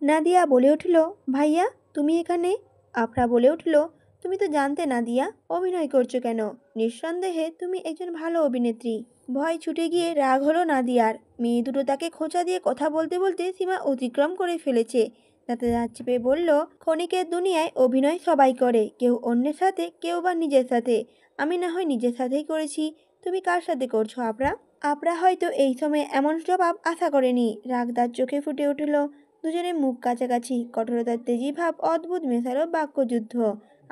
নাদিয়া বলে উঠল, ভাইয়া তুমি এখানে? আফরা বলে উঠল, তুমি তো জানতে নাদিয়া, অভিনয় করছো কেন? নিঃসন্দেহে তুমি একজন ভালো অভিনেত্রী। ভয় ছুটে গিয়ে রাগ হলো নাদিয়ার। মেয়ে দুটো তাকে খোঁচা দিয়ে কথা বলতে বলতে সীমা অতিক্রম করে ফেলেছে। তাতে দাঁত চেপে বলল, ক্ষণিকের দুনিয়ায় অভিনয় সবাই করে, কেউ অন্যের সাথে, কেউ বা নিজের সাথে। আমি না হয় নিজের সাথেই করেছি, তুমি কার সাথে করছো আফরা? আফরা হয়তো এই সময় এমন জবাব আশা করেনি। রাগ তার চোখে ফুটে উঠল। দুজনে মুখ কাছাকাছি, কঠোরতার তেজি ভাব অদ্ভুত মেশালো বাক্যযুদ্ধ।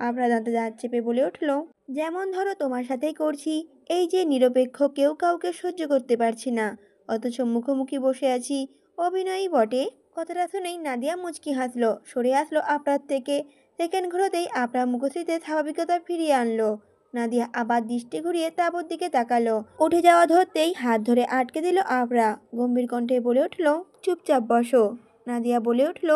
আফরা দাঁতে দাঁত চেপে বলে উঠল, যেমন ধরো তোমার সাথেই করছি। এই যে নিরপেক্ষ, কেউ কাউকে সহ্য করতে পারছি না, অথচ মুখোমুখি বসে আছি। অভিনয়ই বটে। কথাটা শুনেই নাদিয়া মুচকি হাসলো, সরে আসলো আফরার থেকে। সেকেন্ড ঘুরোতেই আফরা মুখশ্রীতে স্বাভাবিকতা ফিরিয়ে আনলো। নাদিয়া আবার দৃষ্টি ঘুরিয়ে তাবুর দিকে তাকালো। উঠে যাওয়া ধরতেই হাত ধরে আটকে দিল আফরা। গম্ভীর কণ্ঠে বলে উঠল, চুপচাপ বসো। নাদিয়া বলে উঠল,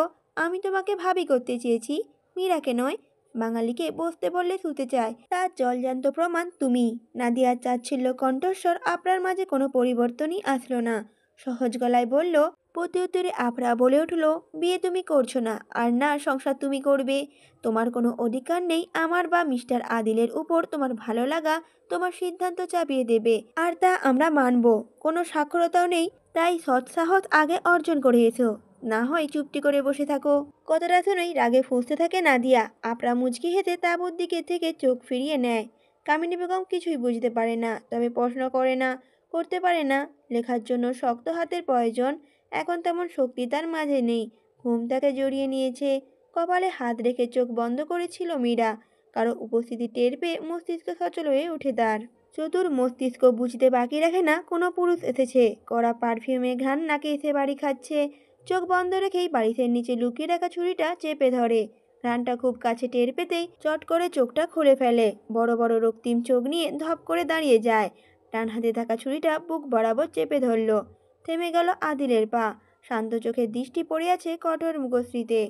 আমি তোমাকে ভাবি করতে চেয়েছি, মীরাকে নয়। বাঙালিকে বসতে বললে শুতে চায়, তার জলজান্ত প্রমাণ তুমি। নাদিয়ার চাচ্ছিল্য কণ্ঠস্বর আফরার মাঝে কোনো পরিবর্তনই আসলো না। সহজ গলায় বলল। প্রত্যুত্তরে আফরা বলে উঠল, বিয়ে তুমি করছো না, আর না সংসার তুমি করবে। তোমার কোনো অধিকার নেই আমার বা মিস্টার আদিলের উপর তোমার ভালো লাগা, তোমার সিদ্ধান্ত চাপিয়ে দেবে, আর তা আমরা মানব। কোনো সাক্ষরতাও নেই, তাই সৎসাহস আগে অর্জন করে এসো, না হয় চুপটি করে বসে থাকো। কথাটা শুনেই রাগে ফুঁসতে থাকে নাদিয়া। আপরা মুচকি হেসে তাঁবুর দিকে থেকে চোখ ফিরিয়ে নেয়। কামিনী বেগম কিছুই বুঝতে পারে না, তবে প্রশ্ন করে না, করতে পারে না। লেখার জন্য শক্ত হাতের প্রয়োজন, এখন তেমন শক্তি তার মাঝে নেই। ঘুম তাকে জড়িয়ে নিয়েছে। কপালে হাত রেখে চোখ বন্ধ করেছিল মীরা। কারো উপস্থিতি টের পেয়ে মস্তিষ্ক সচল হয়ে ওঠে তার। চতুর মস্তিষ্ক বুঝতে বাকি রাখে না কোনো পুরুষ এসেছে। কড়া পারফিউমের ঘ্রাণ নাকে এসে বাড়ি খাচ্ছে। চোখ বন্ধ রেখেই বালিশের নিচে লুকিয়ে রাখা ছুরিটা চেপে ধরে। ঘ্রাণটা খুব কাছে টের পেতেই চট করে চোখটা খুলে ফেলে। বড় বড় রক্তিম চোখ নিয়ে ধপ করে দাঁড়িয়ে যায়। ডান হাতে থাকা ছুরিটা বুক বরাবর চেপে ধরল। থেমে গেল আদিলের পা। শান্ত চোখের দৃষ্টি পড়ে আছে কঠোর মুখশ্রীতে।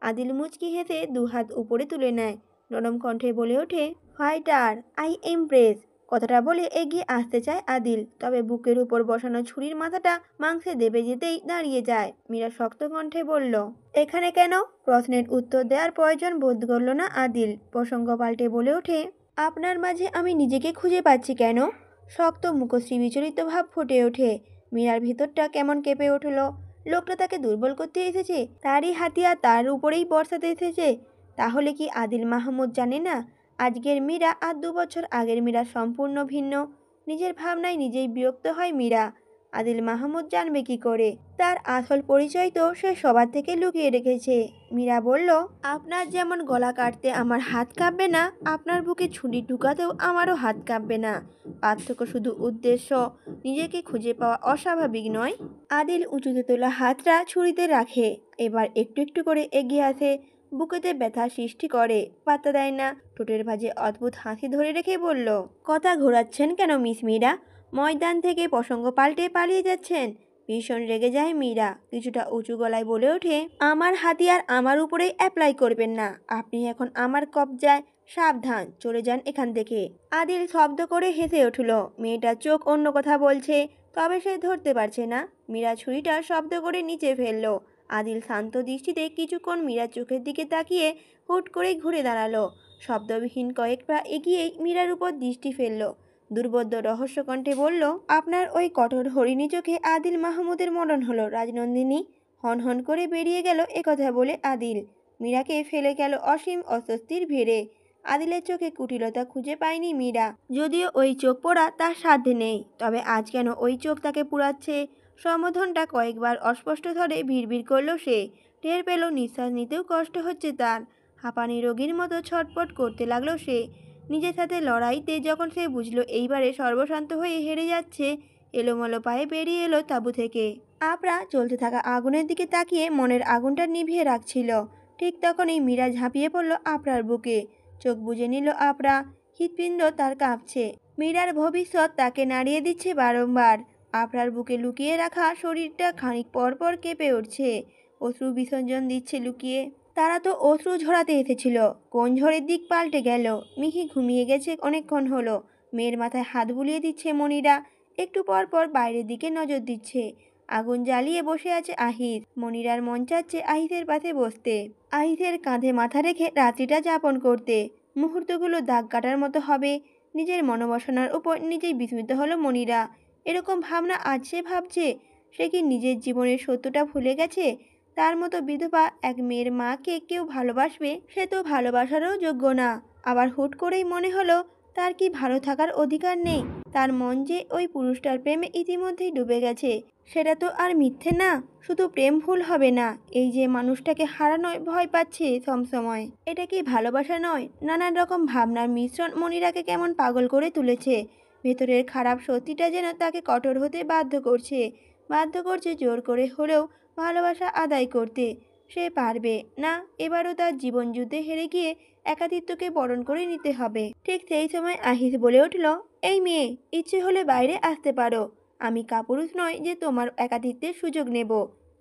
আদিল মুচকি হেসে দুহাত উপরে তুলে নেয়। নরম কণ্ঠে বলে ওঠে, ফাইটার, আই ইমপ্রেস। কথাটা বলে এগিয়ে আসতে চায় আদিল, তবে বুকের উপর বসানো ছুরির মাথাটা মাংসে দেবে যেতেই দাঁড়িয়ে যায়। মীরা শক্ত কণ্ঠে বলল, এখানে কেন? প্রশ্নের উত্তর দেওয়ার প্রয়োজন বোধ করল না আদিল। প্রসঙ্গ পাল্টে বলে ওঠে, আপনার মাঝে আমি নিজেকে খুঁজে পাচ্ছি কেন? শক্ত মুখশ্রী বিচলিত ভাব ফুটে ওঠে। মীরার ভিতরটা কেমন কেঁপে উঠল। লোকটা তাকে দুর্বল করতে এসেছে, তারই হাতিয়ার তার উপরেই বর্ষাতে এসেছে। তাহলে কি আদিল মাহমুদ জানে না আজকের মীরা আর 2 বছর আগের মীরা সম্পূর্ণ ভিন্ন? নিজের ভাবনায় নিজেই বিরক্ত হয় মীরা। আদিল মাহমুদ জানবে কি করে? তার আসল পরিচয় তো সে সবার থেকে লুকিয়ে রেখেছে। মীরা বলল, আপনার যেমন গলা কাটতে আমার হাত কাঁপবে না, আপনার বুকে ছুরি ঢুকাতেও আমারও হাত কাঁপবে না। পার্থক্য শুধু উদ্দেশ্য, নিজেকে খুঁজে পাওয়া অস্বাভাবিক নয়। আদিল উঁচুতে তোলা হাতটা ছুরিতে রাখে। এবার একটু একটু করে এগিয়ে আসে। বুকেতে ব্যথা সৃষ্টি করে, পাত্তা দেয় না। ঠোঁটের ভাঁজে অদ্ভুত হাসি ধরে রেখে বলল, কথা ঘোরাচ্ছেন কেন মিস মীরা? ময়দান থেকে প্রসঙ্গ পাল্টে পালিয়ে যাচ্ছেন। ভীষণ রেগে যায় মীরা। কিছুটা উঁচু গলায় বলে ওঠে, আমার হাতিয়ার আমার উপরেই অ্যাপ্লাই করবেন না। আপনি এখন আমার কবজায়। সাবধান, চলে যান এখান থেকে। আদিল শব্দ করে হেসে উঠল। মেয়েটার চোখ অন্য কথা বলছে, তবে সে ধরতে পারছে না। মীরা ছুরিটা শব্দ করে নিচে ফেলল। আদিল শান্ত দৃষ্টিতে কিছুক্ষণ মীরার চোখের দিকে তাকিয়ে হুট করে ঘুরে দাঁড়ালো। শব্দবিহীন কয়েক পা এগিয়েই মীরার উপর দৃষ্টি ফেলল। দুর্বোধ্য রহস্য কণ্ঠে বলল, আপনার ওই কঠোর হরিণী চোখে আদিল মাহমুদের মরণ হলো রাজনন্দিনী। হন হন করে বেরিয়ে গেল একথা বলে আদিল। মীরাকে ফেলে গেল অসীম অস্বস্তির ভিড়ে। আদিলের চোখে কুটিলতা খুঁজে পায়নি মীরা। যদিও ওই চোখ পোড়া তার সাধ্যে নেই, তবে আজ কেন ওই চোখ তাকে পুড়াচ্ছে? সম্বোধনটা কয়েকবার অস্পষ্ট ধরে ভিড় করল সে। টের পেল নিঃশ্বাস নিতেও কষ্ট হচ্ছে তার। হাঁপানি রোগীর মতো ছটপট করতে লাগলো সে। নিজের সাথে লড়াইতে যখন সে বুঝল এইবারে সর্বশান্ত হয়ে হেরে যাচ্ছে, এলোমেলো পায়ে বেরিয়ে এলো তাঁবু থেকে। আপরা চলতে থাকা আগুনের দিকে তাকিয়ে মনের আগুনটা নিভিয়ে রাখছিল। ঠিক তখনই মীরা ঝাঁপিয়ে পড়ল আপরার বুকে। চোখ বুজে নিল আপরা। হৃৎপিণ্ড তার কাঁপছে। মীরার ভবিষ্যৎ তাকে নাড়িয়ে দিচ্ছে বারংবার। আপরার বুকে লুকিয়ে রাখা শরীরটা খানিক পর পর কেঁপে উঠছে। অশ্রু বিসর্জন দিচ্ছে লুকিয়ে। তারা তো অশ্রু ঝরাতে এসেছিল, কোন ঝড়ের দিক পাল্টে গেল। মিহি ঘুমিয়ে গেছে অনেকক্ষণ হলো। মেয়ের মাথায় হাত বুলিয়ে দিচ্ছে মনিরা। একটু পর পর বাইরের দিকে নজর দিচ্ছে। আগুন জ্বালিয়ে বসে আছে আহিত। মনিরার মন চাচ্ছে আহিতের পাশে বসতে, আহিতের কাঁধে মাথা রেখে রাত্রিটা যাপন করতে। মুহূর্তগুলো দাগ কাটার মতো হবে। নিজের মনোবাসনার উপর নিজেই বিস্মিত হলো মনিরা। এরকম ভাবনা আজ সে ভাবছে। সে কি নিজের জীবনের সত্যটা ভুলে গেছে? তার মতো বিধবা এক মেয়ের মাকে কেউ ভালোবাসবে? সে তো ভালোবাসারও যোগ্য না। আবার হুট করেই মনে হলো তার কি ভালো থাকার অধিকার নেই? তার মন যে ওই পুরুষটার প্রেমে ইতিমধ্যেই ডুবে গেছে, সেটা তো আর মিথ্যে না। শুধু প্রেম ভুল হবে না, এই যে মানুষটাকে হারানোয় ভয় পাচ্ছে সবসময়, এটা কি ভালোবাসা নয়? নানান রকম ভাবনার মিশ্রণ মনিরাকে কেমন পাগল করে তুলেছে। ভেতরের খারাপ সত্যিটা যেন তাকে কঠোর হতে বাধ্য করছে জোর করে হলেও ভালোবাসা আদায় করতে। সে পারবে না। এবারও তার জীবন যুদ্ধে হেরে গিয়ে একাকিত্বকে বরণ করে নিতে হবে। ঠিক সেই সময় আহিস বলে উঠল, এই মেয়ে, ইচ্ছে হলে বাইরে আসতে পারো। আমি কাপুরুষ নয় যে তোমার একাকিত্বের সুযোগ নেব।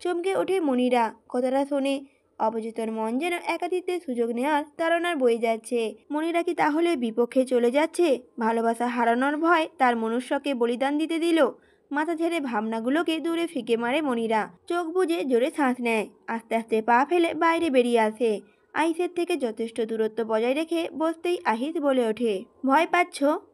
চমকে ওঠে মনিরা। কথাটা শুনে অবচেতন মন যেন একাকিত্বের সুযোগ নেওয়ার তাড়নার বয়ে যাচ্ছে। মনিরা কি তাহলে বিপক্ষে চলে যাচ্ছে? ভালোবাসা হারানোর ভয় তার মনুষ্যকে বলিদান দিতে দিল। মাথা ঝেড়ে ভাবনাগুলোকে দূরে ফিকে মারে মনিরা। চোখ বুজে জোরে শ্বাস নেয়। আস্তে আস্তে পা ফেলে বাইরে বেরিয়ে আসে। আহিসের থেকে যথেষ্ট দূরত্ব বজায় রেখে বসতেই আহিস বলে ওঠে, ভয়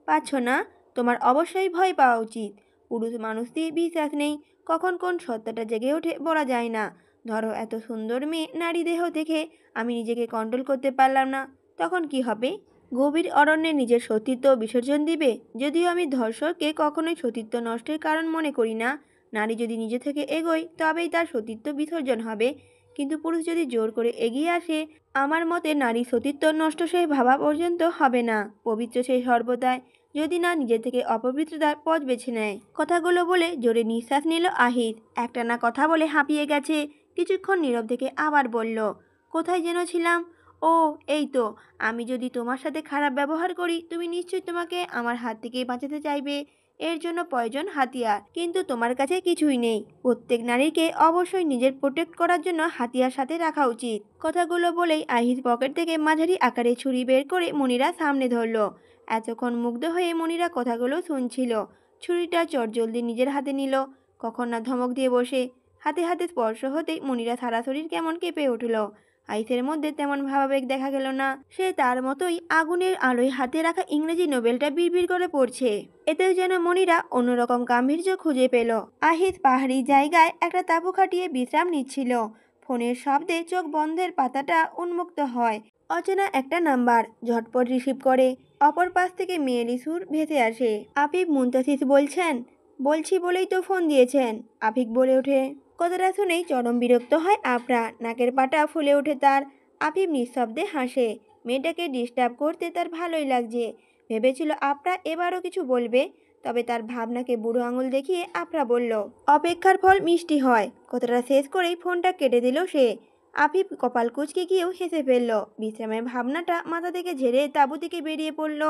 পাচ্ছ না? তোমার অবশ্যই ভয় পাওয়া উচিত। পুরুষ মানুষদের বিশ্বাস নেই, কখন কোন সত্তাটা জেগে ওঠে বলা যায় না। ধরো এত সুন্দর মেয়ে নারী দেহ দেখে আমি নিজেকে কন্ট্রোল করতে পারলাম না, তখন কি হবে? গভীর অরণ্যে নিজের সতীত্ব বিসর্জন দিবে? যদিও আমি ধর্ষককে কখনোই সতীত্ব নষ্টের কারণ মনে করি না। নারী যদি নিজে থেকে এগোয় তবেই তার সতীত্ব বিসর্জন হবে। কিন্তু পুরুষ যদি জোর করে এগিয়ে আসে, আমার মতে নারী সতীত্ব নষ্ট সে ভাবা পর্যন্ত হবে না। পবিত্র সেই সর্বদাই, যদি না নিজে থেকে অপবিত্রতার পথ বেছে নেয়। কথাগুলো বলে জোরে নিঃশ্বাস নিল আহিত। একটানা কথা বলে হাঁপিয়ে গেছে। কিছুক্ষণ নীরব থেকে আবার বলল, কোথায় যেন ছিলাম? ও, এই তো, আমি যদি তোমার সাথে খারাপ ব্যবহার করি তুমি নিশ্চয়ই তোমাকে আমার হাত থেকে বাঁচাতে চাইবে। এর জন্য প্রয়োজন হাতিয়ার, কিন্তু তোমার কাছে কিছুই নেই। প্রত্যেক নারীকে অবশ্যই নিজের প্রোটেক্ট করার জন্য হাতিয়ার সাথে রাখা উচিত। কথাগুলো বলেই আহিত পকেট থেকে মাঝারি আকারে ছুরি বের করে মনিরা সামনে ধরল। এতক্ষণ মুগ্ধ হয়ে মনিরা কথাগুলো শুনছিল। ছুরিটা চটজলদি নিজের হাতে নিল। কখন না ধমক দিয়ে বসে। হাতে হাতে স্পর্শ হতেই মনিরা সারা শরীর কেমন কেঁপে উঠল। আইসের মধ্যে তেমন ভাবাবেগ দেখা গেল না। সে তার মতোই আগুনের আলোয় হাতে রাখা ইংরেজি নোবেলটা বিড়বিড় করে পড়ছে। এতেও যেন মনিরা অন্যরকম গাম্ভীর্য খুঁজে পেল। আহিত পাহাড়ি জায়গায় একটা তাঁবু খাটিয়ে বিশ্রাম নিচ্ছিল। ফোনের শব্দে চোখ বন্ধের পাতাটা উন্মুক্ত হয়। অচেনা একটা নাম্বার ঝটপট রিসিভ করে। অপর পাশ থেকে মেয়েলি সুর ভেসে আসে। আফিফ মুনতাসির বলছেন? বলছি বলেই তো ফোন দিয়েছেন, আফিক বলে ওঠে। কথাটা শুনেই চরম বিরক্ত হয় আফরা। নাকের পাটা ফুলে ওঠে তার। আফিফ নিঃশব্দে হাসে। মেয়েটাকে ডিস্টার্ব করতে তার ভালোই লাগছে। ভেবেছিল আফরা এবারও কিছু বলবে, তবে তার ভাবনাকে বুড়ো আঙুল দেখিয়ে আফরা বলল, অপেক্ষার ফল মিষ্টি হয়। কথাটা শেষ করেই ফোনটা কেটে দিল সে। আফিফ কপাল কুঁচকে গিয়েও হেসে ফেলল। বিশ্রামের ভাবনাটা মাথা থেকে ঝেড়ে তাঁবু থেকে বেরিয়ে পড়ল।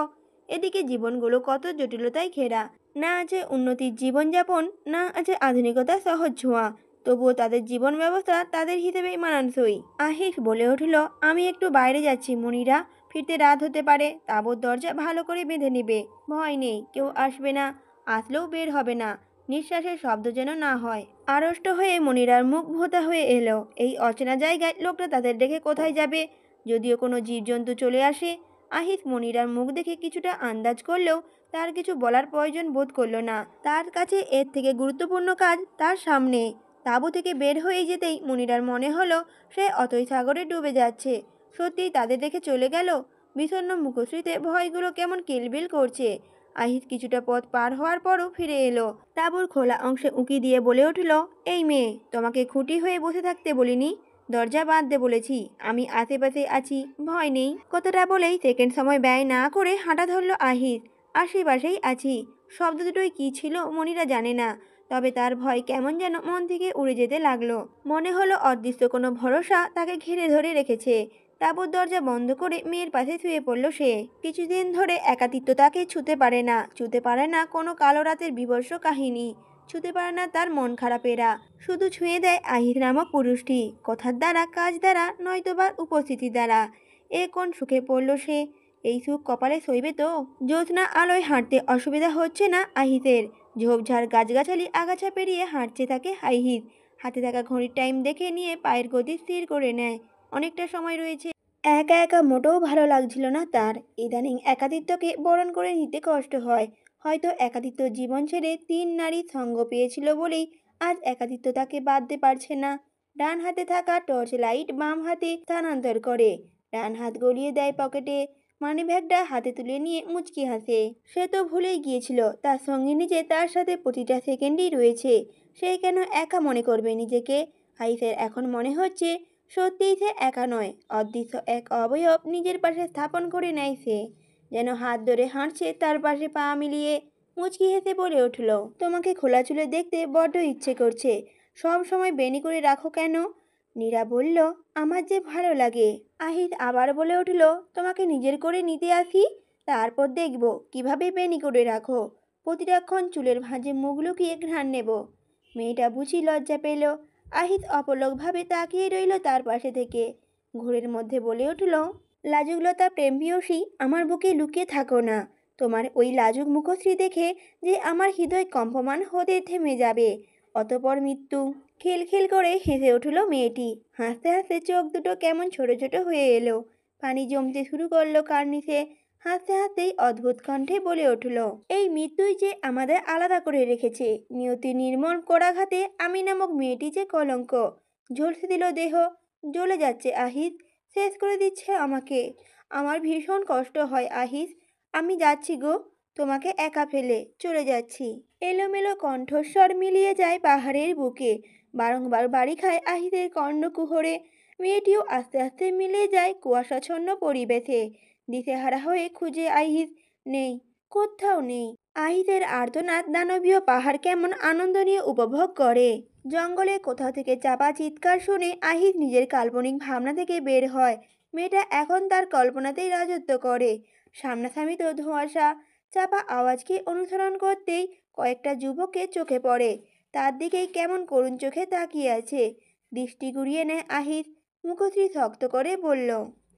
এদিকে জীবনগুলো কত জটিলতায় ঘেরা। না আছে উন্নতির জীবনযাপন, না আছে আধুনিকতার সহজ ছোঁয়া। তবুও তাদের জীবন ব্যবস্থা তাদের হিসেবেই মানানসই। আহিস বলে উঠল, আমি একটু বাইরে যাচ্ছি মনিরা, ফিরতে রাত হতে পারে। তাঁবুর দরজা ভালো করে বেঁধে নেবে। ভয় নেই, কেউ আসবে না, আসলেও বের হবে না। নিঃশ্বাসের শব্দ যেন না হয়। আড়ষ্ট হয়ে মনিরার মুখ ভোঁতা হয়ে এলো। এই অচেনা জায়গায় লোকটা তাদের দেখে কোথায় যাবে? যদিও কোনো জীবজন্তু চলে আসে। আহিস মনিরার মুখ দেখে কিছুটা আন্দাজ করলেও তার কিছু বলার প্রয়োজন বোধ করলো না। তার কাছে এর থেকে গুরুত্বপূর্ণ কাজ তার সামনে। তাঁবু থেকে বের হয়ে যেতেই মনিরার মনে হলো সে অতই সাগরে ডুবে যাচ্ছে। সত্যিই তাদের দেখে চলে গেল। বিষণ্ণ মুখশ্রীতে ভয়গুলো কেমন কিলবিল করছে। আহিত কিছুটা পথ পার হওয়ার পরও ফিরে এলো। তাঁবুর খোলা অংশে উঁকি দিয়ে বলে উঠল, এই মেয়ে, তোমাকে খুঁটি হয়ে বসে থাকতে বলিনি। দরজা বাঁধতে বলেছি। আমি আশেপাশে আছি, ভয় নেই। কথাটা বলেই সেকেন্ড সময় ব্যয় না করে হাঁটা ধরল আহিত। আশেপাশেই আছি শব্দ দুটোই কী ছিল মনিরা জানে না, তবে তার ভয় কেমন যেন মন থেকে উড়ে যেতে লাগলো। মনে হলো অদৃশ্য কোনো ভরসা তাকে ঘিরে ধরে রেখেছে। তাঁবুর দরজা বন্ধ করে মেয়ের পাশে শুয়ে পড়ল সে। কিছুদিন ধরে একাকিত্ব তাকে ছুতে পারে না কোনো কালো রাতের বিভৎস কাহিনী। ছুতে পারে না তার মন খারাপেরা। শুধু ছুঁয়ে দেয় আহিত নামক পুরুষটি, কথার দ্বারা, কাজ দ্বারা, নয়তোবা উপস্থিতি দ্বারা। এ কোন সুখে পড়ল সে? এই সুখ কপালে সইবে তো? জ্যোৎস্না আলোয় হাঁটতে অসুবিধা হচ্ছে না আহিতের। ঝোপঝাড় গাছগাছালি আগাছা পেরিয়ে হাঁটতে থাকে আহিত। হাতে থাকা ঘড়ির টাইম দেখে নিয়ে পায়ের গতি স্থির করে নেয়। অনেকটা সময় রয়েছে। একা একা মোটেও ভালো লাগছিল না তার। ইদানিং একাকিত্বকে বরণ করে নিতে কষ্ট হয়। হয়তো একাকিত্ব জীবন ছেড়ে 3 নারীর সঙ্গ পেয়েছিল বলেই আজ একাকিত্ব তাকে বাঁধতে পারছে না। ডান হাতে থাকা টর্চ লাইট বাম হাতে স্থানান্তর করে। ডান হাত গলিয়ে দেয় পকেটে। মানিব্যাগটা হাতে তুলে নিয়ে মুচকি হাসে। সে তো ভুলেই গিয়েছিল তার সঙ্গিনী যে তার সাথে প্রতিটা সেকেন্ডেই রয়েছে। সে কেন একা মনে করবে নিজেকে? আইসের এখন মনে হচ্ছে সত্যিই সে একা নয়, অদৃশ্য এক অবয়ব নিজের পাশে স্থাপন করে নেয় সে। যেন হাত ধরে হাঁটছে তার পাশে পা মিলিয়ে। মুচকি হেসে বলে উঠল, তোমাকে খোলা চুলে দেখতে বড্ড ইচ্ছে করছে। সব সময় বেনি করে রাখো কেন? নীরা বলল, আমার যে ভালো লাগে। আহিত আবার বলে উঠল, তোমাকে নিজের করে নিতে আসি, তারপর দেখব কিভাবে বেনি করে রাখো। প্রতিটাক্ষণ চুলের ভাঁজে মুখ লুকিয়ে ঘ্রাণ নেব। মেয়েটা বুঝি লজ্জা পেল। আহিত অপলকভাবে তাকিয়ে রইল তার পাশে থেকে। ঘোরের মধ্যে বলে উঠল, লাজুকলতা প্রেমপিয়সী, আমার বুকে লুকিয়ে থাকো না। তোমার ওই লাজুক মুখশ্রী দেখে যে আমার হৃদয় কম্পমান হতে থেমে যাবে, অতপর মৃত্যু। খিলখিল করে হেসে উঠল মেয়েটি। হাসতে হাসতে চোখ দুটো কেমন ছোট ছোট হয়ে এলো। পানি জমতে শুরু করলো কার্নিসে। হাসতে হাসতেই অদ্ভুত কণ্ঠে বলে উঠল, এই মৃত্যুই যে আমাদের আলাদা করে রেখেছে। নিয়তি নির্মল করাঘাতে আমি নামক মেয়েটি যে কলঙ্ক। ঝলসে দিল দেহ। জ্বলে যাচ্ছে আহিস। শেষ করে দিচ্ছে আমাকে। আমার ভীষণ কষ্ট হয় আহিস। আমি যাচ্ছি গো, তোমাকে একা ফেলে চলে যাচ্ছি। এলোমেলো কণ্ঠস্বর মিলিয়ে যায় পাহাড়ের বুকে। বারংবার বাড়ি খায় আহিদের কর্ণকুহরে। মেয়েটিও আস্তে আস্তে মিলে যায় কুয়াশাচ্ছন্ন পরিবেশে। দিশেহারা হয়ে খুঁজে আহিস। নেই, কোথাও নেই। আহিদের আর্তনাদ দানবীয় পাহাড় কেমন আনন্দ নিয়ে উপভোগ করে। জঙ্গলে কোথাও থেকে চাপা চিৎকার শুনে আহিদ নিজের কাল্পনিক ভাবনা থেকে বের হয়। মেয়েটা এখন তার কল্পনাতেই রাজত্ব করে। সামনাসামনি তো ধোঁয়াশা। চাপা আওয়াজকে অনুসরণ করতেই কয়েকটা যুবককে চোখে পড়ে। তার দিকেই কেমন করুণ চোখে তাকিয়ে আছে। দৃষ্টি ঘুরিয়ে নেয় আহিদ। মুখশ্রী শক্ত করে বলল,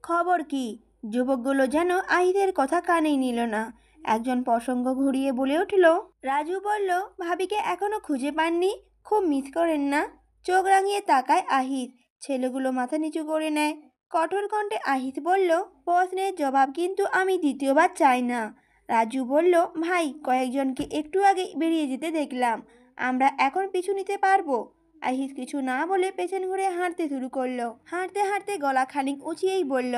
খবর কি? যুবকগুলো যেন আহিদের কথা কানেই নিল না। একজন প্রসঙ্গ ঘুরিয়ে বলে উঠল, রাজু বলল ভাবিকে এখনো খুঁজে পাননি, খুব মিস করেন না? চোখ রাঙিয়ে তাকায় আহিদ। ছেলেগুলো মাথা নিচু করে নেয়। কঠোর কণ্ঠে আহিদ বলল, প্রশ্নের জবাব কিন্তু আমি দ্বিতীয়বার চাই না। রাজু বলল, ভাই কয়েকজনকে একটু আগে বেরিয়ে যেতে দেখলাম, আমরা এখন পিছু নিতে পারবো? আহিদ কিছু না বলে পেছন ঘুরে হাঁটতে শুরু করলো। হাঁটতে হাঁটতে গলা খানিক উঁচিয়েই বলল,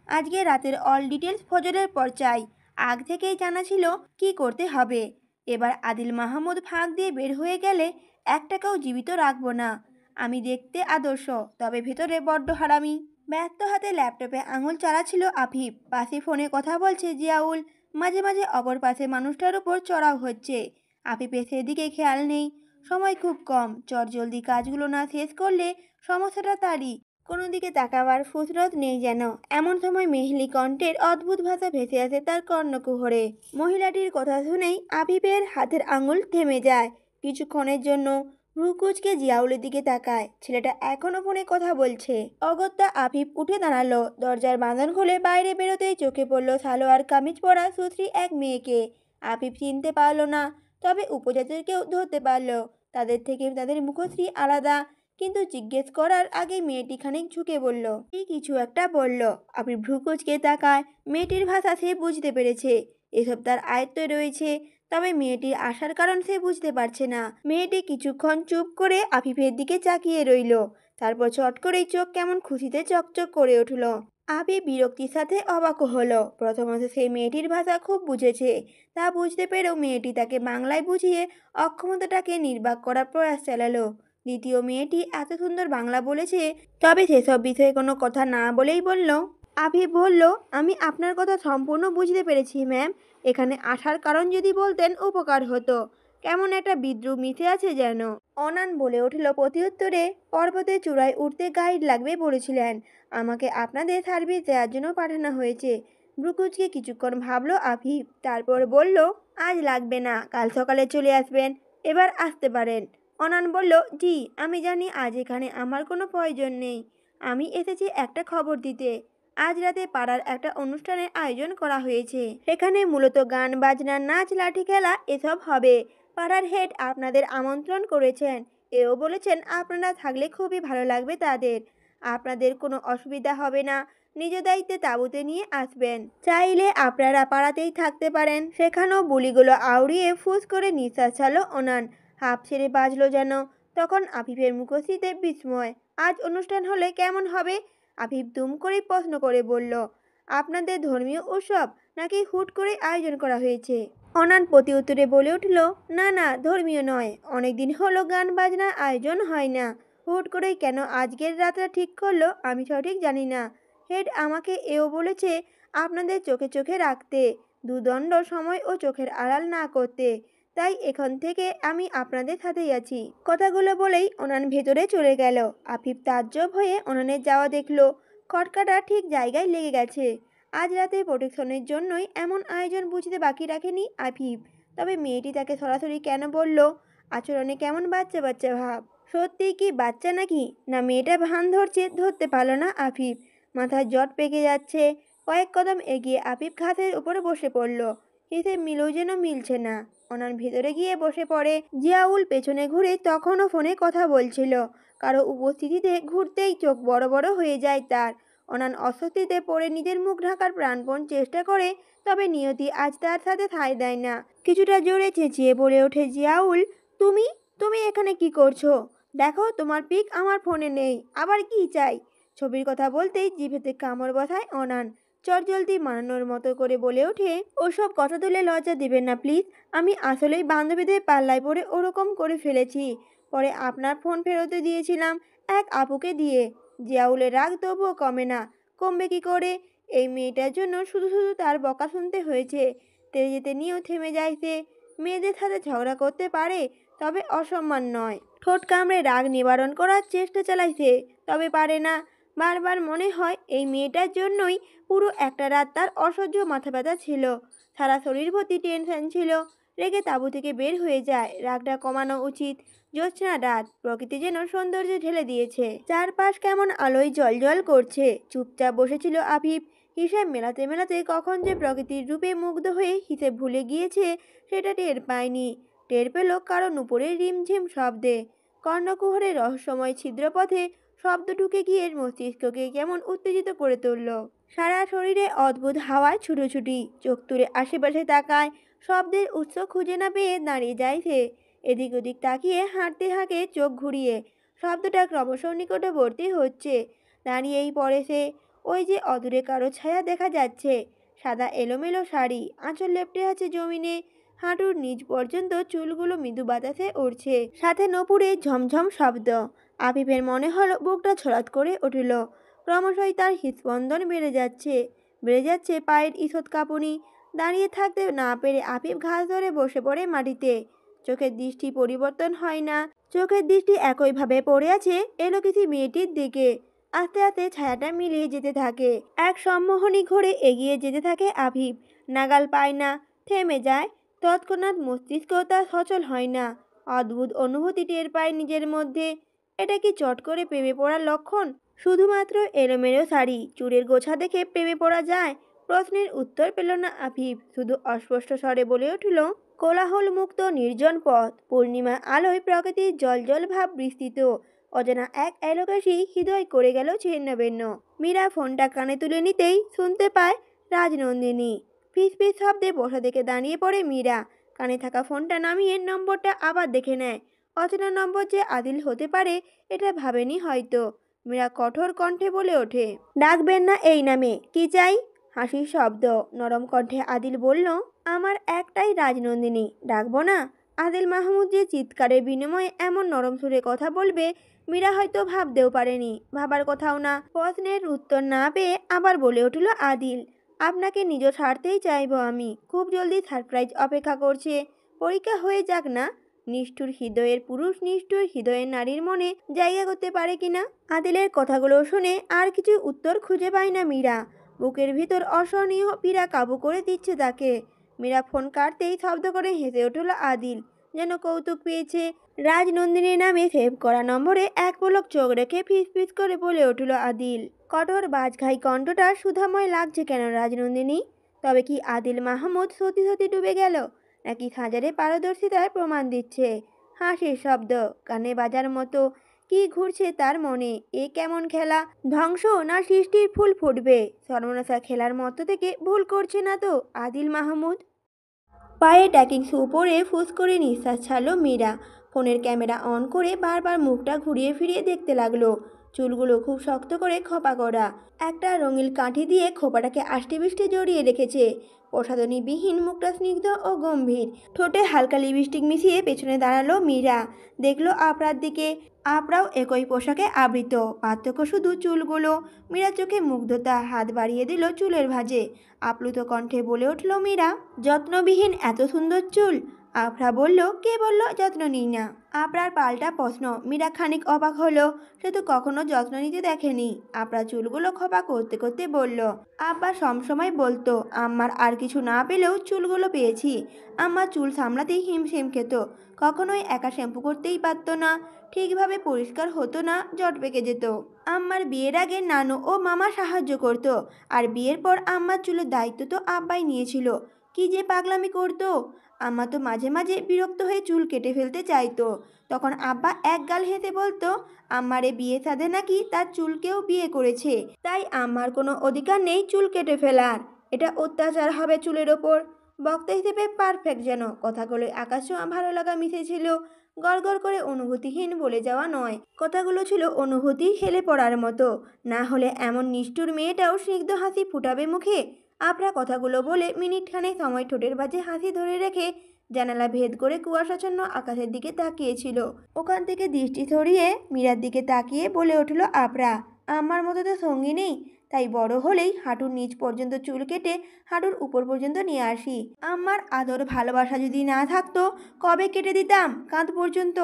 আজকে রাতের অল ডিটেলস ফজরের পর চাই। আগ থেকেই জানা ছিল কি করতে হবে। এবার আদিল মাহমুদ ফাঁক দিয়ে বের হয়ে গেলে একটাকেও জীবিত রাখবো না। আমি দেখতে আদর্শ, তবে ভেতরে বড্ড হারামি। ব্যস্ত হাতে ল্যাপটপে আঙুল চালাচ্ছিল আফিফ। পাশে ফোনে কথা বলছে জিয়াউল। মাঝে মাঝে অপর পাশে মানুষটার উপর চড়াও হচ্ছে। আফিফের সেদিকে খেয়াল নেই। সময় খুব কম। চটজলদি কাজগুলো না শেষ করলে সমস্যাটা তারই। কোনো দিকে তাকাবার ফুসরত নেই যেন। এমন সময় মেহলি কণ্ঠের অদ্ভুত ভাষা ভেসে আসে তার কর্ণকুহরে। মহিলাটির কথা শুনেই আফিফের হাতের আঙুল থেমে যায়। কিছুক্ষণের জন্য ভ্রুকুচকে জিয়াউলের দিকে তাকায়। ছেলেটা এখনো ফোনে কথা বলছে। অগত্যা আফিফ উঠে দাঁড়ালো। দরজার বাঁধন খুলে বাইরে বেরোতেই চোখে পড়ল সালোয়ার কামিজ পরা সুশ্রী এক মেয়েকে। আফিফ চিনতে পারল না, তবে উপজাতির কেউ ধরতে পারল। তাদের থেকে তাদের মুখশ্রী আলাদা। কিন্তু জিজ্ঞেস করার আগে মেয়েটি খানিক ঝুঁকে বলল, এই কিছু একটা বলল। আফিফ ভ্রুকুচকে তাকায়। মেয়েটির ভাষা সে বুঝতে পেরেছে। এসব তার আয়ত্তে রয়েছে। তবে মেয়েটির আসার কারণ সে বুঝতে পারছে না। মেয়েটি কিছুক্ষণ চুপ করে আফিফের দিকে তাকিয়ে রইল। তারপর চট করেই চোখ কেমন খুশিতে চকচক করে উঠল। আফিফ বিরক্তির সাথে অবাক হলো। প্রথমত সে মেয়েটির ভাষা খুব বুঝেছে। তা বুঝতে পেরেও মেয়েটি তাকে বাংলায় বুঝিয়ে অক্ষমতাটাকে নির্বাক করার প্রয়াস চালালো। দ্বিতীয় মেয়েটি এত সুন্দর বাংলা বলেছে, তবে সেসব বিষয়ে কোনো কথা না বলেই বলল, আফিফ বলল, আমি আপনার কথা সম্পূর্ণ বুঝতে পেরেছি ম্যাম। এখানে আসার কারণ যদি বলতেন উপকার হতো। কেমন একটা বিদ্রুপ মিশে আছে যেন। অনান বলে উঠল প্রত্যুত্তরে, পর্বতের চূড়ায় উঠতে গাইড লাগবে বলেছিলেন। আমাকে আপনাদের সার্ভিস দেওয়ার জন্য পাঠানো হয়েছে। ব্রুকুচকে কিছুক্ষণ ভাবলো আফিফ, তারপর বলল, আজ লাগবে না, কাল সকালে চলে আসবেন। এবার আসতে পারেন। অনান বলল, জি আমি জানি আজ এখানে আমার কোনো প্রয়োজন নেই। আমি এসেছি একটা খবর দিতে। আজ রাতে পাড়ার একটা অনুষ্ঠানের আয়োজন করা হয়েছে। সেখানে মূলত গান বাজনা নাচ লাঠি খেলা এসব হবে। পাড়ার হেড আপনাদের আমন্ত্রণ করেছেন, এও বলেছেন আপনারা থাকলে খুবই ভালো লাগবে তাদের। আপনাদের কোনো অসুবিধা হবে না, নিজ দায়িত্বে তাঁবুতে নিয়ে আসবেন। চাইলে আপনারা পাড়াতেই থাকতে পারেন। সেখানেও বুলিগুলো আউড়িয়ে ফুস করে নিঃশ্বাস ছাড়ল অনান। হাঁপ ছেড়ে বাজলো যেন। তখন আফিফের মুখশ্রীতে বিস্ময়। আজ অনুষ্ঠান হলে কেমন হবে? আফিফ দুম করে প্রশ্ন করে বলল, আপনাদের ধর্মীয় উৎসব নাকি হুট করে আয়োজন করা হয়েছে? অনান প্রতি উত্তরে বলে উঠল, না না, ধর্মীয় নয়, অনেকদিন হলো গান বাজনার আয়োজন হয় না। হুট করেই কেন আজকের রাতটা ঠিক করলো আমি সঠিক জানি না। হেড আমাকে এও বলেছে আপনাদের চোখে চোখে রাখতে, দুদণ্ড সময় ও চোখের আড়াল না করতে। তাই এখন থেকে আমি আপনাদের সাথেই আছি। কথাগুলো বলেই অনান ভেতরে চলে গেল। আফিফ তাজ্জব হয়ে অনানের যাওয়া দেখলো। খটকাটা ঠিক জায়গায় লেগে গেছে। আজ রাতে প্রোটেকশনের জন্যই এমন আয়োজন বুঝতে বাকি রাখেনি আফিফ। তবে মেয়েটি তাকে সরাসরি কেন বলল? আচরণে কেমন বাচ্চা বাচ্চা ভাব। সত্যিই কি বাচ্চা নাকি না মেয়েটা ভান ধরছে ধরতে পারল না আফিফ। মাথায় জট পেকে যাচ্ছে। কয়েক কদম এগিয়ে আফিফ ঘাসের উপরে বসে পড়ল। হিসেব মিলেও যেন মিলছে না। অনান ভেতরে গিয়ে বসে পড়ে। জিয়াউল পেছনে ঘুরে তখনও ফোনে কথা বলছিল। কারো উপস্থিতিতে ঘুরতেই চোখ বড় বড় হয়ে যায় তার। অনান অস্বস্তিতে পড়ে নিজের মুখ ঢাকার প্রাণপণ চেষ্টা করে, তবে নিয়তি আজ তার সাথে ঠাঁই দেয় না। কিছুটা জোরে চেঁচিয়ে বলে ওঠে, জিয়াউল, তুমি তুমি এখানে কি করছো? দেখো তোমার পিক আমার ফোনে নেই, আবার কি চাই? ছবির কথা বলতেই জিভেতে কামড় বসায় অনান। চটজলদি মানানোর মতো করে বলে ওঠে, ওসব কথা তুলে লজ্জা দিবেন না প্লিজ। আমি আসলেই বান্ধবীদের পাল্লায় পড়ে ওরকম করে ফেলেছি। পরে আপনার ফোন ফেরত দিয়েছিলাম এক আপুকে দিয়ে। জিয়াউলের রাগ তবুও কমে না। কমবে কি করে? এই মেয়েটার জন্য শুধু শুধু তার বকা শুনতে হয়েছে। তেরে যেতে নিয়েও থেমে যায় সে। মেয়েদের সাথে ঝগড়া করতে পারে, তবে অসম্মান নয়। ঠোঁট কামড়ে রাগ নিবারণ করার চেষ্টা চালায় সে, তবে পারে না। বারবার মনে হয় এই মেয়েটার জন্যই পুরো একটা রাত তার অসহ্য মাথা ব্যথা ছিল। সারা শরীর ভর্তি টেনশন ছিল। রেগে তাঁবু থেকে বের হয়ে যায়। রাগটা কমানো উচিত। জ্যোৎস্না রাত, প্রকৃতি যেন সৌন্দর্য ঢেলে দিয়েছে। চারপাশ কেমন আলোয় জলজল করছে। চুপচাপ বসেছিল আফিফ। হিসেব মেলাতে মেলাতে কখন যে প্রকৃতির রূপে মুগ্ধ হয়ে হিসেব ভুলে গিয়েছে সেটা টের পায়নি। টের পেল কারণ উপরে রিমঝিম শব্দে। কর্ণকুহরের রহস্যময় ছিদ্রপথে শব্দ ঢুকে গিয়ে মস্তিষ্ককে কেমন উত্তেজিত করে তুলল। সারা শরীরে অদ্ভুত হাওয়ায় ছুটোছুটি। চোখ তুলে আশেপাশে তাকায়। শব্দের উৎস খুঁজে না পেয়ে দাঁড়িয়ে যায় সে। এদিক ওদিক তাকিয়ে হাঁটতে থাকে চোখ ঘুরিয়ে। শব্দটা ক্রমশ নিকটবর্তী হচ্ছে। দাঁড়িয়েই পড়ে সে। ওই যে অদূরে কারো ছায়া দেখা যাচ্ছে। সাদা এলোমেলো শাড়ি, আঁচল লেপ্টে আছে জমিনে। হাঁটুর নিচ পর্যন্ত চুলগুলো মৃদু বাতাসে উড়ছে। সাথে নপুরে ঝমঝম শব্দ। আফিফের মনে হলো বুকটা ছড়াৎ করে উঠল। ক্রমশই তার হৃদস্পন্দন বেড়ে যাচ্ছে। বেড়ে যাচ্ছে পায়ের ঈষৎ কাঁপুনি। দাঁড়িয়ে থাকতে না পেরে আফিফ ঘাস ধরে বসে পড়ে মাটিতে। চোখের দৃষ্টি পরিবর্তন হয় না। চোখের দৃষ্টি একইভাবে পড়ে আছে এলোকিসি মেয়েটির দিকে। আস্তে আস্তে ছায়াটা মিলিয়ে যেতে থাকে। এক সম্মোহনী ঘোরে এগিয়ে যেতে থাকে আফিফ। নাগাল পায় না, থেমে যায়। তৎক্ষণাৎ মস্তিষ্ক তার সচল হয় না। অদ্ভুত অনুভূতি টের পায় নিজের মধ্যে। এটা কি চট করে প্রেমে পড়ার লক্ষণ? শুধুমাত্র এলোমেলো শাড়ি, চুলের গোছা দেখে প্রেমে পড়া যায়? প্রশ্নের উত্তর পেল না আফিফ। শুধু অস্পষ্ট স্বরে বলে উঠল, কোলাহল মুক্ত নির্জন পথ, পূর্ণিমা আলোয় প্রকৃতির জলজল ভাব বিস্তৃত। অজানা এক এলোকেশই হৃদয় করে গেল ছিন্নভিন্ন। মীরা ফোনটা কানে তুলে নিতেই শুনতে পায় রাজনন্দিনী। ফিস ফিস শব্দে বসা দেখে দাঁড়িয়ে পড়ে মীরা। কানে থাকা ফোনটা নামিয়ে নম্বরটা আবার দেখে নেয়। অচেনা নম্বর যে আদিল হতে পারে এটা ভাবেনি হয়তো। মীরা কঠোর কণ্ঠে বলে ওঠে, ডাকবেন না এই নামে। কি চাই? হাসির শব্দ। নরম কণ্ঠে আদিল বলল, আমার একটাই রাজনন্দিনী, ডাকবো না? আদিল মাহমুদ যে চিৎকারের বিনিময়ে এমন নরম সুরে কথা বলবে মীরা হয়তো ভাবতেও পারেনি। ভাবার কথাও না। প্রশ্নের উত্তর না পেয়ে আবার বলে উঠল আদিল, আপনাকে নিজ ছাড়তেই চাইব আমি। খুব জলদি সারপ্রাইজ অপেক্ষা করছে। পরীক্ষা হয়ে যাক না। নিষ্ঠুর হৃদয়ের পুরুষ নিষ্ঠুর হৃদয়ের নারীর মনে জায়গা করতে পারে কিনা। আদিলের কথাগুলো শুনে আর কিছু উত্তর খুঁজে পায় না মীরা। বুকের ভিতর অসহনীয় পীড়া কাবু করে দিচ্ছে তাকে। মীরা ফোন কাটতেই শব্দ করে হেসে উঠল আদিল, যেন কৌতুক পেয়েছে। রাজনন্দিনীর নামে সেভ করা নম্বরে এক পলক চোখ রেখে ফিস ফিস করে বলে উঠল আদিল। কঠোর বাজঘাই কণ্ঠটা সুধাময় লাগছে কেন রাজনন্দিনী? তবে কি আদিল মাহমুদ সত্যি সত্যি ডুবে গেল? নাকি সাজারে পারদর্শিতার প্রমাণ দিচ্ছে। হাসির শব্দ কানে বাজার মতো। কি ঘুরছে তার মনে? এ কেমন খেলা? ধ্বংস না সৃষ্টির ফুল ফুটবে? সর্বনাশা খেলার মতো থেকে ভুল করছে না তো আদিল মাহমুদ? পায়ে ট্যাকিং শু পরে ফুস করে নিঃশ্বাস ছাড়লো মীরা। ফোনের ক্যামেরা অন করে বারবার মুখটা ঘুরিয়ে ফিরিয়ে দেখতে লাগলো। চুলগুলো খুব শক্ত করে খোপা করা। একটা রঙিন কাঠি দিয়ে খোপাটাকে আষ্টেপৃষ্টে জড়িয়ে রেখেছে। প্রসাধনীবিহীন মুখটা স্নিগ্ধ ও গম্ভীর। ঠোঁটে হালকা লিপস্টিক মিশিয়ে পেছনে দাঁড়ালো মীরা। দেখলো আপরার দিকে। আপরাও একই পোশাকে আবৃত, পার্থক্য শুধু চুলগুলো। মীরা চোখে মুগ্ধতা, হাত বাড়িয়ে দিল চুলের ভাঁজে। আপ্লুত কণ্ঠে বলে উঠল মীরা, যত্নবিহীন এত সুন্দর চুল? আফরা বলল, কে বলল যত্ন নিই না? আপনার পাল্টা প্রশ্ন। মীরা খানিক অবাক হলো। সে তো কখনো যত্ন নিতে দেখেনি। আপনার চুলগুলো খোপা করতে করতে বলল, আব্বা সবসময় বলতো আম্মার আর কিছু না পেলেও চুলগুলো পেয়েছি। আম্মা চুল সামলাতেই হিমশিম খেত। কখনোই একা শ্যাম্পু করতেই পারতো না, ঠিকভাবে পরিষ্কার হতো না, জট পেকে যেত। আম্মার বিয়ের আগে নানু ও মামা সাহায্য করত, আর বিয়ের পর আম্মার চুলের দায়িত্ব তো আব্বাই নিয়েছিল। কি যে পাগলামি করতো! আম্মা তো মাঝে মাঝে বিরক্ত হয়ে চুল কেটে ফেলতে চাইতো। তখন আব্বা এক গাল হেসে বলতো, আম্মারে বিয়ে সাধে নাকি তার চুলকেও বিয়ে করেছে, তাই আম্মার কোনো অধিকার নেই চুল কেটে ফেলার। এটা অত্যাচার হবে চুলের ওপর। বক্তা হিসেবে পারফেক্ট যেন। কথাগুলো আকাশ ছোঁয়া ভালো লাগা মিশেছিল। গড়গড় করে অনুভূতিহীন বলে যাওয়া নয়, কথাগুলো ছিল অনুভূতি হেলে পড়ার মতো। না হলে এমন নিষ্ঠুর মেয়েটাও স্নিগ্ধ হাসি ফুটাবে মুখে? আপরা কথাগুলো বলে মিনিটখানেক সময় ঠোঁটের ভাঁজে হাসি ধরে রেখে জানালা ভেদ করে কুয়াশাচ্ছন্ন আকাশের দিকে তাকিয়েছিল। ওখান থেকে দৃষ্টি সরিয়ে মীরার দিকে তাকিয়ে বলে উঠল আপরা, আমার মতো তো সঙ্গী নেই, তাই বড় হলেই হাঁটুর নিচ পর্যন্ত চুল কেটে হাঁটুর উপর পর্যন্ত নিয়ে আসি। আমার আদর ভালোবাসা যদি না থাকতো কবে কেটে দিতাম কাঁধ পর্যন্ত।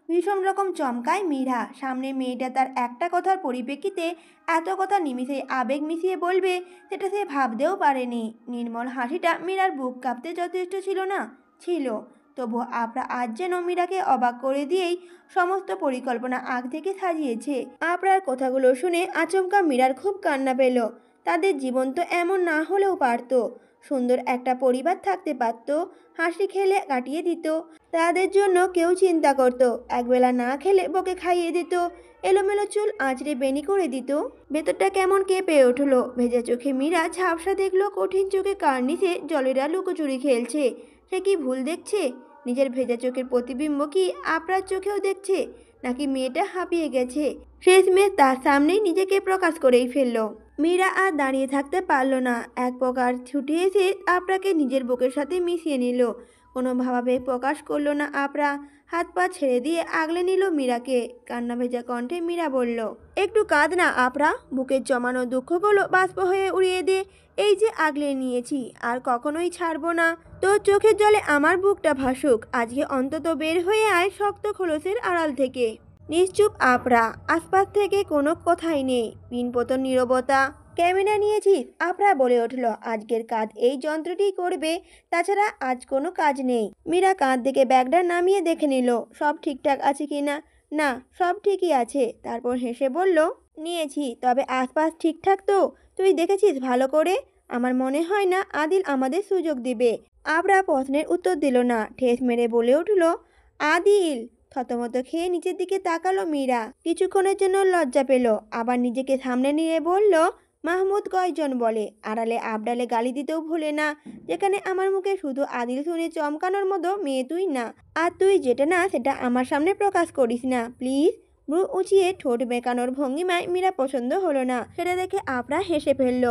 ভীষণ রকম চমকায় মীরা। সামনে মেয়েটা তার একটা কথার পরিপ্রেক্ষিতে এত কথা নিমিষেই আবেগ মিশিয়ে বলবে, সেটা সে ভাবতেও পারেনি। নির্মল হাসিটা মীরার বুক কাঁপতে যথেষ্ট ছিল না? ছিল। তবু আপরা আজ যেন মীরাকে অবাক করে দিয়েই সমস্ত পরিকল্পনা আগ থেকে সাজিয়েছে। আপরার কথাগুলো শুনে আচমকা মীরার খুব কান্না পেল। তাদের জীবন তো এমন না হলেও পারত। সুন্দর একটা পরিবার থাকতে পারত, হাসি খেলে কাটিয়ে দিত। তাদের জন্য কেউ চিন্তা করত, একবেলা না খেলে বকে খাইয়ে দিত, এলোমেলো চুল আঁচড়ে বেনি করে দিত। ভেতরটা কেমন কেঁপে উঠল। ভেজা চোখে মীরা ঝাপসা দেখলো কঠিন চোখে কার্নিশে জলেরা লুকোচুরি খেলছে। সে কি ভুল দেখছে? নিজের ভেজা চোখের প্রতিবিম্ব কি আপরার চোখেও দেখছে? নাকি মেয়েটা হাঁপিয়ে গেছে? শেষমেশ তার সামনেই নিজেকে প্রকাশ করেই ফেলল। মীরা আর দাঁড়িয়ে থাকতে পারল না। এক প্রকার ছুটে এসে আপরাকে নিজের বুকের সাথে মিশিয়ে নিল। কোনো ভাবাবে প্রকাশ করলো না আপরা। হাত পা ছেড়ে দিয়ে আগলে নিল মীরাকে। কান্না ভেজা কণ্ঠে মীরা বলল, একটু কাঁদ না আপরা, বুকের জমানো দুঃখগুলো বাষ্প হয়ে উড়িয়ে দে। এই যে আগলে নিয়েছি, আর কখনোই ছাড়বো না। তোর চোখের জলে আমার বুকটা ভাসুক। আজকে অন্তত বের হয়ে আয় শক্ত খোলসের আড়াল থেকে। নিশ্চুপ আপরা। আশপাশ থেকে কোনো কথাই নেই। পিনপতন নীরবতা। ক্যামেরা নিয়েছিস? আপরা বলে উঠল, আজকের কাজ এই যন্ত্রটিই করবে, তাছাড়া আজ কোনো কাজ নেই। মীরা কাঁধ থেকে ব্যাগটা নামিয়ে দেখে নিল সব ঠিকঠাক আছে কিনা। না, সব ঠিকই আছে। তারপর হেসে বলল, নিয়েছি, তবে আশপাশ ঠিকঠাক তো? তুই দেখেছিস ভালো করে? আমার মনে হয় না আদিল আমাদের সুযোগ দিবে। আপরা প্রশ্নের উত্তর দিল না। ঠেস মেরে বলে উঠল, আদিল? থতমত খেয়ে নিচের দিকে তাকালো মীরা। কিছুক্ষণের জন্য লজ্জা পেল, আবার নিজেকে সামনে নিয়ে বলল, মাহমুদ কয়জন বলে? আড়ালে আবডালে গালি দিতেও ভুলে না। যেখানে আমার মুখে শুধু আদিল শুনে চমকানোর মতো মেয়ে তুই না। আর তুই যেটা না সেটা আমার সামনে প্রকাশ করিস না প্লিজ। ভ্রু উঁচিয়ে ঠোঁট বেঁকানোর ভঙ্গিমায় মীরা পছন্দ হলো না। সেটা দেখে আপরা হেসে ফেলল।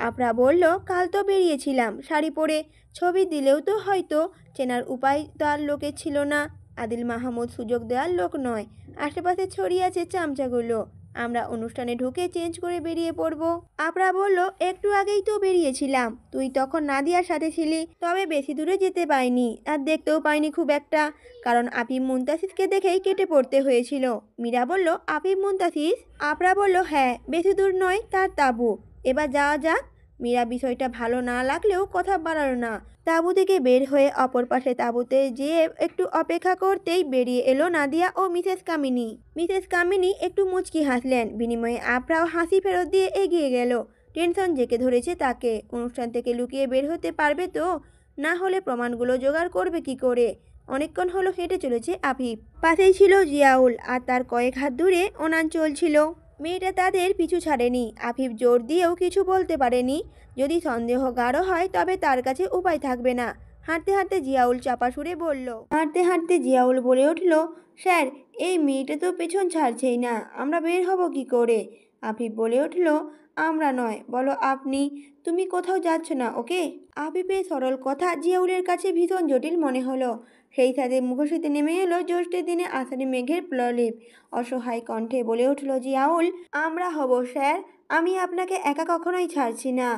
আপরা বলল, কাল তো বেরিয়েছিলাম শাড়ি পরে, ছবি দিলেও তো হয়তো চেনার উপায় তার লোকের ছিল না। আদিল মাহমুদ সুযোগ দেওয়ার লোক নয়। আশেপাশে ছড়িয়ে আছে চামচাগুলো। আমরা অনুষ্ঠানে ঢুকে চেঞ্জ করে বেরিয়ে পড়ব। আপরা বলল, একটু আগেই তো বেরিয়েছিলাম, তুই তখন নাদিয়ার সাথে ছিলি। তবে বেশি দূরে যেতে পাইনি, আর দেখতেও পাইনি খুব একটা, কারণ আফিম মুনতাসিসকে দেখেই কেটে পড়তে হয়েছিল। মীরা বলল, আফিম মুনতাসিস? আপরা বলল, হ্যাঁ, বেশি দূর নয়, তার তাঁবু। এবার যাওয়া যাক। মীরা বিষয়টা ভালো না লাগলেও কথা বাড়ালো না। তাঁবু থেকে বের হয়ে অপর পাশে তাঁবুতে যেয়ে একটু অপেক্ষা করতেই বেরিয়ে এলো নাদিয়া ও মিসেস কামিনী। মিসেস কামিনী একটু মুচকি হাসলেন। বিনিময়ে আপরাও হাসি ফেরত দিয়ে এগিয়ে গেল। টেনশন জেঁকে ধরেছে তাকে। অনুষ্ঠান থেকে লুকিয়ে বের হতে পারবে তো? না হলে প্রমাণগুলো জোগাড় করবে কি করে? অনেকক্ষণ হলো হেঁটে চলেছে আফিফ। পাশেই ছিল জিয়াউল, আর তার কয়েক হাত দূরে ওনান চলছিল। মেয়েটা তাদের পিছু ছাড়েনি। আফিফ জোর দিয়েও কিছু বলতে পারেনি। যদি সন্দেহ গাঢ় হয় তবে তার কাছে উপায় থাকবে না। হাঁটতে হাঁটতে জিয়াউল চাপা সুরে বলল। হাঁটতে হাঁটতে জিয়াউল বলে উঠল, স্যার, এই মেয়েটা তো পেছন ছাড়ছেই না, আমরা বের হব কি করে? আফিফ বলে উঠল, আমরা নয়, বলো আপনি। তুমি কোথাও যাচ্ছ না, ওকে? আফিফের সরল কথা জিয়াউলের কাছে ভীষণ জটিল মনে হলো। সেই সাথে মুখোশিতে নেমে এলো জ্যৈষ্ঠের দিনে আষাঢ়ি মেঘের প্রলেপ। অসহায় কণ্ঠে বলে উঠল জিয়াউল, আমরা হব স্যার, আমি আপনাকে একা কখনোই ছাড়ছি না।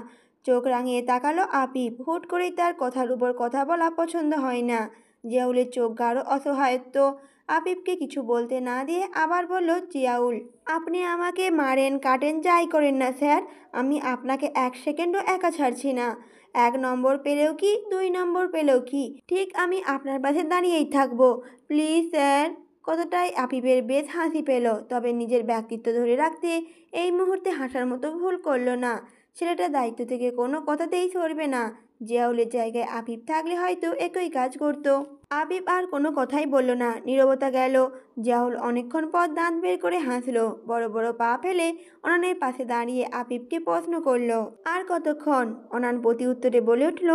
চোখ রাঙিয়ে তাকালো আফিফ। হুট করেই তার কথার উপর কথা বলা পছন্দ হয় না। জিয়াউলের চোখ গাঢ় অসহায়ত্ব। আফিফকে কিছু বলতে না দিয়ে আবার বলল জিয়াউল, আপনি আমাকে মারেন কাটেন যাই করেন না স্যার, আমি আপনাকে এক সেকেন্ডও একা ছাড়ছি না। 1 নম্বর পেলেও কি 2 নম্বর পেলেও কি, ঠিক আমি আপনার পাশে দাঁড়িয়েই থাকবো। Please sir. কতটাই আফিফের বেশ হাসি পেল, তবে নিজের ব্যক্তিত্ব ধরে রাখতে এই মুহূর্তে হাসার মতো ভুল করলো না। ছেলেটা দায়িত্ব থেকে কোনো কথাতেই সরবে না। জিয়াউলের জায়গায় আফিফ থাকলে হয়তো একই কাজ করত। আফিফ আর কোনো কথাই বলল না। নীরবতা গেল। জিয়াউল অনেকক্ষণ পর দাঁত বের করে হাসলো। বড় বড় পা ফেলে অনানের পাশে দাঁড়িয়ে আফিফকে প্রশ্ন করলো, আর কতক্ষণ? অনান প্রতি উত্তরে বলে উঠল,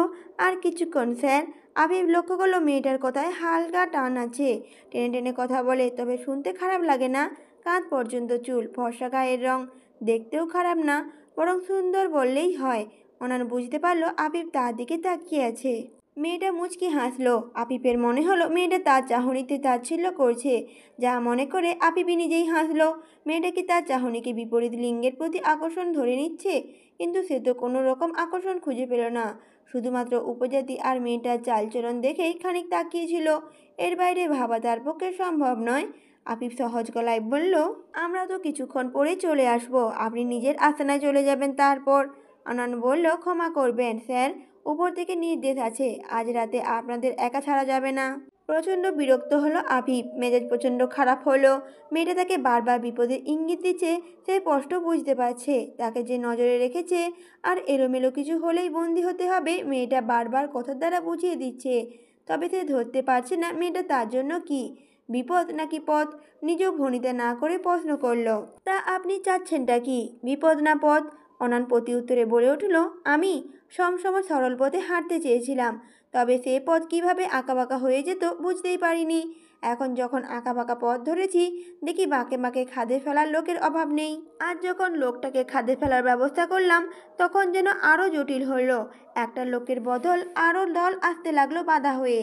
আর কিছুক্ষণ স্যার। আফিফ লক্ষ্য করলো মেয়েটার কথায় হালকা টান আছে। টেনে টেনে কথা বলে, তবে শুনতে খারাপ লাগে না। কাঁধ পর্যন্ত চুল, ফর্সা গায়ের রং, দেখতেও খারাপ না, বরং সুন্দর বললেই হয়। অনান বুঝতে পারলো আফিফ তার দিকে তাকিয়ে আছে। মেয়েটা মুচকি হাসলো। আফিফের মনে হলো মেয়েটা তার চাহনিতে তাচ্ছিল্য করছে। যা মনে করে আফিফই নিজেই হাসলো। মেয়েটা কি তার চাহনিকে বিপরীত লিঙ্গের প্রতি আকর্ষণ ধরে নিচ্ছে? কিন্তু সে তো কোনো রকম আকর্ষণ খুঁজে পেল না। শুধুমাত্র উপজাতি আর মেয়েটার চালচলন দেখেই খানিক তাকিয়েছিল। এর বাইরে ভাবা তার পক্ষে সম্ভব নয়। আফিফ সহজ গলায় বলল, আমরা তো কিছুক্ষণ পরেই চলে আসবো, আপনি নিজের আস্তানায় চলে যাবেন তারপর। আনান বলল, ক্ষমা করবেন স্যার, উপর থেকে নির্দেশ আছে, আজ রাতে আপনাদের একা ছাড়া যাবে না। প্রচণ্ড বিরক্ত হলো আফিফ। মেজাজ প্রচণ্ড খারাপ হলো। মেয়েটা তাকে বারবার বিপদের ইঙ্গিত দিচ্ছে। সে স্পষ্ট বুঝতে পারছে তাকে যে নজরে রেখেছে, আর এলোমেলো কিছু হলেই বন্দি হতে হবে মেয়েটা বারবার কথার দ্বারা বুঝিয়ে দিচ্ছে। তবে সে ধরতে পারছে না মেয়েটা তার জন্য কি বিপদ নাকি পথ। নিজেও ভনিতা না করে প্রশ্ন করল, তা আপনি চাচ্ছেনটা কি, বিপদ না পথ? অনান প্রতি উত্তরে বলে উঠল, আমি সবসময় সরল পথে হাঁটতে চেয়েছিলাম, তবে সে পথ কিভাবে আঁকাবাঁকা হয়ে যেত বুঝতেই পারিনি। এখন যখন আঁকাবাঁকা পথ ধরেছি, দেখি বাঁকে বাঁকে খাদে ফেলার লোকের অভাব নেই। আর যখন লোকটাকে খাদে ফেলার ব্যবস্থা করলাম, তখন যেন আরও জটিল হলো। একটা লোকের বদল আরও দল আসতে লাগলো বাধা হয়ে।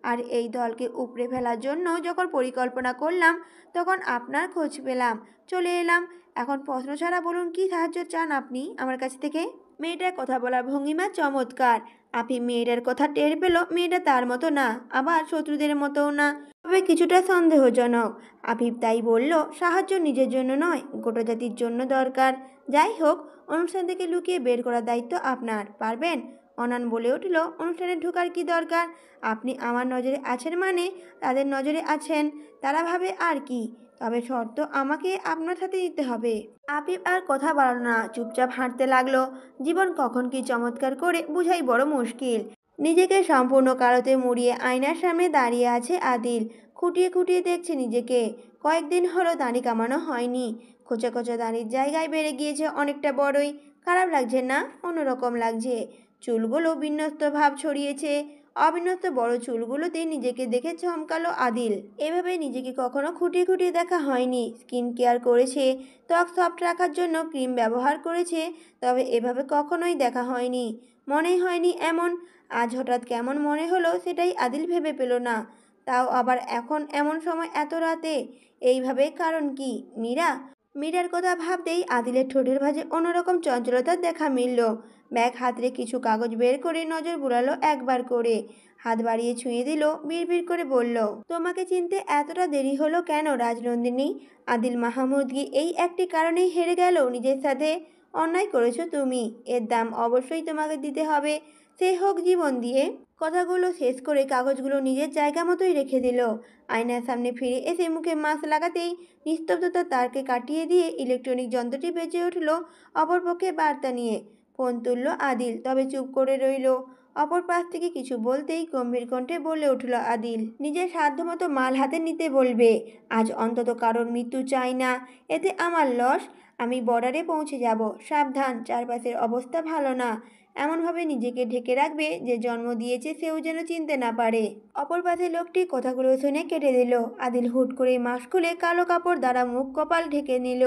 আর এই দলকে উপড়ে ফেলার জন্য যখন পরিকল্পনা করলাম, তখন আপনার খোঁজ পেলাম, চলে এলাম। এখন প্রশ্ন ছাড়া বলুন, কি সাহায্য চান আপনি আমার কাছ থেকে? মেয়েটার কথা বলার ভঙ্গিমা চমৎকার। আফিফ মেয়েটার কথা টের পেল মেয়েটা তার মতো না, আবার শত্রুদের মতোও না, তবে কিছুটা সন্দেহজনক। আফিফ তাই বলল, সাহায্য নিজের জন্য নয়, গোটা জাতির জন্য দরকার। যাই হোক, অনুষ্ঠান থেকে লুকিয়ে বের করার দায়িত্ব আপনার, পারবেন? অনান বলে উঠল, অনুষ্ঠানে ঢোকার কি দরকার? আপনি আমার নজরে আছেন মানে তাদের নজরে আছেন, তারা ভাবে আর কি। তবে শর্ত আমাকে আপনার সাথে দিতে হবে। আফিফ আর কথা বাড়ালো না, চুপচাপ হাঁটতে লাগলো। জীবন কখন কি চমৎকার করে বুঝাই বড় মুশকিল। নিজেকে সম্পূর্ণ কালোতে মুড়িয়ে আয়নার সামনে দাঁড়িয়ে আছে আদিল। খুঁটিয়ে খুঁটিয়ে দেখছে নিজেকে। কয়েকদিন হলো দাড়ি কামানো হয়নি। খোঁচা খোঁচা দাড়ির জায়গায় বেড়ে গিয়েছে অনেকটা বড়ই। খারাপ লাগছে না, অন্যরকম লাগছে। চুলগুলো বিন্যস্ত ভাব ছড়িয়েছে। অবিন্যস্ত বড় চুলগুলোতে নিজেকে দেখে চমকালো আদিল। এভাবে নিজেকে কখনো খুঁটিয়ে খুঁটিয়ে দেখা হয়নি। স্কিন কেয়ার করেছে, ত্বক সফট রাখার জন্য ক্রিম ব্যবহার করেছে, তবে এভাবে কখনোই দেখা হয়নি, মনেই হয়নি এমন। আজ হঠাৎ কেমন মনে হলো সেটাই আদিল ভেবে পেল না। তাও আবার এখন এমন সময় এত রাতে। এইভাবে কারণ কি? মীরার কথা ভাবতেই আদিলের ঠোঁটের ভাঁজে অন্যরকম চঞ্চলতার দেখা মিলল। ব্যাগ হাতড়ে কিছু কাগজ বের করে নজর বুলালো একবার করে। হাত বাড়িয়ে ছুঁয়ে দিল, বিড়বিড় করে বলল, তোমাকে চিনতে এতটা দেরি হলো কেন রাজনন্দিনী? আদিল মাহমুদগি এই একটি কারণেই হেরে গেল নিজের সাথে। অন্যায় করেছো তুমি, এর দাম অবশ্যই তোমাকে দিতে হবে, সে হোক জীবন দিয়ে। কথাগুলো শেষ করে কাগজগুলো নিজের জায়গা মতোই রেখে দিল। আয়নার সামনে ফিরে এসে মুখে মাস্ক লাগাতেই নিস্তব্ধতা তারকে কাটিয়ে দিয়ে ইলেকট্রনিক যন্ত্রটি বেজে উঠল অপরপক্ষে বার্তা নিয়ে। ফোন তুলল আদিল, তবে চুপ করে রইল। অপর পাশ থেকে কিছু বলতেই গম্ভীর কণ্ঠে বলে উঠল আদিল, নিজের সাধ্যমতো মাল হাতে নিতে বলবে। আজ অন্তত কারোর মৃত্যু চাই না, এতে আমার লস। আমি বর্ডারে পৌঁছে যাব, সাবধান, চারপাশের অবস্থা ভালো না। এমনভাবে নিজেকে ঢেকে রাখবে যে জন্ম দিয়েছে সেও যেন চিনতে না পারে। অপর পাশে লোকটি কথাগুলো শুনে কেটে দিল। আদিল হুট করে মাস্ক খুলে কালো কাপড় দ্বারা মুখ কপাল ঢেকে নিল।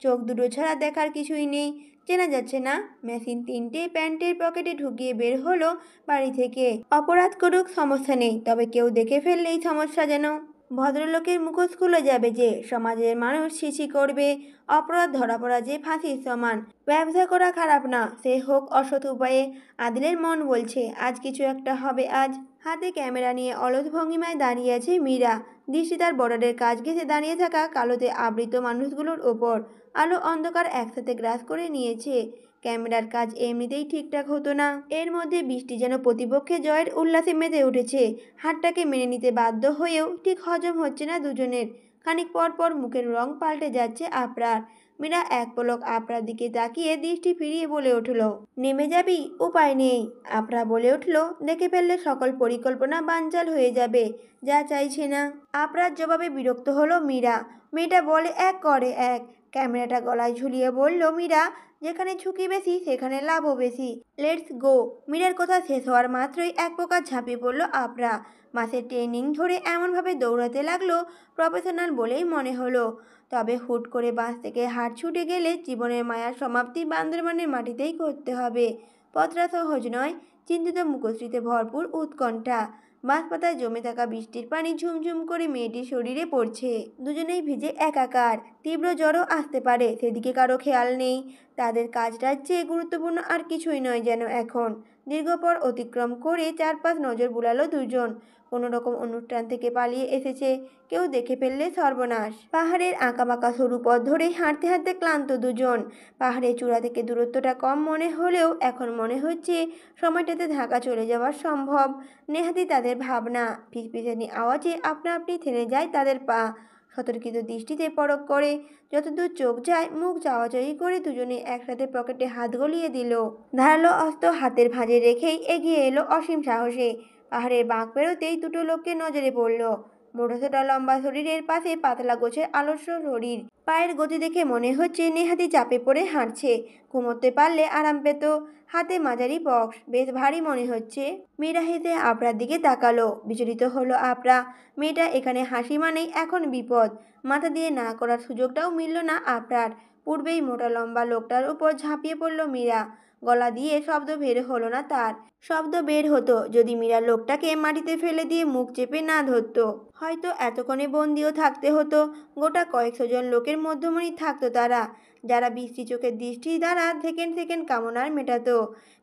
চোখ দুটো ছাড়া দেখার কিছুই নেই। চেনা যাচ্ছে না। মেশিন তিনটে প্যান্টের পকেটে ঢুকিয়ে বের হলো বাড়ি থেকে। অপরাধ করুক, সমস্যা নেই, তবে কেউ দেখে ফেললেই সমস্যা যেন। ভদ্রলোকের মুখোশ খুলে যাবে যে, সমাজের মানুষ ছিছি করবে। অপরাধ ধরা পড়া যে ফাঁসির সমান। ব্যবসা করা খারাপ না, সে হোক অসৎ উপায়ে। আদিলের মন বলছে আজ কিছু একটা হবে আজ। হাতে ক্যামেরা নিয়ে অলস ভঙ্গিমায় দাঁড়িয়ে আছে মীরা। দৃষ্টি তার বর্ডারের কাজ ঘেঁষে দাঁড়িয়ে থাকা কালোতে আবৃত মানুষগুলোর ওপর। আলো অন্ধকার একসাথে গ্রাস করে নিয়েছে। ক্যামেরার কাজ এমনিতেই ঠিকঠাক হতো না, এর মধ্যে বৃষ্টি যেন প্রতিপক্ষে জয়ের উল্লাসে মেতে উঠেছে। হাতটাকে মেনে নিতে বাধ্য হয়েও ঠিক হজম হচ্ছে না দুজনের। খানিক পর পর মুখের রং পাল্টে যাচ্ছে আবরার। মীরা এক পলক আবরার দিকে তাকিয়ে দৃষ্টি ফিরিয়ে বলে উঠল, নেমে যাবি? উপায় নেই। আবরা বলে উঠল, দেখে ফেললে সকল পরিকল্পনা বানচাল হয়ে যাবে, যা চাইছে না। আবরার জবাবে বিরক্ত হলো মীরা। মেয়েটা বলে এক করে এক। ক্যামেরাটা গলায় ঝুলিয়ে বলল মীরা, যেখানে ঝুঁকি বেশি সেখানে লাভও বেশি। Let's go. মীরার কথা শেষ হওয়ার মাত্রই এক প্রকার ঝাঁপিয়ে পড়ল আবরা। মাসের ট্রেনিং ধরে এমনভাবে দৌড়াতে লাগলো, প্রফেশনাল বলেই মনে হলো। তবে হুট করে বাস থেকে হাট ছুটে গেলে জীবনের মায়ার সমাপ্তি বান্দরবানের মাটিতেই করতে হবে। পথটা সহজ নয়। চিন্তিত মুখশ্রীতে ভরপুর উৎকণ্ঠা। বাঁশপাতায় জমে থাকা বৃষ্টির পানি ঝুমঝুম করে মেয়েটির শরীরে পড়ছে। দুজনেই ভিজে একাকার। তীব্র জ্বরও আসতে পারে, সেদিকে কারো খেয়াল নেই। তাদের কাজটার চেয়ে গুরুত্বপূর্ণ আর কিছুই নয় যেন এখন। দীর্ঘ পথ অতিক্রম করে চারপাশ নজর বুলালো দুজন। কোনো রকম অনুষ্ঠান থেকে পালিয়ে এসেছে, কেউ দেখে ফেললে সর্বনাশ। পাহাড়ের আঁকাবাঁকা সরু পথ ধরে হাঁটতে হাঁটতে ক্লান্ত দুজন। পাহাড়ের চূড়া থেকে দূরত্বটা কম মনে হলেও এখন মনে হচ্ছে সময়টাতে ঢাকা চলে যাওয়া সম্ভব। নেহাতি তাদের ভাবনা। ফিসফিসানি আওয়াজে আপনা আপনি থেমে যায় তাদের পা। সতর্কিত দৃষ্টিতে পরখ করে যতদূর চোখ যায় মুখ চাওয়াচাওয়ি করে দুজনে একসাথে পকেটে হাত গলিয়ে দিল। ধারালো অস্ত্র হাতের ভাঁজে রেখেই এগিয়ে এলো অসীম সাহসে। পাহাড়ের বাঁক পেরোতেই দুটো লোককে নজরে পড়ল। মোটাসোটা লম্বা শরীরের পাশে পাতলা গোছের আলস্য শরীর। পায়ের গতি দেখে মনে হচ্ছে নেহাতি চাপে পড়ে হাঁটছে। ঘুমোতে পারলে আরাম পেত। হাতে মাঝারি বক্স, বেশ ভারী মনে হচ্ছে। মীরা হেসে আবরার দিকে তাকালো। বিচলিত হলো আবরা। মেয়েটা এখানে হাসি মানেই এখন বিপদ। মাথা দিয়ে না করার সুযোগটাও মিলল না আবরার। পূর্বেই মোটা লম্বা লোকটার উপর ঝাঁপিয়ে পড়ল মীরা। গলা দিয়ে শব্দ বের হলো না তার। শব্দ বের হতো যদি মীরা লোকটাকে মাটিতে ফেলে দিয়ে মুখ চেপে না ধরত। হয়তো এতক্ষণে বন্দিও থাকতে হতো। গোটা কয়েকশো জন লোকের মধ্যমণি থাকতো তারা, যারা বৃষ্টি চোখের দৃষ্টি দ্বারা সেকেন্ড সেকেন্ড কামনার মেটাতো।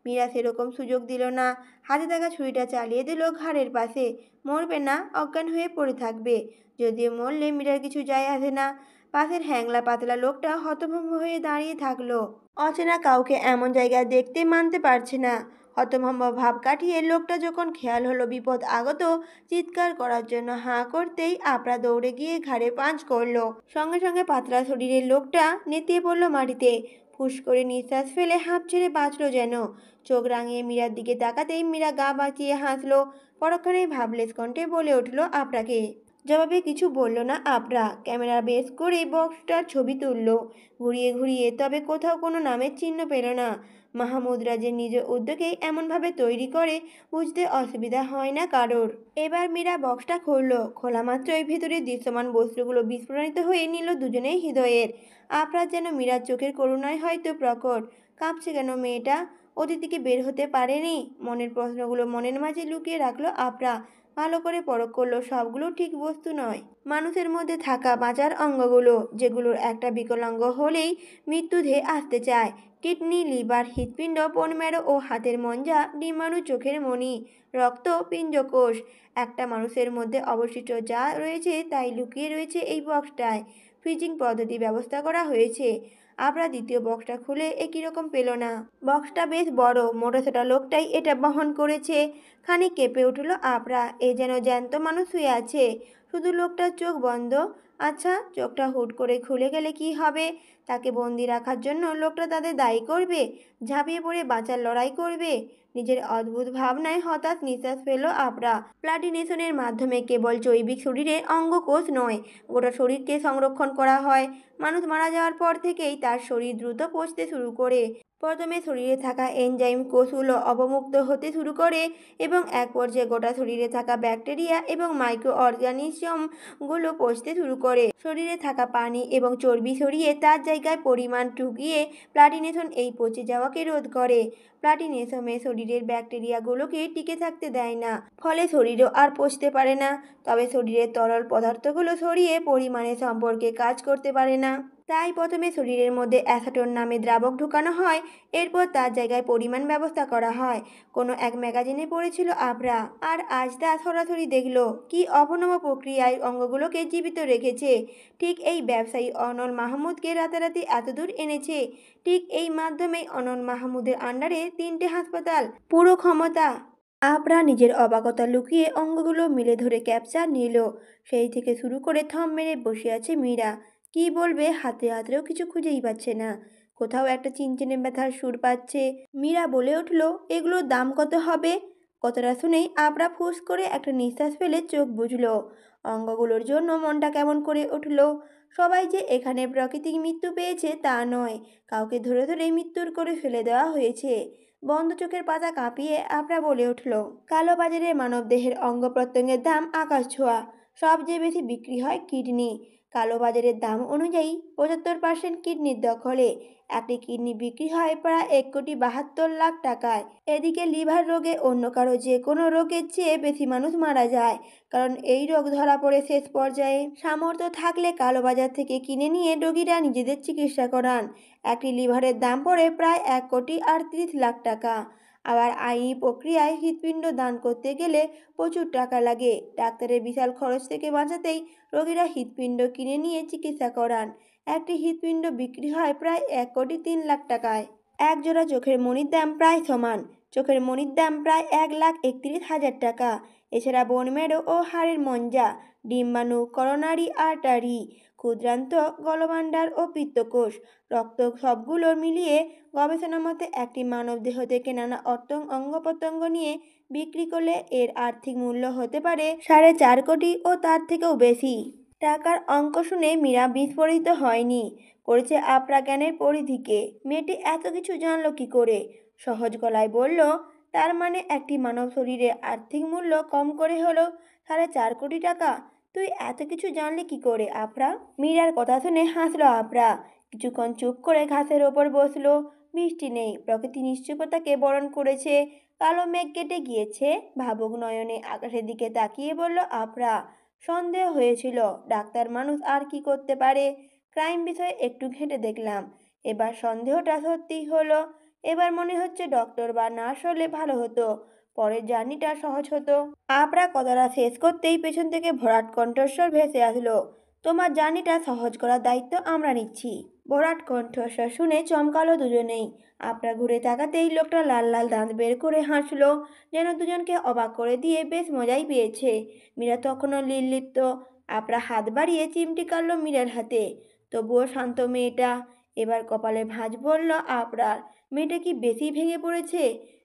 মীরা সেরকম সুযোগ দিল না। হাতে থাকা ছুরিটা চালিয়ে দিল ঘাড়ের পাশে। মরবে না, অজ্ঞান হয়ে পড়ে থাকবে। যদিও মরলে মীরার কিছু যায় আসে না। পাশের হ্যাংলা পাতলা লোকটা হতভম্ব হয়ে দাঁড়িয়ে থাকলো। অচেনা কাউকে এমন জায়গায় দেখতে মানতে পারছে না। হতভম্ব ভাব কাটিয়ে লোকটা যখন খেয়াল হলো বিপদ আগত, চিৎকার করার জন্য হাঁ করতেই আপরা দৌড়ে গিয়ে ঘাড়ে পাঁচ করলো। সঙ্গে সঙ্গে পাতলা শরীরের লোকটা নেতিয়ে পড়ল মাটিতে। ফুস করে নিঃশ্বাস ফেলে হাঁপ ছেড়ে বাঁচল যেন। চোখ রাঙিয়ে মীরার দিকে তাকাতেই মীরা গা বাঁচিয়ে হাসলো। পরক্ষণে ভাবলেস কণ্ঠে বলে উঠল আপনাকে। জবাবে কিছু বলল না আবরা। ক্যামেরা বেস করে বক্সটার ছবি তুলল ঘুরিয়ে ঘুরিয়ে, তবে কোথাও কোনো নামের চিহ্ন পেল না। মাহমুদ রাজের নিজ উদ্যোগেই এমনভাবে তৈরি করে বুঝতে অসুবিধা হয় না কারোর। এবার মীরা বক্সটা খুলল। খোলা মাত্রই ভেতরে দৃশ্যমান বস্তুগুলো বিস্ফোরিত হয়ে নিল দুজনেই হৃদয়ের। আবরার যেন মীরার চোখের করুণায় হয়তো প্রকট। কাঁপছে কেন মেয়েটা? অতিথিকে বের হতে পারেনি? মনের প্রশ্নগুলো মনের মাঝে লুকিয়ে রাখলো আবরা। ভালো করে পরখ করলো, সবগুলো ঠিক বস্তু নয়। মানুষের মধ্যে থাকা বাঁচার অঙ্গগুলো, যেগুলোর একটা বিকলাঙ্গ হলেই মৃত্যু ধেয়ে আসতে চায়। কিডনি, লিভার, হৃৎপিণ্ড, বোন ম্যারো ও হাতের মঞ্জা, ডিম্বাণু, চোখের মণি, রক্ত, পিঞ্জকোষ। একটা মানুষের মধ্যে অবশিষ্ট যা রয়েছে তাই লুকিয়ে রয়েছে এই বক্সটায়। ফ্রিজিং পদ্ধতি ব্যবস্থা করা হয়েছে। আবরা দ্বিতীয় বক্সটা খুলে একই রকম পেল না। বক্সটা বেশ বড়, মোটাসোটা লোকটাই এটা বহন করেছে। খানিক কেঁপে উঠল আবরা। এ যেন জ্যান্ত মানুষ শুয়ে আছে, শুধু লোকটার চোখ বন্ধ। আচ্ছা, চোখটা হুট করে খুলে গেলে কি হবে? তাকে বন্দি রাখার জন্য লোকটা তাদের দায়ী করবে, ঝাঁপিয়ে পড়ে বাঁচার লড়াই করবে। নিজের অদ্ভুত ভাবনায় হঠাৎ নিঃশ্বাস ফেলল আবরা। প্লাটিনেশনের মাধ্যমে কেবল জৈবিক শরীরে অঙ্গকোষ নয়, গোটা শরীরকে সংরক্ষণ করা হয়। মানুষ মারা যাওয়ার পর থেকেই তার শরীর দ্রুত পচতে শুরু করে। প্রথমে শরীরে থাকা এনজাইম কোষগুলো অবমুক্ত হতে শুরু করে এবং এক পর্যায়ে গোটা শরীরে থাকা ব্যাকটেরিয়া এবং মাইক্রো অর্গানিজমগুলো পচতে শুরু করে। শরীরে থাকা পানি এবং চর্বি সরিয়ে তার জায়গায় পরিমাণ ঢুকিয়ে প্লাটিনেশন এই পচে যাওয়াকে রোধ করে। প্লাটিনেশনে শরীরের ব্যাকটেরিয়াগুলোকে টিকে থাকতে দেয় না, ফলে শরীরও আর পচতে পারে না। তবে শরীরের তরল পদার্থগুলো সরিয়ে পরিমাণের সম্পর্কে কাজ করতে পারে না। তাই প্রথমে শরীরের মধ্যে অ্যাসিটোন নামে দ্রাবক ঢুকানো হয়, এরপর তার জায়গায় পরিমাণ ব্যবস্থা করা হয়। কোনো এক ম্যাগাজিনে পড়েছিল আবরা, আর আজ তা সরাসরি দেখল কি অভিনব প্রক্রিয়ায় অঙ্গগুলোকে জীবিত রেখেছে। ঠিক এই ব্যবসায়ী অনল মাহমুদকে রাতারাতি এতদূর এনেছে। ঠিক এই মাধ্যমেই অনল মাহমুদের আন্ডারে 3টে হাসপাতাল, পুরো ক্ষমতা। আবরা নিজের অবাকতা লুকিয়ে অঙ্গগুলো মিলে ধরে ক্যাপচার নিল। সেই থেকে শুরু করে থম মেরে বসে আছে মীরা। কি বলবে হাতে হাতেও কিছু খুঁজেই পাচ্ছে না। কোথাও একটা চিনচিনে ব্যথার সুর পাচ্ছে। মীরা বলে উঠল, এগুলোর দাম কত হবে? কথাটা শুনেই আবরা ফুস করে একটা নিঃশ্বাস ফেলে চোখ বুঝল। অঙ্গগুলোর জন্য মনটা কেমন করে উঠল। সবাই যে এখানে প্রাকৃতিক মৃত্যু পেয়েছে তা নয়, কাউকে ধরে ধরে মৃত্যুর করে ফেলে দেওয়া হয়েছে। বন্ধ চোখের পাতা কাঁপিয়ে আবরা বলে উঠল, কালোবাজারে মানবদেহের অঙ্গ প্রত্যঙ্গের দাম আকাশ ছোঁয়া। সবচেয়ে বেশি বিক্রি হয় কিডনি। কালোবাজারের দাম অনুযায়ী 75% কিডনির দখলে। একটি কিডনি বিক্রি হয় প্রায় 1,72,00,000 টাকায়। এদিকে লিভার রোগে অন্য কারো যে কোনো রোগের চেয়ে বেশি মানুষ মারা যায়, কারণ এই রোগ ধরা পড়ে শেষ পর্যায়ে। সামর্থ্য থাকলে কালোবাজার থেকে কিনে নিয়ে রোগীরা নিজেদের চিকিৎসা করান। একটি লিভারের দাম পড়ে প্রায় 1,38,00,000 টাকা। আবার আইনি প্রক্রিয়ায় হৃৎপিণ্ড দান করতে গেলে প্রচুর টাকা লাগে। ডাক্তারের বিশাল খরচ থেকে বাঁচাতেই রোগীরা হৃৎপিণ্ড কিনে নিয়ে চিকিৎসা করান। একটি হৃৎপিণ্ড বিক্রি হয় প্রায় 1,03,00,000 টাকায়। এক জোড়া চোখের মণির দাম প্রায় সমান। চোখের মণির দাম প্রায় 1,31,000 টাকা। এছাড়া বোন ম্যারো ও হাড়ের মজ্জা, ডিম্বাণু, করোনারি আর্টারি, ক্ষুদ্রান্ত, গলভাণ্ডার ও পিত্তকোষ, রক্ত সবগুলো মিলিয়ে গবেষণা মতে একটি মানবদেহ থেকে নানা অঙ্গ প্রত্যঙ্গ নিয়ে বিক্রি করলে এর আর্থিক মূল্য হতে পারে 4.5 কোটি ও তার থেকেও বেশি। টাকার অঙ্ক শুনে মীরা বিস্ফোরিত হয়নি, করেছে আপ্রা জ্ঞানের পরিধিকে। মেয়েটি এত কিছু জানলো কি করে? সহজ গলায় বলল, তার মানে একটি মানব শরীরে আর্থিক মূল্য কম করে হলো 4.5 কোটি টাকা। তুই এত কিছু জানলি কি করে আপ্রা? মীরার কথা শুনে হাসলো আপ্রা। কিছুক্ষণ চুপ করে ঘাসের ওপর বসলো। বৃষ্টি নেই, প্রকৃতি নিশ্চুপতাকে বরণ করেছে। কালো মেঘ কেটে গিয়েছে। ভাবুক নয়নে আকাশের দিকে তাকিয়ে বলল আপ্রা, সন্দেহ হয়েছিল, ডাক্তার মানুষ আর কি করতে পারে। ক্রাইম বিষয়ে একটু ঘেঁটে দেখলাম, এবার সন্দেহটা সত্যিই হলো। এবার মনে হচ্ছে ডক্টর বা নার্স হলে ভালো হতো, পরের জার্নিটা সহজ হতো। আবরা কথাটা শেষ করতেই পেছন থেকে ভরাট কণ্ঠস্বর ভেসে আসলো, তোমার জার্নিটা সহজ করার দায়িত্ব আমরা নিচ্ছি। ভরাট কণ্ঠস্বর শুনে চমকালো দুজনেই। আবরা ঘুরে তাকাতেই লোকটা লাল লাল দাঁত বের করে হাসলো, যেন দুজনকে অবাক করে দিয়ে বেশ মজাই পেয়েছে। মীরা তখনও নির্লিপ্ত। আবরা হাত বাড়িয়ে চিমটি কাটল মীরার হাতে। তবুও শান্ত মেয়েটা। এবার কপালে ভাঁজ পড়ল আবরার। মেয়েটা কি বেশি ভেঙে পড়েছে?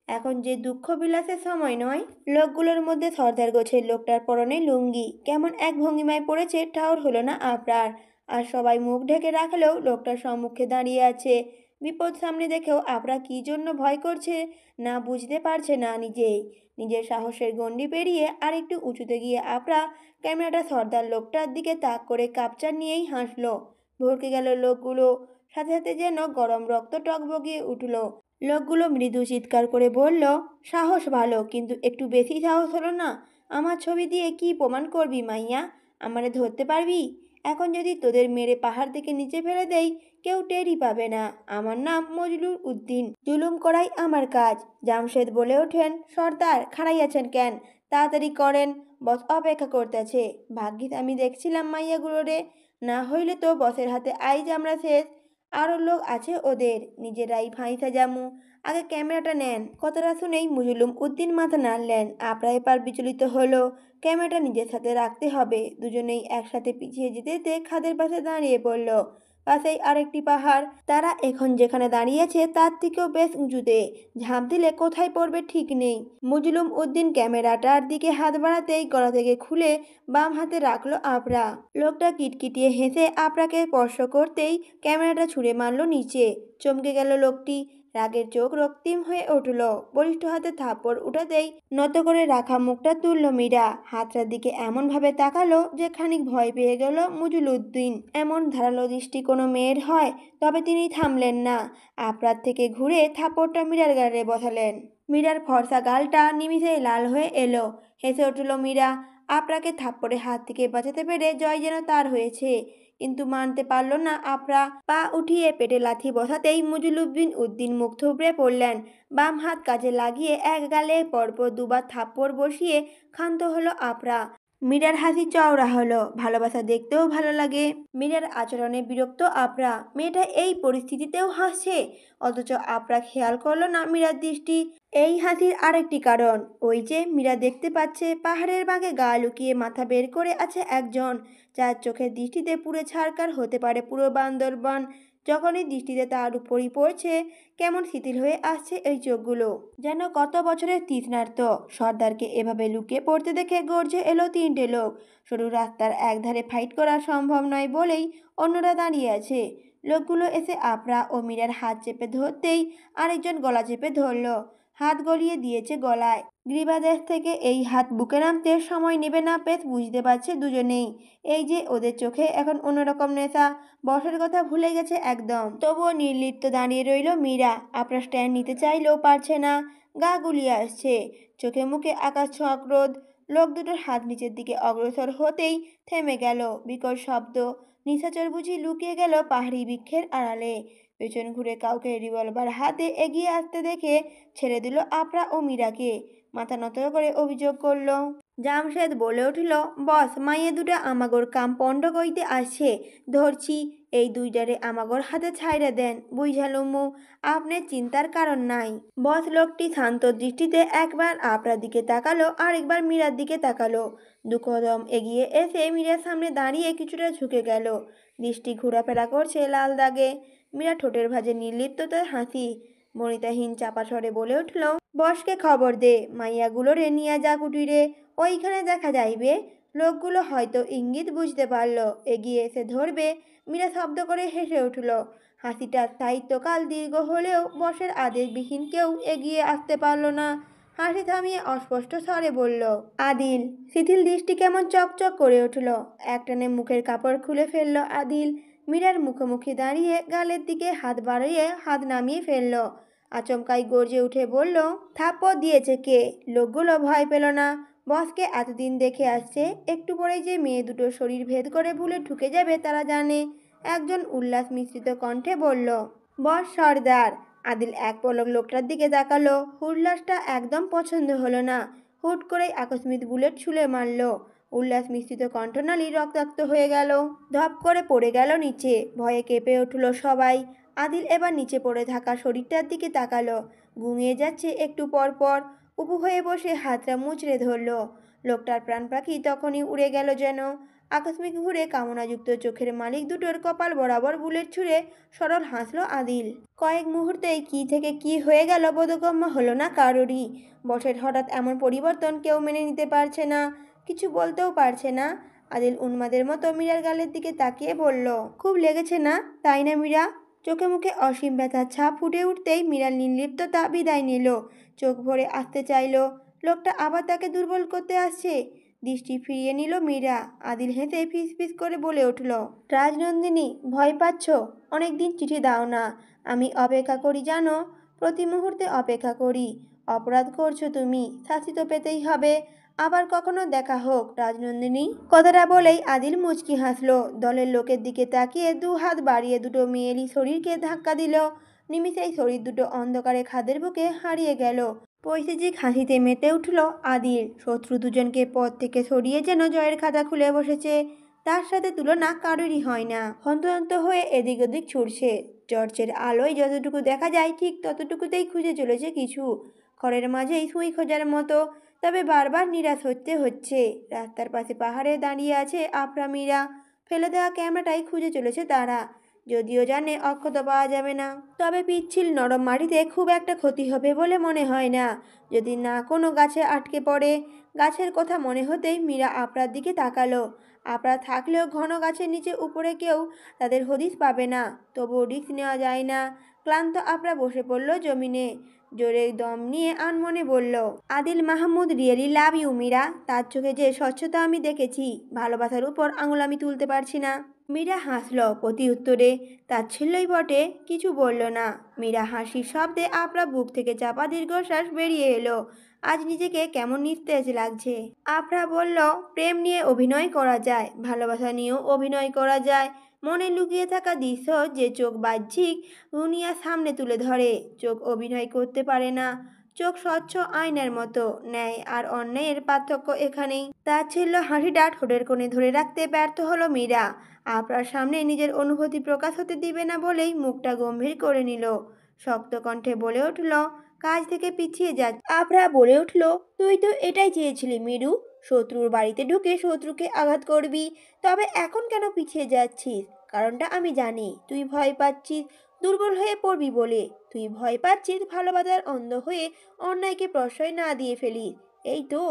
এখন যে দুঃখ বিলাসের সময় নয়। লোকগুলোর মধ্যে সর্দার গোছের লোকটার পরনে লুঙ্গি কেমন এক ভঙ্গিমায় পড়েছে ঠাউর হলো না আবরার। আর সবাই মুখ ঢেকে রাখলেও লোকটার সম্মুখে দাঁড়িয়ে আছে। বিপদ সামনে দেখেও আবরা কী জন্য ভয় করছে না বুঝতে পারছে না নিজেই। নিজের সাহসের গণ্ডি পেরিয়ে আরেকটু উঁচুতে গিয়ে আবরা ক্যামেরাটা সর্দার লোকটার দিকে তাক করে কাপচার নিয়েই হাসলো। ভরকে গেল লোকগুলো, সাথে সাথে যেন গরম রক্ত টকবগিয়ে উঠল। লোকগুলো মৃদু চিৎকার করে বলল, সাহস ভালো, কিন্তু একটু বেশি সাহস হলো না? আমার ছবি দিয়ে কি প্রমাণ করবি মাইয়া? আমারে ধরতে পারবি? এখন যদি তোদের মেরে পাহাড় থেকে নিচে ফেলে দেই, কেউ টেরই পাবে না। আমার নাম মজলুর উদ্দিন, জুলুম করাই আমার কাজ। জামশেদ বলে ওঠেন, সর্দার খাড়াইয়াছেন কেন? তাড়াতাড়ি করেন, বস অপেক্ষা করতেছে। ভাগ্যিস আমি দেখছিলাম মাইয়াগুলোরে, না হইলে তো বসের হাতে আইজ আমরা শেষ। আরও লোক আছে ওদের, নিজেরাই ফাঁইসা জামু। আগে ক্যামেরাটা নেন। কথাটা শুনেই মজলুম উদ্দিন মাথা নাড়লেন। আপরা এবার বিচলিত হলো। ক্যামেরাটা নিজের সাথে রাখতে হবে। দুজনেই একসাথে পিছিয়ে যেতে যেতে খাদের পাশে দাঁড়িয়ে পড়ল। পাশেই আরেকটি পাহাড়। তারা এখন যেখানে দাঁড়িয়েছে তার থেকেও বেশ উঁচুতে। ঝাঁপ দিলে কোথায় পড়বে ঠিক নেই। মজলুম উদ্দিন ক্যামেরাটার দিকে হাত বাড়াতেই গলা থেকে খুলে বাম হাতে রাখলো আপরা। লোকটা কিটকিটিয়ে হেসে আপরাকে স্পর্শ করতেই ক্যামেরাটা ছুঁড়ে মারল নিচে। চমকে গেল লোকটি। রাগের চোখ রক্তিম হয়ে উঠল। বলিষ্ঠ হাতে থাপ্পড় উঠাতেই নত করে রাখা মুখটা তুলল মীরা। হাতটার দিকে এমনভাবে তাকালো যে খানিক ভয় পেয়ে গেল মজুলুদ্দিন। এমন ধারালো দৃষ্টি কোনো মেয়ের হয়? তবে তিনি থামলেন না। আপরার থেকে ঘুরে থাপ্পড়টা মীরার গালে বসালেন। মীরার ফর্সা গালটা নিমিষেই লাল হয়ে এলো। হেসে উঠল মীরা। আপরাকে থাপ্পড়ের হাত থেকে বাঁচাতে পেরে জয় যেন তার হয়েছে। কিন্তু মানতে পারল না আপরা। পা উঠিয়ে পেটে লাথি বসাতেই উদ্দিন মুখ থুবড়ে পড়লেন। বাম হাত কাজে লাগিয়ে এক গালে পরপর দুবার থাপ্পড় বসিয়ে ক্ষান্ত হলো আপরা। মীরার হাসি চওড়া হলো। ভালোবাসা দেখতেও ভালো লাগে। মীরার আচরণে বিরক্ত আপরা। মেয়েটা এই পরিস্থিতিতেও হাসছে। অথচ আপরা খেয়াল করলো না মীরার দৃষ্টি। এই হাসির আরেকটি কারণ, ওই যে মীরা দেখতে পাচ্ছে পাহাড়ের বাঁকে গা লুকিয়ে মাথা বের করে আছে একজন, যার চোখের দৃষ্টিতে পুরো ছারকার হতে পারে পুরো বান্দরবান। যখনই দৃষ্টিতে তার উপরই পড়ছে, কেমন শিথিল হয়ে আসছে এই চোখগুলো, যেন কত বছরের তৃষ্ণার্ত। সর্দারকে এভাবে লুকিয়ে পড়তে দেখে গর্জে এলো তিনটে লোক। সরু রাস্তার একধারে ফাইট করা সম্ভব নয় বলেই অন্যরা দাঁড়িয়ে আছে। লোকগুলো এসে আপরা ও মীরার হাত চেপে ধরতেই আরেকজন গলা চেপে ধরল। হাত গলিয়ে দিয়েছে গলায়। গ্রীবাদেশ থেকে এই হাত বুকে নামতে সময় নেবে না বেশ বুঝতে পারছে দুজনেই। এই যে ওদের চোখে এখন অন্যরকম নেশা। বসের কথা ভুলে গেছে একদম। তবুও নির্লিপ্ত দাঁড়িয়ে রইল মীরা। আপনার স্ট্যান্ড নিতে চাইলেও পারছে না। গা গুলিয়ে আসছে। চোখে মুখে আকাশ ছোঁয়া ক্রোধ। লোক দুটোর হাত নিচের দিকে অগ্রসর হতেই থেমে গেল। বিকট শব্দ। নিশাচর বুঝি লুকিয়ে গেল পাহাড়ি বৃক্ষের আড়ালে। পেছন ঘুরে কাউকে রিভলভার হাতে এগিয়ে আসতে দেখে ছেড়ে দিল আপরা ও মীরাকে। মাথা নত করে অভিযোগ করল। জামশেদ বলে উঠল, বস, মাইয়ে দুটা আমাগোর কাম পণ্ড কইতে আসছে। ধরছি। এই দুইটারে আমাগোর হাতে ছাইড়া দেন। বুঝালুমু, আপনার চিন্তার কারণ নাই। বস লোকটি শান্ত দৃষ্টিতে একবার আপরার দিকে তাকালো, আরেকবার মীরার দিকে তাকালো। দু কদম এগিয়ে এসে মীরার সামনে দাঁড়িয়ে কিছুটা ঝুঁকে গেল। দৃষ্টি ঘোরাফেরা করছে লাল দাগে। মীরা ঠোঁটের ভাঁজে নির্লিপ্ততার হাসি। বনিতাহীন চাপা স্বরে বলে উঠল, বসকে খবর দে, মাইয়াগুলোরে নিয়ে যা কুটিরে। ওইখানে দেখা যাইবে। লোকগুলো হয়তো ইঙ্গিত বুঝতে পারল, এগিয়ে এসে ধরবে। মীরা শব্দ করে হেসে উঠল। হাসিটার স্থায়িত্বকাল দীর্ঘ হলেও বসের আদেশবিহীন কেউ এগিয়ে আসতে পারল না। হাসি থামিয়ে অস্পষ্ট স্বরে বলল, আদিল। শিথিল দৃষ্টি কেমন চকচক করে উঠল। একটানে মুখের কাপড় খুলে ফেলল আদিল। মীরার মুখোমুখি দাঁড়িয়ে গালের দিকে হাত বাড়িয়ে হাত নামিয়ে ফেলল। আচমকাই গর্জে উঠে বলল, থাপ্পড় দিয়েছে কে? লোকগুলো ভয় পেল না। বসকে এতদিন দেখে আসছে। একটু পরেই যে মেয়ে দুটো শরীর ভেদ করে ভুলে ঢুকে যাবে তারা জানে। একজন উল্লাস মিশ্রিত কণ্ঠে বলল, বস সর্দার। আদিল এক পলক লোকটার দিকে তাকালো। উল্লাসটা একদম পছন্দ হলো না। হুট করেই আকস্মিক বুলেট ছুঁড়ে মারল। উল্লাস মিশ্রিত কণ্ঠনালী রক্তাক্ত হয়ে গেল। ধপ করে পড়ে গেল নিচে। ভয়ে কেঁপে উঠল সবাই। আদিল এবার নিচে পড়ে থাকা শরীরটার দিকে তাকালো। ঘুমিয়ে যাচ্ছে একটু পর পর। উবু হয়ে বসে হাতটা মুচড়ে ধরল। লোকটার প্রাণ পাখি তখনই উড়ে গেল যেন। আকস্মিক ঘুরে কামনাযুক্ত চোখের মালিক দুটোর কপাল বরাবর বুলেট ছুঁড়ে সরল হাসল আদিল। কয়েক মুহূর্তেই কী থেকে কী হয়ে গেল বোধগম্য হলো না কারোরই। বসের হঠাৎ এমন পরিবর্তন কেউ মেনে নিতে পারছে না। কিছু বলতেও পারছে না। আদিল উন্মাদের মতো মীরার গালের দিকে তাকিয়ে বলল, খুব লেগেছে না, তাই না মীরা? চোখে মুখে অসীম ব্যথার ছাপ ফুটে উঠতেই মীরার নির্লিপ্ততা বিদায় নিল। চোখ ভরে আসতে চাইল। লোকটা আবার তাকে দুর্বল করতে আসছে। দৃষ্টি ফিরিয়ে নিল মীরা। আদিল হেসে ফিস ফিস করে বলে উঠল, রাজনন্দিনী, ভয় পাচ্ছ? অনেকদিন চিঠি দাও না। আমি অপেক্ষা করি জানো, প্রতি মুহূর্তে অপেক্ষা করি। অপরাধ করছো তুমি, শাস্তি তো পেতেই হবে। আবার কখনো দেখা হোক রাজনন্দিনী। কথাটা বলেই আদিল মুচকি হাসল। দলের লোকের দিকে তাকিয়ে দু হাত বাড়িয়ে দুটো মেয়েলি শরীরকে ধাক্কা দিল। নিমিষেই শরীর দুটো অন্ধকারে খাদের বুকে হারিয়ে গেল। পৈশাচিক হাসিতে মেতে উঠল আদিল। শত্রু দুজনকে পথ থেকে সরিয়ে যেন জয়ের খাতা খুলে বসেছে। তার সাথে তুলনা কারোরই হয় না। হন্তদন্ত হয়ে এদিক ওদিক ছুটছে। টর্চের আলোয় যতটুকু দেখা যায় ঠিক ততটুকুতেই খুঁজে চলেছে কিছু। খড়ের মাঝেই সুই খোঁজার মতো। তবে বারবার নিরাশ হতে হচ্ছে। রাস্তার পাশে পাহাড়ে দাঁড়িয়ে আছে আপরা মীরা। ফেলে দেওয়া ক্যামেরাটাই খুঁজে চলেছে তারা। যদিও জানে অক্ষত পাওয়া যাবে না, তবে পিচ্ছিল নরম মাটিতে খুব একটা ক্ষতি হবে বলে মনে হয় না, যদি না কোনো গাছে আটকে পড়ে। গাছের কথা মনে হতেই মীরা আপরার দিকে তাকালো। আপরা থাকলেও ঘন গাছের নিচে উপরে কেউ তাদের হদিস পাবে না, তবুও রিস্ক নেওয়া যায় না। ক্লান্ত আপরা বসে পড়ল জমিনে, জোরে দম নিয়ে আনমনে বলল, Adil Mahmud really love you Mira. তার চোখে যে স্বচ্ছতা আমি দেখেছি, ভালোবাসার উপর আঙুল আমি তুলতে পারছি না। মীরা হাসল প্রতি উত্তরে, তাচ্ছিল্যই বটে, কিছু বলল না। মীরা হাসির শব্দে আপরা বুক থেকে চাপা দীর্ঘশ্বাস বেরিয়ে এলো। আজ নিজেকে কেমন নিস্তেজ লাগছে। আপরা বলল, প্রেম নিয়ে অভিনয় করা যায়, ভালোবাসা নিয়েও অভিনয় করা যায়। মনে লুকিয়ে থাকা দৃশ্য যে চোখ বাহ্যিক দুনিয়ার সামনে তুলে ধরে, চোখ অভিনয় করতে পারে না। চোখ স্বচ্ছ আয়নার মতো, ন্যায় আর অন্যায়ের পার্থক্য এখানেই। তাচ্ছিল্য হাসিটা ঠোঁটের কোণে ধরে রাখতে ব্যর্থ হলো মীরা। আপনার সামনে নিজের অনুভূতি প্রকাশ হতে দিবে না বলেই মুখটা গম্ভীর করে নিল। শক্ত কণ্ঠে বলে উঠল, কাজ থেকে পিছিয়ে যা। আপরা বলে উঠল, তুই তো এটাই চেয়েছিলি মিরু, শত্রুর বাড়িতে ঢুকে শত্রুকে আঘাত করবি। তবে এখন কেন পিছিয়ে যাচ্ছিস? কারণটা আমি জানি, তুই ভয় পাচ্ছিস দুর্বল হয়ে পড়বি বলে। তুই ভয় পাচ্ছিস ভালোবাসার অন্ধ হয়ে অন্যায়কে প্রশ্রয় না দিয়ে ফেলিস, এই তো।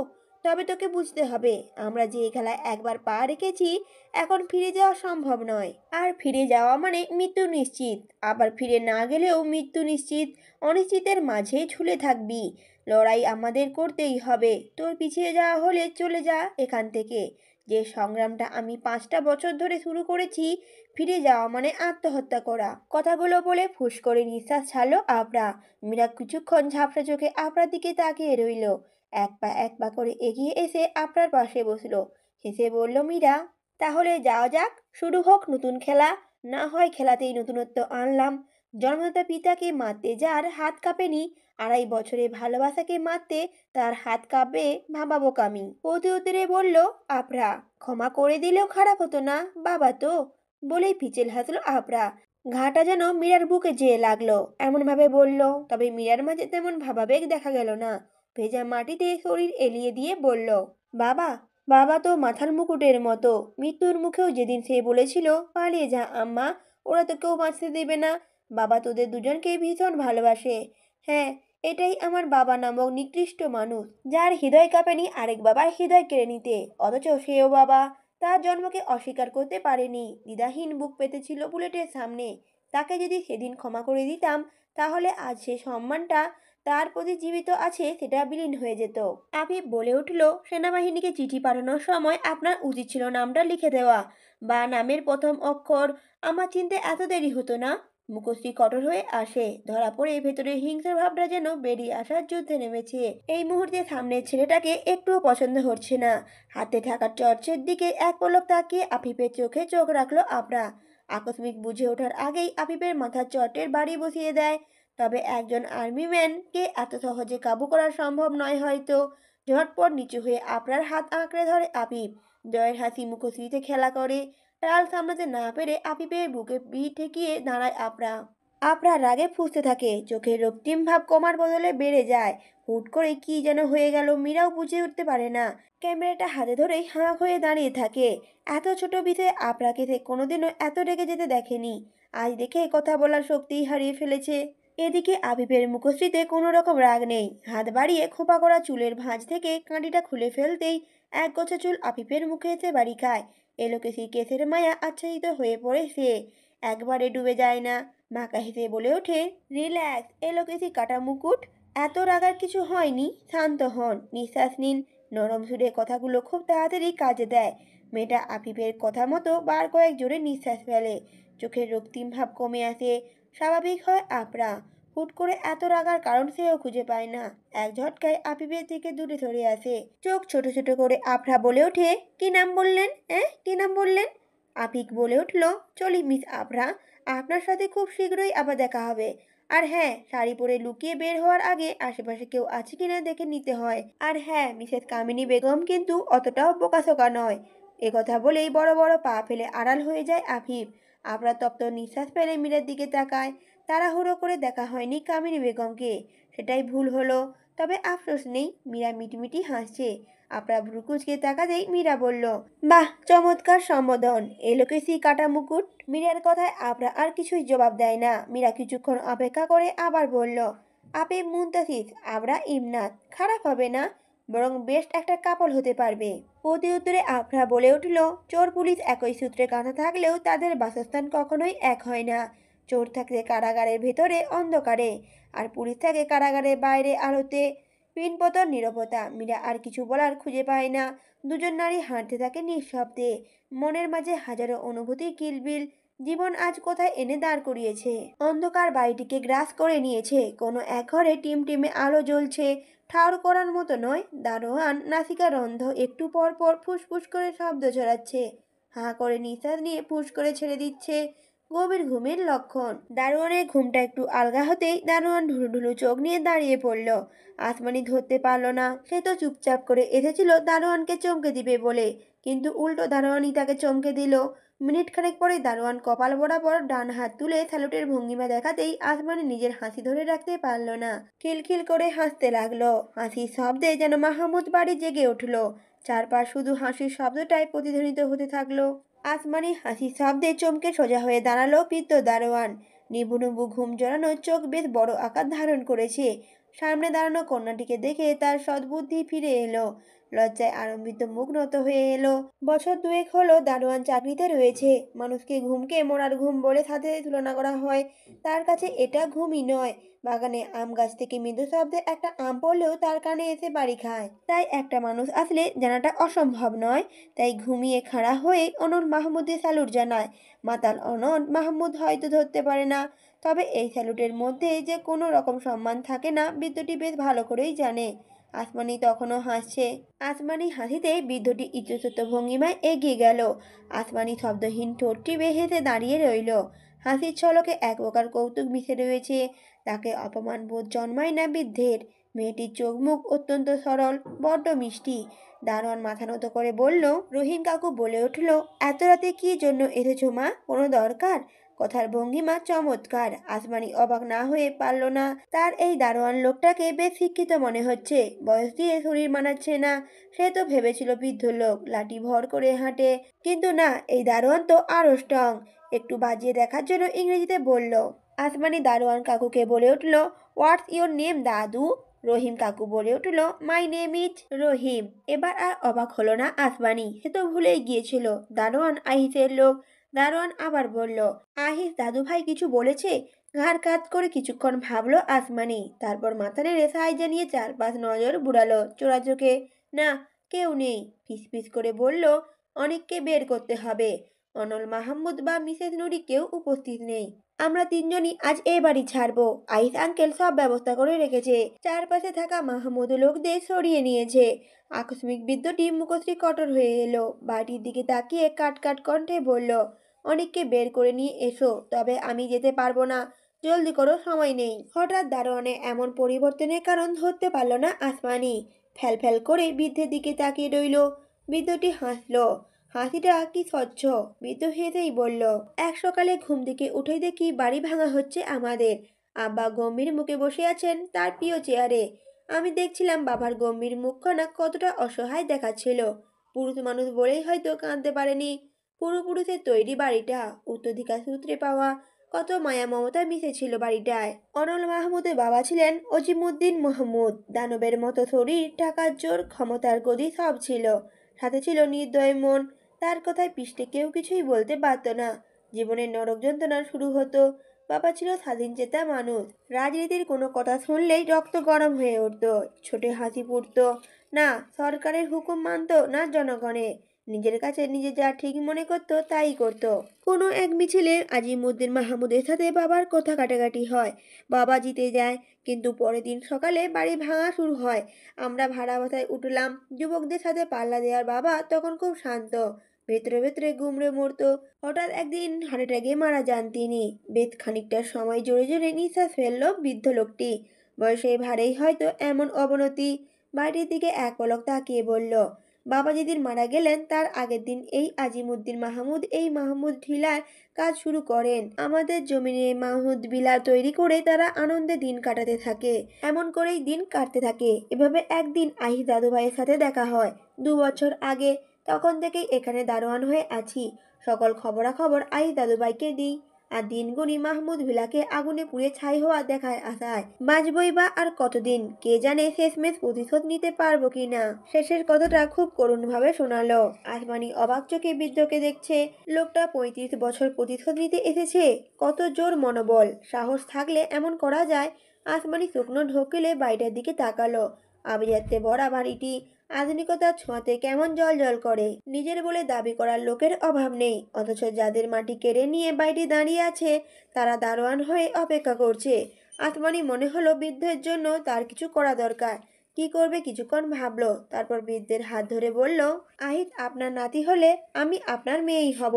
তবে তোকে বুঝতে হবে, আমরা যে খেলায় একবার পা রেখেছি, এখন ফিরে যাওয়া সম্ভব নয়। আর ফিরে যাওয়া মানে মৃত্যু নিশ্চিত। আবার ফিরে না গেলেও মৃত্যু নিশ্চিত। অনিশ্চিতের মাঝে ঝুলে থাকবি। লড়াই আমাদের করতেই হবে। তোর পিছিয়ে যাওয়া হলে চলে যা এখান থেকে। যে সংগ্রামটা আমি 5টা বছর ধরে শুরু করেছি, ফিরে যাওয়া মানে আত্মহত্যা করা। কথাগুলো বলে ফুস করে নিঃশ্বাস ছাড়লো আপরা। মীরা কিছুক্ষণ ঝাপসা চোখে আপরার দিকে তাকিয়ে রইল। এক পা করে এগিয়ে এসে আপরার পাশে বসলো। হেসে বলল, মীরা, তাহলে যাওয়া যাক, শুরু হোক নতুন খেলা। না হয় খেলাতেই নতুনত্ব আনলাম। জন্মদাতা পিতাকে মারতে যার হাত কাঁপেনি, 2.5 বছরে ভালোবাসাকে মারতে তার হাত কাঁপবে ভাবা বোকামি। প্রতি উত্তরে বলল আপরা, ক্ষমা করে দিলেও খারাপ হতো না, বাবা তো। বলেই পিচেল হাসলো আপরা। ঘাটা যেন মীরার বুকে যেয়ে লাগলো, এমনভাবে বলল। তবে মীরার মাঝে তেমন ভাবাবেগ দেখা গেল না। ভেজা মাটিতে শরীর এলিয়ে দিয়ে বলল, বাবা। বাবা তো মাথার মুকুটের মতো। মৃত্যুর মুখেও যেদিন সে বলেছিল, পালিয়ে যা আম্মা, ওরা তো কেউ বাঁচতে দেবে না। বাবা তোদের দুজনকেই ভীষণ ভালোবাসে। হ্যাঁ, এটাই আমার বাবা নামক নিকৃষ্ট মানুষ, যার হৃদয় কাঁপেনি আরেক বাবার হৃদয় কেড়ে নিতে, অথচ সেও বাবা। তার জন্মকে অস্বীকার করতে পারেনি, দ্বিধাহীন বুক পেতেছিল বুলেটের সামনে। তাকে যদি সেদিন ক্ষমা করে দিতাম, তাহলে আজ সে সম্মানটা তার প্রতি জীবিত আছে সেটা বিলীন হয়ে যেত। আবিব বলে উঠল, সেনাবাহিনীকে চিঠি পাঠানোর সময় আপনার উচিত ছিল নামটা লিখে দেওয়া, বা নামের প্রথম অক্ষর। আমার চিনতে এত দেরি হতো না। মুখশ্রী কঠোর হয়ে আসে, ধরা পড়ে ভেতরে হিংস্র ভাবটা যেন বেরিয়ে আসার যুদ্ধে নেমেছে। এই মুহূর্তে সামনের ছেলেটাকে একটুও পছন্দ হচ্ছে না। হাতে থাকা টর্চের দিকে এক পলক তাকিয়ে আফিফের চোখে চোখ রাখলো আপরা। আকস্মিক বুঝে ওঠার আগেই আফিফের মাথার চটের বাড়ি বসিয়ে দেয়। তবে একজন আর্মি ম্যানকে এত সহজে কাবু করা সম্ভব নয় হয়তো। ঝটপট নিচু হয়ে আপরার হাত আঁকড়ে ধরে আফিফ। জয়ের হাসি মুখশ্রীতে খেলা করে। টাল সামলাতে না পেরে আফিফের বুকে পিঠ ঠেকিয়ে দাঁড়ায় আপরা। আপরা রাগে ফুঁসতে থাকে, চোখের রক্তিম ভাব কমার বদলে বেড়ে যায়। হুট করে কি যেন হয়ে গেল, মীরাও বুঝে উঠতে পারে না। ক্যামেরাটা হাতে ধরেই হাঁ হয়ে দাঁড়িয়ে থাকে। এত ছোট বিষয়ে আপরাকে সে কোনোদিনও এত রেগে যেতে দেখেনি। আজ দেখে কথা বলার শক্তিই হারিয়ে ফেলেছে। এদিকে আবিবের মুখশ্রীতে কোনো রকম রাগ নেই। হাত বাড়িয়ে খোঁপা করা চুলের ভাঁজ থেকে কাঁটিটা খুলে ফেলতেই এক গোছা চুল আফিফের মুখে এসে বাড়ি খায়। এলোকেশি কেসের মায়া আচ্ছাদিত হয়ে পড়ে সে। একবারে ডুবে যায় না। মাকা হেসে বলে ওঠে, রিল্যাক্স এলোকেশি কাটা মুকুট, এত রাগার কিছু হয়নি, শান্ত হন, নিঃশ্বাস নিন। নরম সুরে কথাগুলো খুব তাড়াতাড়ি কাজে দেয়। মেয়েটা আফিফের কথা মতো বার কয়েক জোরে নিঃশ্বাস ফেলে। চোখের রক্তিম ভাব কমে আসে। স্বাভাবিক হয় আপরা। হুট করে এত রাগার কারণ সেও খুঁজে পায় না। এক ঝটকায় আফিফের থেকে দূরে সরে আসে। চোখ ছোট ছোট করে আপরা বলে ওঠে, কি নাম বললেন? কি নাম বললেন? আফিক বলে উঠল, চলি মিস আফরা, আপনার সাথে খুব শীঘ্রই আবার দেখা হবে। আর হ্যাঁ, শাড়ি পরে লুকিয়ে বের হওয়ার আগে আশেপাশে কেউ আছে কিনা দেখে নিতে হয়। আর হ্যাঁ, মিসেস কামিনী বেগম কিন্তু অতটাও বোকাশোকা নয়। একথা বলেই বড় বড় পা ফেলে আড়াল হয়ে যায় আফিফ। আপরা তপ্ত নিঃশ্বাস ফেলে মীরার দিকে তাকায়। তাড়াহুড়ো করে দেখা হয়নি কামিনী বেগমকে, সেটাই ভুল হলো। তবে আফসোস নেই, মীরা মিটমিটি হাসছে। আপনার ভ্রুকুচকে তাকাতেই মীরা বলল, বাহ, চমৎকার সম্বোধন, এলোকেসি কাটা মুকুট। মীরার কথায় আপরা আর কিছুই জবাব দেয় না। মীরা কিছুক্ষণ অপেক্ষা করে আবার বলল, আপে মুনতাসিস, আমরা ইমনাত, খারাপ হবে না, বরং বেস্ট একটা কাপল হতে পারবে। প্রতি উত্তরে আফরা বলে উঠল, চোর পুলিশ একই সূত্রে গাঁথা থাকলেও তাদের বাসস্থান কখনোই এক হয় না। চোর থাকে কারাগারের ভেতরে অন্ধকারে, আর পুলিশ থাকে কারাগারের বাইরে আলোতে। পিনপতন নীরবতা। মীরা আর কিছু বলার খুঁজে পায় না। দুজন নারী হাঁটতে থাকে নিঃশব্দে, মনের মাঝে হাজারো অনুভূতির কিলবিল। জীবন আজ কোথায় এনে দাঁড় করিয়েছে। অন্ধকার বাড়িটিকে গ্রাস করে নিয়েছে। কোনো এক ঘরে টিমটিমে আলো জ্বলছে, ঠাউর করার মতো নয়। দারোয়ান নাসিকারন্ধ একটু পর পর ফুসফুস করে শব্দ ছড়াচ্ছে, হাঁ করে নিঃশ্বাস নিয়ে ফুস করে ছেড়ে দিচ্ছে। গভীর ঘুমের লক্ষণ। দারোয়ানের ঘুমটা একটু আলগা হতেই দারোয়ান ঢুলু ঢুলু চোখ নিয়ে দাঁড়িয়ে পড়ল। আসমানি ধরতে পারল না। সে তো চুপচাপ করে এসেছিল দারোয়ানকে চমকে দিবে বলে, কিন্তু উল্টো দারোয়ানই তাকে চমকে দিল। মিনিট খানেক পরে দারোয়ান কপাল বরাবর ডান হাত তুলে স্যালুটের ভঙ্গিমা দেখাতেই আসমানি নিজের হাসি ধরে রাখতে পারল না। খিলখিল করে হাসতে লাগলো। হাসির শব্দে যেন মাহমুদ বাড়ি জেগে উঠল। চারপাশ শুধু হাসির শব্দটাই প্রতিধ্বনিত হতে থাকলো। আসমানি হাসির শব্দে চমকে সোজা হয়ে দাঁড়ালো বৃদ্ধ দারোয়ান। নিবু নিবু ঘুম জড়ানো চোখ বেশ বড় আকার ধারণ করেছে। সামনে দাঁড়ানো কন্যাটিকে দেখে তার সদ্বুদ্ধি ফিরে এলো। লজ্জায় আরম্ভিত মুখ নত হয়ে এলো। বছর দুয়েক হলো দারোয়ান চাকরিতে রয়েছে। মানুষকে ঘুমকে মরার ঘুম বলে সাথে তুলনা করা হয়, তার কাছে এটা ঘুমই নয়। বাগানে আম গাছ থেকে মৃদু শব্দে একটা আম পড়লেও তার কানে এসে বাড়ি খায়। তাই একটা মানুষ আসলে জানাটা অসম্ভব নয়। তাই ঘুমিয়ে খাড়া হয়ে অনল মাহমুদে স্যালুট জানায়। মাতাল অনল মাহমুদ হয়তো ধরতে পারে না, তবে এই স্যালুটের মধ্যে যে কোনো রকম সম্মান থাকে না বৃদ্ধটি বেশ ভালো করেই জানে। আসমানি তখনও হাসছে। আসমানি হাসিতে বৃদ্ধটি ইজ্জত ভঙ্গিমায় এগিয়ে গেল। আসমানি শব্দহীন ঠোঁট টিপে হেসে দাঁড়িয়ে রইল। হাসির ছলকে এক প্রকার কৌতুক মিশে রয়েছে। তাকে অপমান বোধ জন্মায় না বৃদ্ধের। মেয়েটির চোখ মুখ অত্যন্ত সরল, বড্ড মিষ্টি। দারোয়ান মাথা নত করে বলল, রহিম কাকু বলে উঠল, এত রাতে কি জন্য এসেছো মা, কোনো দরকার? কথার ভঙ্গিমা চমৎকার। আসমানি অবাক না হয়ে পারল না। তার এই দারোয়ান লোকটাকে বেশ শিক্ষিত মনে হচ্ছে। বয়স দিয়ে শরীর মানাচ্ছে না। সে তো ভেবেছিল বৃদ্ধ লোক, লাঠি ভর করে হাঁটে, কিন্তু না, এই দারোয়ান তো আরো স্ট্রং। একটু বাজিয়ে দেখার জন্য ইংরেজিতে বলল। আসমানি দারোয়ান কাকুকে বলে উঠল, হোয়াটস ইয়োর নেম দাদু? রহিম কাকু বলে উঠল, মাই নেম ইজ রহিম। এবার আর অবাক হলো না আসমানি, সে তো ভুলেই গিয়েছিল দারোয়ান আহিসের লোক। দারোয়ান আবার বলল, আহিস দাদু ভাই কিছু বলেছে? ঘাড় কাত করে কিছুক্ষণ ভাবলো আসমানি, তারপর মাথা নেড়ে সাই জানিয়ে চারপাশ নজর বুড়ালো চোরা চোখে। না, কেউ নেই। ফিসফিস করে বলল, অনেককে বের করতে হবে। অনল মাহমুদ বা মিসেস নুরি কেউ উপস্থিত নেই। আমরা তিনজনই আজ এ বাড়ি ছাড়বো। আইস আঙ্কেল সব ব্যবস্থা করে রেখেছে। চারপাশে থাকা মাহমুদ লোকদের সরিয়ে নিয়েছে। আকস্মিক বৃদ্ধটি মুখশ্রী কঠোর হয়ে এলো। বাড়ির দিকে তাকিয়ে কাট কাট কণ্ঠে বলল, অনেককে বের করে নিয়ে এসো, তবে আমি যেতে পারবো না। জলদি করো, সময় নেই। হঠাৎ দারোয়ানে এমন পরিবর্তনের কারণ ধরতে পারল না আসমানি। ফ্যাল ফ্যাল করে বৃদ্ধের দিকে তাকিয়ে রইল। বৃদ্ধটি হাসলো। হাসিটা কি স্বচ্ছ। বৃদ্ধ হেসেই বলল, এক সকালে ঘুম থেকে উঠে দেখি বাড়ি ভাঙা হচ্ছে আমাদের। আব্বা গম্ভীর মুখে বসে আছেন তার প্রিয় চেয়ারে। আমি দেখছিলাম বাবার গম্ভীর মুখখানা কতটা অসহায় দেখাচ্ছিল। পুরুষ মানুষ বলেই হয়তো কাঁদতে পারেনি। পূর্বপুরুষের তৈরি বাড়িটা, উত্তরাধিকার সূত্রে পাওয়া, কত মায়া মমতা মিশেছিল বাড়িটায়। অনল মাহমুদের বাবা ছিলেন অজিমুদ্দিন মাহমুদ। দানবের মতো শরীর, টাকার জোর, ক্ষমতার গদি সব ছিল। সাথে ছিল নির্দয় মন। তার কথায় পৃষ্ঠে কেউ কিছুই বলতে পারত না। জীবনের নরক যন্ত্রণা শুরু হতো। বাবা ছিল স্বাধীন চেতা মানুষ। রাজনীতির কোনো কথা শুনলেই রক্ত গরম হয়ে উঠত, ছোটে হাসি ফুটত। না সরকারের হুকুম মানত, না জনগণের। নিজের কাছে নিজে যা ঠিক মনে করত তাই করত। কোনো এক মিছিলে আজিমুদ্দিন মাহমুদের সাথে বাবার কথা কাটাকাটি হয়। বাবা জিতে যায়, কিন্তু পরের দিন সকালে বাড়ি ভাঙা শুরু হয়। আমরা ভাড়া বাসায় উঠলাম। যুবকদের সাথে পাল্লা দেওয়ার বাবা তখন খুব শান্ত, ভেতরে ভেতরে গুমড়ে মরতো। হঠাৎ একদিন হার্ট অ্যাটাকে মারা যান তিনি। বেশ খানিকটার সময় জোরে জোরে নিঃশ্বাস ফেলল বৃদ্ধ লোকটি। বয়সের ভারেই হয়তো এমন অবনতি। বাড়ির দিকে এক পলক তাকিয়ে বলল, বাবা যেদিন মারা গেলেন তার আগের দিন এই আজিমুদ্দিন মাহমুদ এই মাহমুদ ভিলার কাজ শুরু করেন। আমাদের জমিনে মাহমুদ ভিলা তৈরি করে তারা আনন্দে দিন কাটাতে থাকে। এমন করেই দিন কাটতে থাকে। এভাবে একদিন আহির দাদু ভাইয়ের সাথে দেখা হয় 2 বছর আগে। তখন থেকেই এখানে দারোয়ান হয়ে আছি। সকল খবরাখবর আহির দাদু ভাইকে দিই। আর দিনগুনি মাহমুদ ভিলাকে আগুনে পুড়ে ছাই হওয়া দেখায় আশায়। বাঁচবই বা আর কতদিন, কে জানে শেষমেশ প্রতিশোধ নিতে পারবো কিনা। শেষের কথাটা খুব করুণভাবে শোনালো। আসমানি অবাক চোখে বৃদ্ধকে দেখছে। লোকটা 35 বছর প্রতিশোধ নিতে এসেছে। কত জোর মনোবল, সাহস থাকলে এমন করা যায়। আসমানি শুকনো ঢোকিলে বাড়িটার দিকে তাকালো। আভিজাত্যে ভরা বাড়িটি আধুনিকতার ছোঁয়াতে কেমন জল জল করে। নিজের বলে দাবি করার লোকের অভাব নেই, অথচ যাদের মাটি কেড়ে নিয়ে বাড়িটি দাঁড়িয়ে আছে তারা দারোয়ান হয়ে অপেক্ষা করছে। আসমানি মনে হলো বৃদ্ধের জন্য তার কিছু করা দরকার। কি করবে কিছুক্ষণ ভাবলো, তারপর বৃদ্ধের হাত ধরে বলল, আহিত আপনার নাতি হলে আমি আপনার মেয়েই হব।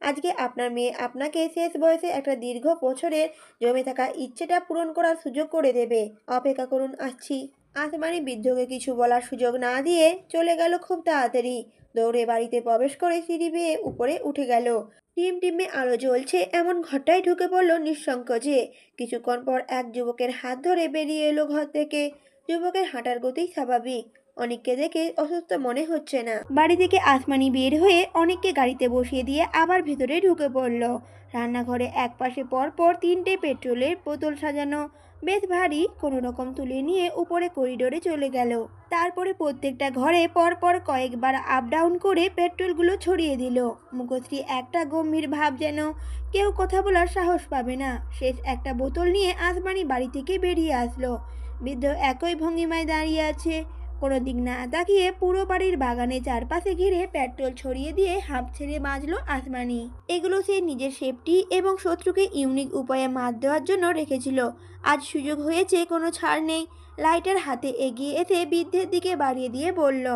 আজকে আপনার মেয়ে আপনাকে শেষ বয়সে একটা দীর্ঘ বছরের জমে থাকা ইচ্ছেটা পূরণ করার সুযোগ করে দেবে। অপেক্ষা করুন, আসছি। আসমানি বৃদ্ধকে কিছু বলার সুযোগ না দিয়ে চলে গেল খুব তাড়াতাড়ি। দৌড়ে বাড়িতে প্রবেশ করে সিঁড়ি বেয়ে উপরে উঠে গেল। টিমে আলো জ্বলছে এমন ঘরটায় ঢুকে পড়ল নিঃসংকোচে। কিছুক্ষণ পর এক যুবকের হাত ধরে বেরিয়ে এলো ঘর থেকে। যুবকের হাঁটার গতি স্বাভাবিক। অনেককে দেখে অসুস্থ মনে হচ্ছে না। বাড়ি থেকে আসমানি বের হয়ে অনেককে গাড়িতে বসিয়ে দিয়ে আবার ভিতরে ঢুকে পড়ল। রান্নাঘরে একপাশে পরপর 3টে পেট্রোলের বোতল সাজানো। বেশ ভারী, কোনো রকম তুলে নিয়ে উপরে করিডোরে চলে গেল। তারপরে প্রত্যেকটা ঘরে পরপর কয়েকবার আপ ডাউন করে পেট্রোলগুলো ছড়িয়ে দিল। মুখশ্রী একটা গম্ভীর ভাব, যেন কেউ কথা বলার সাহস পাবে না। শেষ একটা বোতল নিয়ে আসমানি বাড়ি থেকে বেরিয়ে আসলো। বৃদ্ধ একই ভঙ্গিমায় দাঁড়িয়ে আছে। কোনো দিক না তাকিয়ে পুরো বাড়ির বাগানে চারপাশে ঘিরে পেট্রোল ছড়িয়ে দিয়ে হাঁপ ছেড়ে বাঁচল আসমানি। এগুলো সে নিজের সেফটি এবং শত্রুকে ইউনিক উপায়ে মাত দেওয়ার জন্য রেখেছিল। আজ সুযোগ হয়েছে, কোনো ছাড় নেই। লাইটার হাতে এগিয়ে এসে বৃদ্ধের দিকে বাড়িয়ে দিয়ে বলল।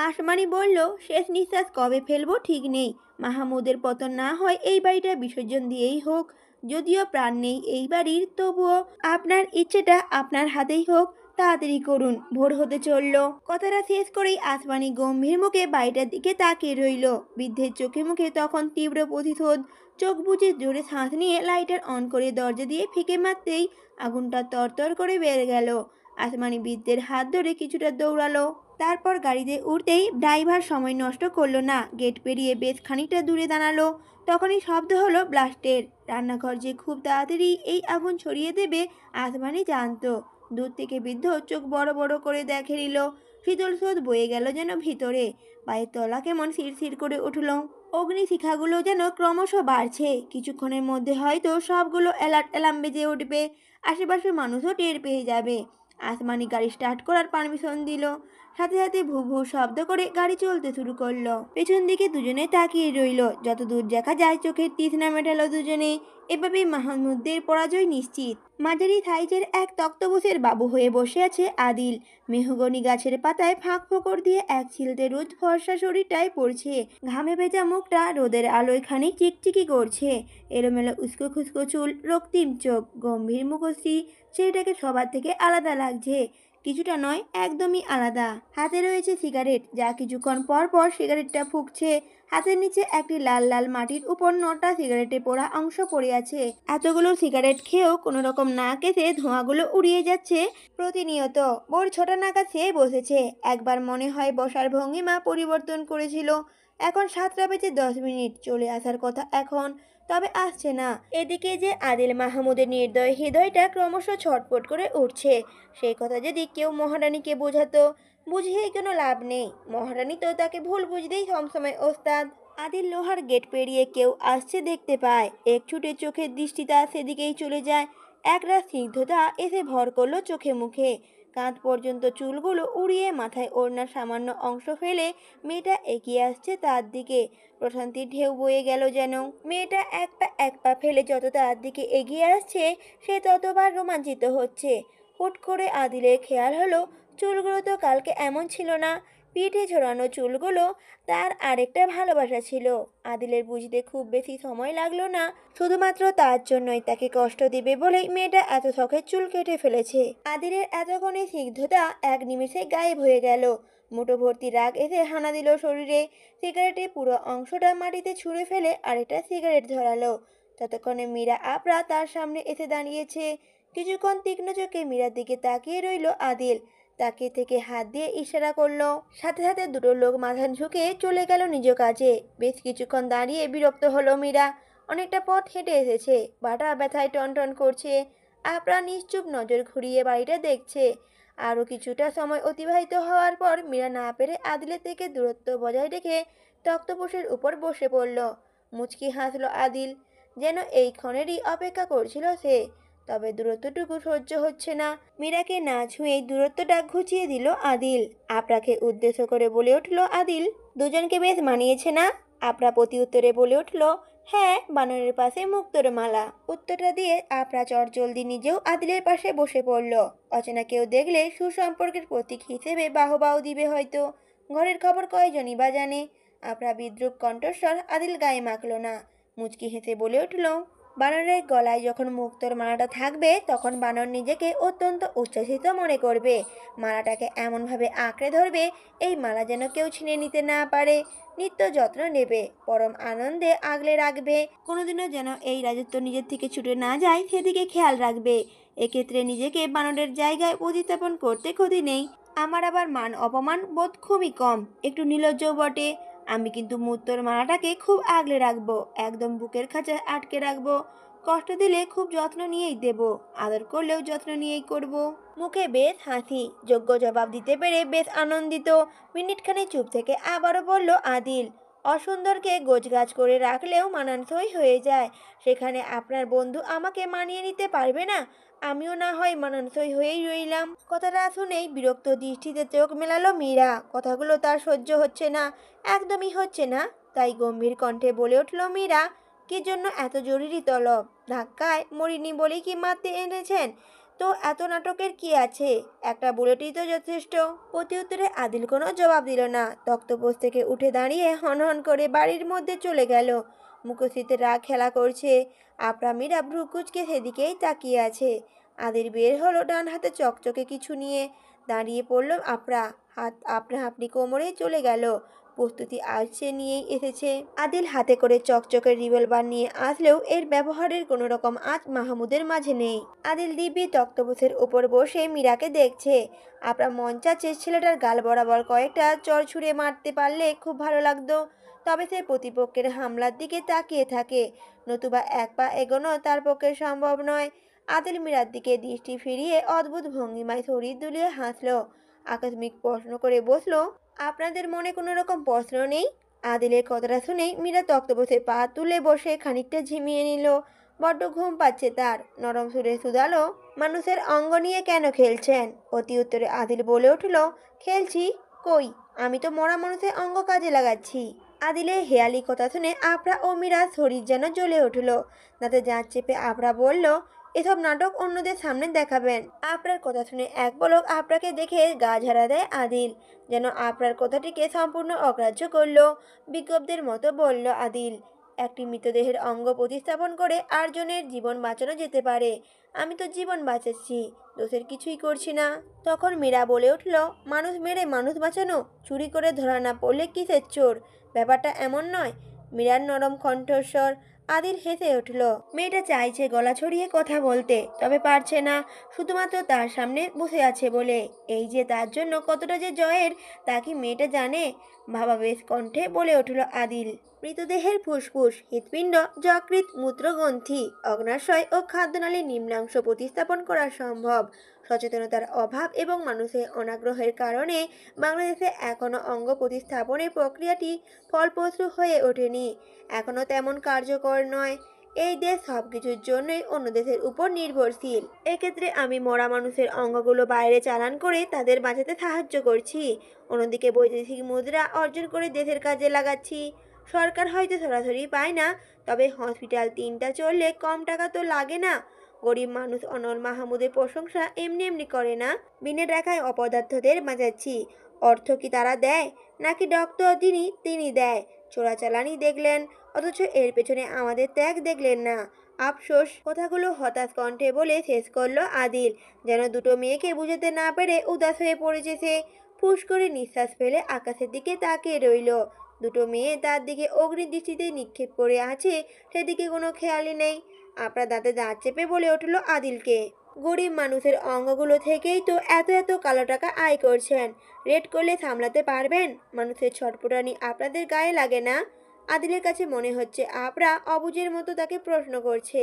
আসমানি বলল, শেষ নিঃশ্বাস কবে ফেলবো ঠিক নেই। মাহমুদের পতন না হয় এই বাড়িটা বিসর্জন দিয়েই হোক। যদিও প্রাণ নেই এই বাড়ির, তবুও আপনার ইচ্ছেটা আপনার হাতেই হোক। তাড়াতাড়ি করুন, ভোর হতে চলল। কথাটা শেষ করেই আসমানি গম্ভীর মুখে বাড়িটার দিকে তাকিয়ে রইল। বৃদ্ধের চোখে মুখে তখন তীব্র প্রতিশোধ। চোখ বুজে জোরে শ্বাস নিয়ে লাইটার অন করে দরজা দিয়ে ফিকে মারতেই আগুনটা তরতর করে বেড়ে গেল। আসমানি বৃদ্ধের হাত ধরে কিছুটা দৌড়ালো। তারপর গাড়িতে উঠতেই ড্রাইভার সময় নষ্ট করলো না, গেট পেরিয়ে বেশ খানিকটা দূরে দাঁড়ালো। তখনই শব্দ হলো ব্লাস্টের। রান্নাঘর যে খুব তাড়াতাড়ি এই আগুন ছড়িয়ে দেবে আসমানি জানতো। দূর থেকে বৃদ্ধ চোখ বড় বড় করে দেখে নিল। শীতল স্রোত বয়ে গেল যেন ভিতরে। পায়ের তলা কেমন শিরশির করে উঠল। অগ্নিশিখাগুলো যেন ক্রমশ বাড়ছে। কিছুক্ষণের মধ্যে হয়তো সবগুলো অ্যালার্ম বেজে উঠবে। আশেপাশের মানুষও টের পেয়ে যাবে। আসমানি গাড়ি স্টার্ট করার পারমিশন দিল। সাথে সাথে ভু ভু শব্দ করে গাড়ি চলতে শুরু করলো। পেছন দিকে দুজনে তাকিয়ে রইল। যত দূর দেখা যায় চোখের তৃষ্ণা মেটালো দুজনে। এভাবেই মাহমুদের পরাজয় নিশ্চিত। মাঝারি সাইজের এক তক্তপোষের বাবু হয়ে বসে আছে আদিল। মেহগনি গাছের পাতায় ফাঁক ফোকর দিয়ে এক ছিলতে রোদ ফর্সা শরীরটায় পড়ছে। ঘামে ভেজা মুখটা রোদের আলোয় খানিক চিকচিকি করছে। এলোমেলো উস্কো খুস্কো চুল, রক্তিম চোখ, গম্ভীর মুখশ্রী। সেটাকে সবার থেকে আলাদা লাগছে। কিছুটা নয়, একদমই আলাদা। হাতে রয়েছে সিগারেট, যা কিছুক্ষণ পর পর সিগারেটটা ফুঁকছে। হাতের নিচে একটি লাল লাল মাটির উপর 9টা সিগারেটে পোড়া অংশ পড়ে আছে। এতগুলো সিগারেট খেয়েও কোনো রকম না কেটে ধোঁয়াগুলো উড়িয়ে যাচ্ছে প্রতিনিয়ত। ভোর 6টা নাগাদ সে বসেছে। একবার মনে হয় বসার ভঙ্গিমা পরিবর্তন করেছিল। এখন 7টা বেজে 10 মিনিট। চলে আসার কথা এখন, তবে আসছে না। এদিকে যে আদিল মাহমুদের নির্দয় হৃদয়টা ক্রমশ ছটফট করে উঠছে। সেই কথা যদি কেউ মহারানীকে বোঝাতো, বুঝিয়ে কোনো লাভ নেই। মহারানী তো তাকে ভুল বুঝতেই সবসময় ওস্তাদ। আদিল লোহার গেট পেরিয়ে কেউ আসছে দেখতে পায়। এক ছুটে চোখের দৃষ্টিটা সেদিকেই চলে যায়। একরাশ স্নিগ্ধতা এসে ভর করলো চোখে মুখে। কাঁধ পর্যন্ত চুলগুলো উড়িয়ে মাথায় ওড়নার সামান্য অংশ ফেলে মেয়েটা এগিয়ে আসছে তার দিকে। প্রশান্তির ঢেউ বয়ে গেল যেন। মেয়েটা এক পা ফেলে যত তার দিকে এগিয়ে আসছে, সে ততবার রোমাঞ্চিত হচ্ছে। হুট করে আদিলের খেয়াল হলো, চুলগুলো তো কালকে এমন ছিল না। পিঠে ঝোরানো চুলগুলো তার আরেকটা ভালোবাসা ছিল। আদিলের বুঝতে খুব বেশি সময় লাগলো না। শুধুমাত্র তার জন্যই, তাকে কষ্ট দিবে বলেই মেয়েটা এত শখের চুল কেটে ফেলেছে। আদিলের এতক্ষণে স্নিগ্ধতা এক নিমেষে গায়েব হয়ে গেল। মুঠো ভর্তি রাগ এসে হানা দিল শরীরে। সিগারেটের পুরো অংশটা মাটিতে ছুঁড়ে ফেলে আরেকটা সিগারেট ধরালো। ততক্ষণে মীরা আপরা তার সামনে এসে দাঁড়িয়েছে। কিছুক্ষণ তীক্ষ্ণ চোখে মীরার দিকে তাকিয়ে রইল আদিল। তাকে থেকে হাত দিয়ে ইশারা করলো। সাথে সাথে দুটো লোক মাথা ঝুঁকে চলে গেল নিজ কাজে। বেশ কিছুক্ষণ দাঁড়িয়ে বিরক্ত হলো মীরা। অনেকটা পথ হেঁটে এসেছে, বাটা ব্যথায় টনটন করছে। আপরা নিশ্চুপ নজর ঘুরিয়ে বাড়িটা দেখছে। আরও কিছুটা সময় অতিবাহিত হওয়ার পর মীরা না পেরে আদিলের থেকে দূরত্ব বজায় রেখে তক্তপোষের উপর বসে পড়ল। মুচকি হাসল আদিল, যেন এই ক্ষণেরই অপেক্ষা করছিল সে। তবে দূরত্বটুকু সহ্য হচ্ছে না। মীরাকে না ছুঁয়েই দূরত্বটা ঘুচিয়ে দিল আদিল। আপরাকে উদ্দেশ্য করে বলে উঠল আদিল, দুজনকে বেশ মানিয়েছে না? আপরা প্রতি উত্তরে বলে উঠল, হ্যাঁ, বানরের পাশে মুক্তোর মালা। উত্তরটা দিয়ে আপরা চটজলদি নিজেও আদিলের পাশে বসে পড়ল। অচেনা কেউ দেখলে সুসম্পর্কের প্রতীক হিসেবে বাহবাও দিবে হয়তো। ঘরের খবর কয়জনই বা জানে। আপরা বিদ্রুপ কণ্ঠস্বর আদিল গায়ে মাখল না। মুচকি হেসে বলে উঠল, বানরের গলায় যখন মুক্তোর মালাটা থাকবে তখন বানর নিজেকে অত্যন্ত উচ্ছ্বাসিত মনে করবে। মালাটাকে এমনভাবে আঁকড়ে ধরবে এই মালা যেন কেউ ছিনে নিতে না পারে। নিত্য যত্ন নেবে, পরম আনন্দে আগলে রাখবে। কোনোদিনও যেন এই রাজত্ব নিজের থেকে ছুটে না যায় সেদিকে খেয়াল রাখবে। এক্ষেত্রে নিজেকে বানরের জায়গায় প্রতিস্থাপন করতে ক্ষতি নেই। আমার আবার মান অপমান বোধ খুবই কম, একটু নির্লজ্জও বটে। আমি কিন্তু মুক্তোর মালাটাকে খুব আগলে রাখবো, একদম বুকের খাঁচায় আটকে রাখবো। কষ্ট দিলে খুব যত্ন নিয়েই দেব, আদর করলেও যত্ন নিয়েই করব। মুখে বেশ হাসি, যোগ্য জবাব দিতে পেরে বেশ আনন্দিত। মিনিটখানে চুপ থেকে আবারও বলল আদিল, অসুন্দরকে গোছগাছ করে রাখলেও মানানসই হয়ে যায়। সেখানে আপনার বন্ধু আমাকে মানিয়ে নিতে পারবে না, আমিও না হয় মানানসই হয়েই রইলাম। কথাটা শুনেই বিরক্ত দৃষ্টিতে চোখ মেলালো মীরা। কথাগুলো তার সহ্য হচ্ছে না, একদমই হচ্ছে না। তাই গম্ভীর কণ্ঠে বলে উঠল মীরা, কি জন্য এত জরুরি তলব? ধাক্কায় মরিনি বলেই কি মারতে এনেছেন? তো এত নাটকের কি আছে? একটা বুলেটই তো যথেষ্ট। প্রতি উত্তরে আদিল কোনো জবাব দিল না। তক্তপোষ থেকে উঠে দাঁড়িয়ে হনহন করে বাড়ির মধ্যে চলে গেল। মুখশ্রীতে রাগ খেলা করছে। আপরা মীরা ভ্রু কুঁচকে সেদিকেই তাকিয়ে আছে। আদিল বের হলো ডান হাতে চকচকে কিছু নিয়ে। দাঁড়িয়ে পড়ল আপরা, হাত আপনা আপনি কোমরে চলে গেল। প্রস্তুতি আজ সে নিয়েই এসেছে। আদিল হাতে করে চকচকে রিভলভার নিয়ে আসলেও এর ব্যবহারের কোনো রকম আজ মাহমুদের মাঝে নেই। আদিল দিব্যি তক্তপোষের উপর বসে মীরাকে দেখছে। আপনার মন চাচ্ছে ছেলেটার গাল বরাবর কয়েকটা চড় ছুঁড়ে মারতে পারলে খুব ভালো লাগতো। তবে সে প্রতিপক্ষের হামলার দিকে তাকিয়ে থাকে, নতুবা এক পা এগোনো তার পক্ষে সম্ভব নয়। আদিল মীরার দিকে দৃষ্টি ফিরিয়ে অদ্ভুত ভঙ্গিমায় শরীর দুলিয়ে হাসল। আকস্মিক প্রশ্ন করে বসল, আপনাদের মনে কোনো রকম প্রশ্ন নেই? আদিলের কথাটা শুনেই মীরা তক্তপোষে পা তুলে বসে খানিকটা ঝিমিয়ে নিল। বড্ড ঘুম পাচ্ছে তার। নরম সুরে শুধালো, মানুষের অঙ্গ নিয়ে কেন খেলছেন? অতি উত্তরে আদিল বলে উঠল, খেলছি কই, আমি তো মরা মানুষের অঙ্গ কাজে লাগাচ্ছি। আদিলের হেয়ালি কথা শুনে আপরা ও মীরার শরীর যেন জ্বলে উঠল। তাতে জাঁচ চেপে আপরা বলল, এসব নাটক অন্যদের সামনে দেখাবেন। আপনার কথা শুনে এক পলক আপনাকে দেখে গা ঝাড়া দেয় আদিল, যেন আপনার কথাটিকে সম্পূর্ণ অগ্রাহ্য করল। বিজ্ঞপ্তির মতো বলল আদিল, একটি মৃতদেহের অঙ্গ প্রতিস্থাপন করে আটজনের জীবন বাঁচানো যেতে পারে। আমি তো জীবন বাঁচাচ্ছি, দোষের কিছুই করছি না। তখন মীরা বলে উঠল, মানুষ মেরে মানুষ বাঁচানো, চুরি করে ধরা না পড়লে কিসের চোর? ব্যাপারটা এমন নয়। মীরার নরম কণ্ঠস্বর। আদিল হেসে উঠল। মেয়েটা চাইছে গলা ছড়িয়ে কথা বলতে, তবে পারছে না, শুধুমাত্র তার সামনে বসে আছে বলে। এই যে তার জন্য কতটা যে জয়ের তা কি মেয়েটা জানে? ভাবাবেশ কণ্ঠে বলে উঠল আদিল, মৃতদেহের ফুসফুস, হৃৎপিণ্ড, যকৃৎ, মূত্রগ্রন্থি, অগ্নাশয় ও খাদ্যনালীর নিম্নাংশ প্রতিস্থাপন করা সম্ভব। সচেতনতার অভাব এবং মানুষের অনাগ্রহের কারণে বাংলাদেশে এখনও অঙ্গ প্রতিস্থাপনের প্রক্রিয়াটি ফলপ্রসূ হয়ে ওঠেনি, এখনও তেমন কার্যকর নয়। এই দেশ সব কিছুর জন্যই অন্য দেশের উপর নির্ভরশীল। এক্ষেত্রে আমি মরা মানুষের অঙ্গগুলো বাইরে চালান করে তাদের বাঁচাতে সাহায্য করছি, অন্যদিকে বৈদেশিক মুদ্রা অর্জন করে দেশের কাজে লাগাচ্ছি। সরকার হয়তো সরাসরি পায় না, তবে হসপিটাল 3টা চললে কম টাকা তো লাগে না। গরিব মানুষ অনল মাহমুদের প্রশংসা এমনি এমনি করে না। বিনা টাকায় অপদার্থদের বাঁচাচ্ছি। অর্থ কি তারা দেয়, নাকি ডক্টর তিনি দেয়? চোরাচালানি দেখলেন, অথচ এর পেছনে আমাদের ত্যাগ দেখলেন না। আফসোস। কথাগুলো হতাশ কণ্ঠে বলে শেষ করলো আদিল, যেন দুটো মেয়েকে বুঝাতে না পেরে উদাস হয়ে পড়েছে সে। ফুস করে নিঃশ্বাস ফেলে আকাশের দিকে তাকিয়ে রইল। দুটো মেয়ে তার দিকে অগ্নিদৃষ্টিতে নিক্ষেপ করে আছে, সেদিকে কোনো খেয়ালই নেই। আপনার দাঁতে দাঁত চেপে বলে উঠল আদিলকে, গরিব মানুষের অঙ্গগুলো থেকেই তো এত এত কালো টাকা আয় করছেন। রেড করলে সামলাতে পারবেন? মানুষের ছটপটানি আপনাদের গায়ে লাগে না? আদিলের কাছে মনে হচ্ছে আপরা অবুঝের মতো তাকে প্রশ্ন করছে।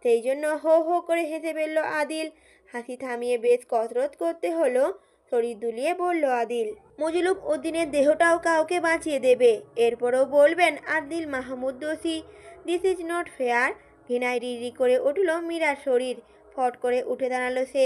সেই জন্য হো হো করে হেসে ফেলল আদিল। হাসি থামিয়ে বেশ কসরত করতে হলো। শরীর দুলিয়ে বলল আদিল, মজলুব উদ্দিনের দেহটাও কাউকে বাঁচিয়ে দেবে, এরপরও বলবেন আদিল মাহমুদ দোষী। This is not fair. ঘৃণায় রিরি করে উঠল মীরার শরীর। ফট করে উঠে দাঁড়ালো সে।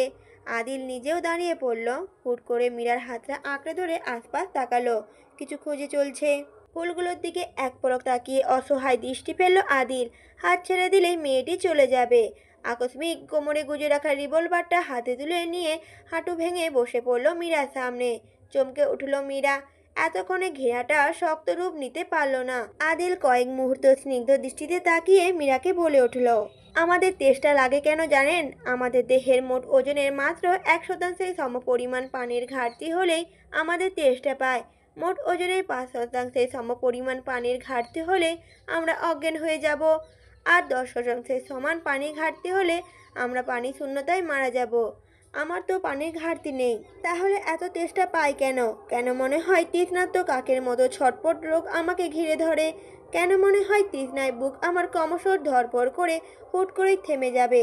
আদিল নিজেও দাঁড়িয়ে পড়ল। হুট করে মীরার হাতটা আঁকড়ে ধরে আশপাশ তাকালো। কিছু খুঁজে চলছে। ফুলগুলোর দিকে এক পলক তাকিয়ে অসহায় দৃষ্টি ফেলল আদিল। হাত ছেড়ে দিলেই মেয়েটি চলে যাবে। আকস্মিক কোমরে গুজে রাখা রিভলভারটা হাতে তুলে নিয়ে হাঁটু ভেঙে বসে পড়ল মীরার সামনে। চমকে উঠল মীরা। এতক্ষণে ঘৃণাটা শক্ত রূপ নিতে পারল না। আদিল কয়েক মুহূর্ত স্নিগ্ধ দৃষ্টিতে তাকিয়ে মীরাকে বলে উঠল, আমাদের তেষ্টা লাগে কেন জানেন? আমাদের দেহের মোট ওজনের মাত্র 1% সমপরিমাণ পানির ঘাটতি হলেই আমাদের তেষ্টা পায়। মোট ওজনের 5% সমপরিমাণ পানির ঘাটতি হলে আমরা অজ্ঞান হয়ে যাব। আর 10% সমান পানির ঘাটতি হলে আমরা পানি শূন্যতায় মারা যাব। আমার তো পানির ঘাটতি নেই, তাহলে এত তেষ্টা পাই কেন? কেন মনে হয় তৃষ্ণার্ত কাকের মতো ছটপট রোগ আমাকে ঘিরে ধরে? কেন মনে হয় তৃষ্ণায় বুক আমার ক্রমশ ধরপড় করে হুট করেই থেমে যাবে,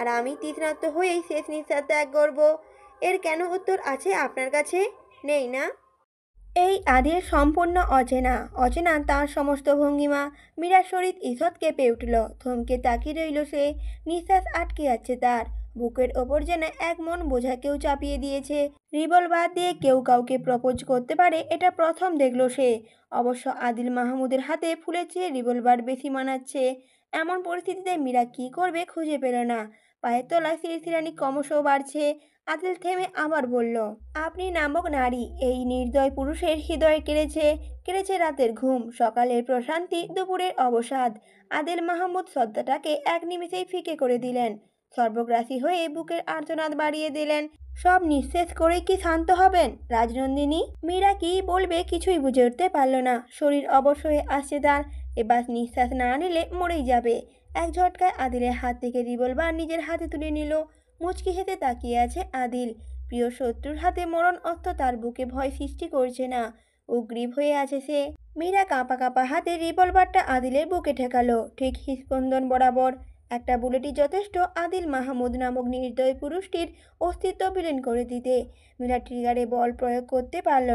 আর আমি তৃষ্ণার্ত হয়েই শেষ নিঃশ্বাস ত্যাগ করব? এর কেন উত্তর আছে আপনার কাছে? নেই না? এই আদির সম্পূর্ণ অচেনা অচেনা তার সমস্ত ভঙ্গিমা। মীরার শরীর ঈষৎ কেঁপে উঠল। থমকে তাকিয়ে রইল সে। নিঃশ্বাস আটকে যাচ্ছে তার। বুকের ওপর যেন এক মন বোঝা কেউ চাপিয়ে দিয়েছে। রিভলভার দিয়ে কেউ কাউকে প্রপোজ করতে পারে এটা প্রথম দেখল সে। অবশ্য আদিল মাহমুদের হাতে ফুলের চেয়ে রিভলভার বেশি মানাচ্ছে। এমন পরিস্থিতিতে মীরা কি করবে খুঁজে পেল না। পায়ের তলায় শিরশিরানি ক্রমশ বাড়ছে। আদিল থেমে আবার বলল, আপনি নামক নারী এই নির্দয় পুরুষের হৃদয় কেড়েছে। কেড়েছে রাতের ঘুম, সকালের প্রশান্তি, দুপুরের অবসাদ। আদিল মাহমুদ শ্রদ্ধাটাকে এক নিমেষেই ফিকে করে দিলেন। সর্বগ্রাসী হয়ে বুকের আর্তনাদ বাড়িয়ে দিলেন। সব নিঃশেষ করেই কি শান্ত হবেন রাজনন্দিনী? মীরা কি বলবে কিছুই বুঝে উঠতে পারল না। শরীর অবশ হয়ে আসছে তার। এবার নিঃশ্বাস না নিলে মরেই যাবে। এক ঝটকায় আদিলের হাত থেকে রিভলভার নিজের হাতে তুলে নিল। মুচকি হেসে তাকিয়ে আছে আদিল। প্রিয় শত্রুর হাতে মরণ অস্ত্র তার বুকে ভয় সৃষ্টি করছে না, উগ্রীব হয়ে আছে সে। মীরা কাঁপা কাঁপা হাতে রিভলভারটা আদিলের বুকে ঠেকালো, ঠিক হৃৎস্পন্দন বরাবর। একটা বুলেটই যথেষ্ট আদিল মাহমুদ নামক নির্দয় পুরুষটির অস্তিত্ব বিলীন করে দিতে। মীরা ট্রিগারে বল প্রয়োগ করতে পারল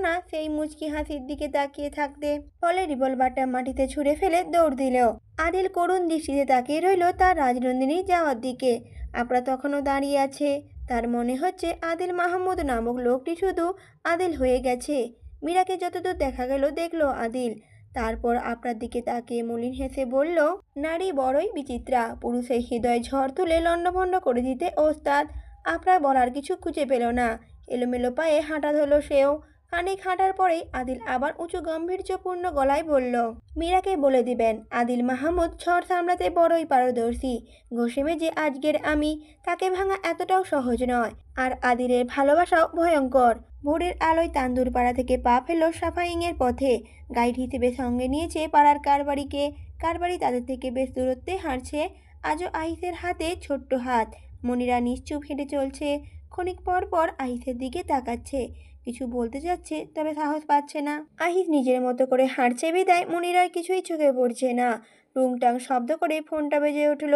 না সেই মুচকি হাসির দিকে তাকিয়ে থাকতে। ফলে রিভলভারটা মাটিতে ছুঁড়ে ফেলে দৌড় দিল। আদিল করুণ দৃষ্টিতে তাকিয়ে রইল তার রাজনন্দিনী যাওয়ার দিকে। আপরা তখনও দাঁড়িয়ে আছে। তার মনে হচ্ছে আদিল মাহমুদ নামক লোকটি শুধু আদিল হয়ে গেছে। মীরাকে যতদূর দেখা গেল দেখল আদিল। তারপর আপনার দিকে তাকিয়ে মলিন হেসে বলল, নারী বড়ই বিচিত্রা, পুরুষের হৃদয় ঝড় তুলে লণ্ডভণ্ড করে দিতে ওস্তাদ। আপনার বলার কিছু খুঁজে পেল না। এলোমেলো পায়ে হাঁটা ধরল সেও। খানিক হাঁটার পরেই আদিল আবার উঁচু গাম্ভীর্যপূর্ণ গলায় বলল, মীরাকে বলে দিবেন আদিল মাহমুদ ঝড় সামলাতে বড়ই পারদর্শী। ঘষে মেজে আজকের আমি, তাকে ভাঙা এতটাও সহজ নয়। আর আদিলের ভালোবাসাও ভয়ঙ্কর। ভোরের আলোয় তান্দুর পাড়া থেকে পা ফেলল সাফাইংয়ের পথে। গাইড হিসেবে সঙ্গে নিয়েছে পাড়ার কারবারিকে। কারবারি তাদের থেকে বেশ দূরত্বে হাঁটছে। আজও আহিসের হাতে ছোট্ট হাত। মনিরা নিশ্চুপ হেঁটে চলছে। ক্ষণিক পর পর আহিসের দিকে তাকাচ্ছে। কিছু বলতে যাচ্ছে, তবে সাহস পাচ্ছে না। আহিস নিজের মতো করে হাঁটছে বিদায় মনিরার কিছুই চোখে পড়ছে না। টুংটাং শব্দ করে ফোনটা বেজে উঠল।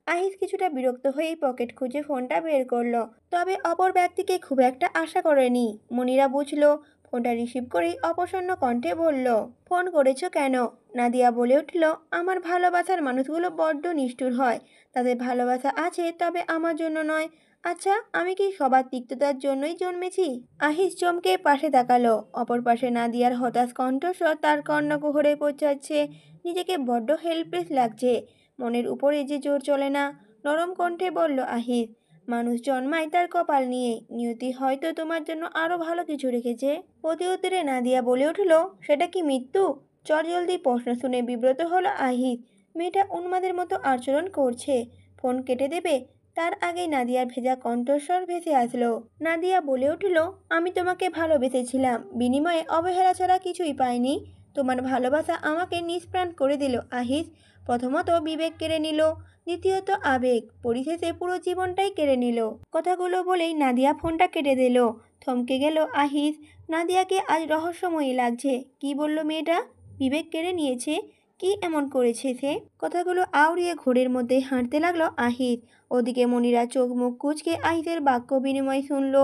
আহিস কিছুটা বিরক্ত হয়েই পকেট খুঁজে ফোনটা বের করলো। তবে অপর ব্যক্তিকে খুব একটা আশা করেনি। মনিরা বুঝলো। ফোনটা রিসিভ করেই অপ্রসন্ন কণ্ঠে বলল, ফোন করেছো কেন? নাদিয়া বলে উঠল, আমার ভালোবাসার মানুষগুলো বড্ড নিষ্ঠুর হয়। তাদের ভালোবাসা আছে, তবে আমার জন্য নয়। আচ্ছা, আমি কি সবার তিক্ততার জন্যই জন্মেছি? আহিস চমকে পাশে তাকালো। অপর পাশে নাদিয়ার হতাশ কণ্ঠস্বর তার কর্ণকুহরে পৌঁছাচ্ছে। নিজেকে বড্ড হেল্পলেস লাগছে। মনের উপরে যে জোর চলে না। নরম কণ্ঠে বলল আহিস, মানুষ জন্মায় তার কপাল নিয়ে। নিয়তি হয়তো তোমার জন্য আরো ভালো কিছু রেখেছে। প্রতি উত্তরে নাদিয়া বলে উঠল, সেটা কি মৃত্যু? চটজলদি প্রশ্ন শুনে বিব্রত হলো আহিস। মেয়েটা উন্মাদের মতো আচরণ করছে। ফোন কেটে দেবে, তার আগেই নাদিয়ার ভেজা কণ্ঠস্বর ভেসে আসলো। নাদিয়া বলে উঠল, আমি তোমাকে ভালোবেসেছিলাম, বিনিময়ে অবহেলা ছাড়া কিছুই পাইনি। তোমার ভালোবাসা আমাকে নিষ্প্রাণ করে দিল আহিস। প্রথমত বিবেক কেড়ে নিল, দ্বিতীয়ত আবেগ, পরিশেষে পুরো জীবনটাই কেড়ে নিল। কথাগুলো বলেই নাদিয়া ফোনটা কেটে দিল। থমকে গেল আহিস। নাদিয়াকে আজ রহস্যময়ী লাগছে। কি বলল মেয়েটা? বিবেক কেড়ে নিয়েছে? কি এমন করেছে সে? কথাগুলো আউড়িয়ে ঘোরের মধ্যে হাঁটতে লাগলো আহিস। ওদিকে মনিরা চোখ মুখ কুঁচকে আহিসের বাক্য বিনিময় শুনল,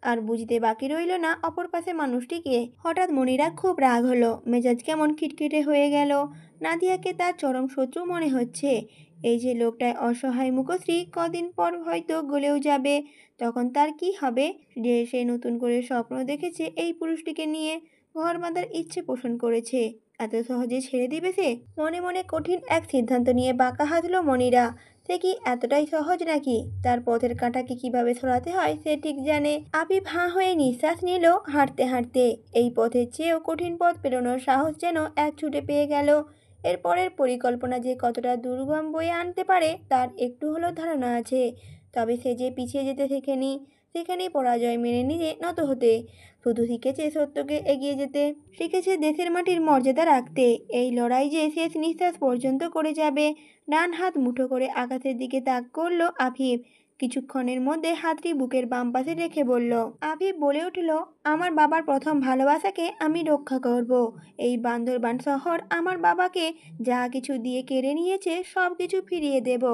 আর বুঝতে বাকি রইল না অপর পাশে মানুষটিকে। হঠাৎ মনিরা খুব রাগ হলো, মেজাজ কেমন খিটখিটে হয়ে গেল। নাদিয়াকে তার চরম শত্রু মনে হচ্ছে। এই যে লোকটায় অসহায় মুখশ্রী, কদিন পর হয়তো গলেও যাবে। তখন তার কি হবে? যে সে নতুন করে স্বপ্ন দেখেছে এই পুরুষটিকে নিয়ে, ঘর বাঁধার ইচ্ছে পোষণ করেছে, এত সহজে ছেড়ে দিবে সে? মনে মনে কঠিন এক সিদ্ধান্ত নিয়ে বাঁকা হাজলো মনিরা। সে কি এতটাই সহজ নাকি? তার পথের কাঁটাকে কিভাবে সরাতে হয় সে ঠিক জানে। আবিব হাঁ হয়ে নিঃশ্বাস নিল হাঁটতে হাঁটতে। এই পথের চেয়েও কঠিন পথ পেরোনোর সাহস যেন এক ছুটে পেয়ে গেল। এরপরের পরিকল্পনা যে কতটা দুর্গম বয়ে আনতে পারে তার একটু হলেও ধারণা আছে। তবে সে যে পিছিয়ে যেতে শেখেনি, সেখানেই পরাজয় মেনে নিয়ে নত হতে। শুধু শিখেছে সত্যকে এগিয়ে যেতে, শিখেছে দেশের মাটির মর্যাদা রাখতে। এই লড়াই যে শেষ নিঃশ্বাস পর্যন্ত করে যাবে। ডান হাত মুঠো করে আকাশের দিকে তাক করল আফিফ। কিছুক্ষণের মধ্যে হাতটি বুকের বাম পাশে রেখে বলল, আফিফ বলে উঠল, আমার বাবার প্রথম ভালোবাসাকে আমি রক্ষা করব। এই বান্দরবান শহর আমার বাবাকে যা কিছু দিয়ে কেড়ে নিয়েছে সব কিছু ফিরিয়ে দেব।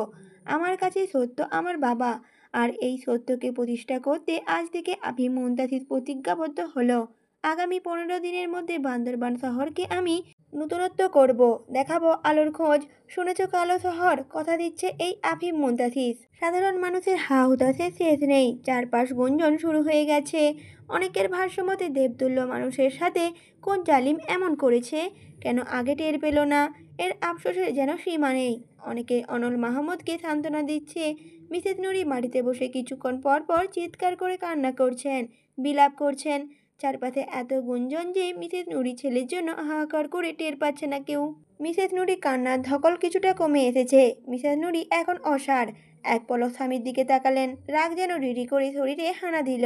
আমার কাছে সত্য আমার বাবা, আর এই সত্যকে প্রতিষ্ঠা করতে আজ থেকে আফিফ মুনতাসির প্রতিজ্ঞাবদ্ধ হলো। আগামী 15 দিনের মধ্যে বান্দরবান শহরকে আমি নূতনত্ব করব, দেখাবো আলোর খোঁজ। শুনেছ কালো শহর? কথা দিচ্ছে এই আফিফ মুনতাসির। সাধারণ মানুষের হা হুতাশে শেষ নেই। চারপাশ গুঞ্জন শুরু হয়ে গেছে। অনেকের ভাষ্যমতে দেবতুল্য মানুষের সাথে কোন জালিম এমন করেছে, কেন আগে টের পেল না? এর আফসোসের যেন সীমা নেই। অনেকে অনল মাহমুদকে সান্ত্বনা দিচ্ছে। মিসেস নুরি মাটিতে বসে কিছুক্ষণ পর পর চিৎকার করে কান্না করছেন, বিলাপ করছেন। চারপাশে এত গুঞ্জন যে মিসেস নুরি ছেলের জন্য হাহাকার করে টের পাচ্ছে না কেউ। মিসেস নুরি কান্নার ধকল কিছুটা কমে এসেছে। মিসেস নুরি এখন অসাড়। এক পলক স্বামীর দিকে তাকালেন। রাগ যেন রিরি করে শরীরে হানা দিল।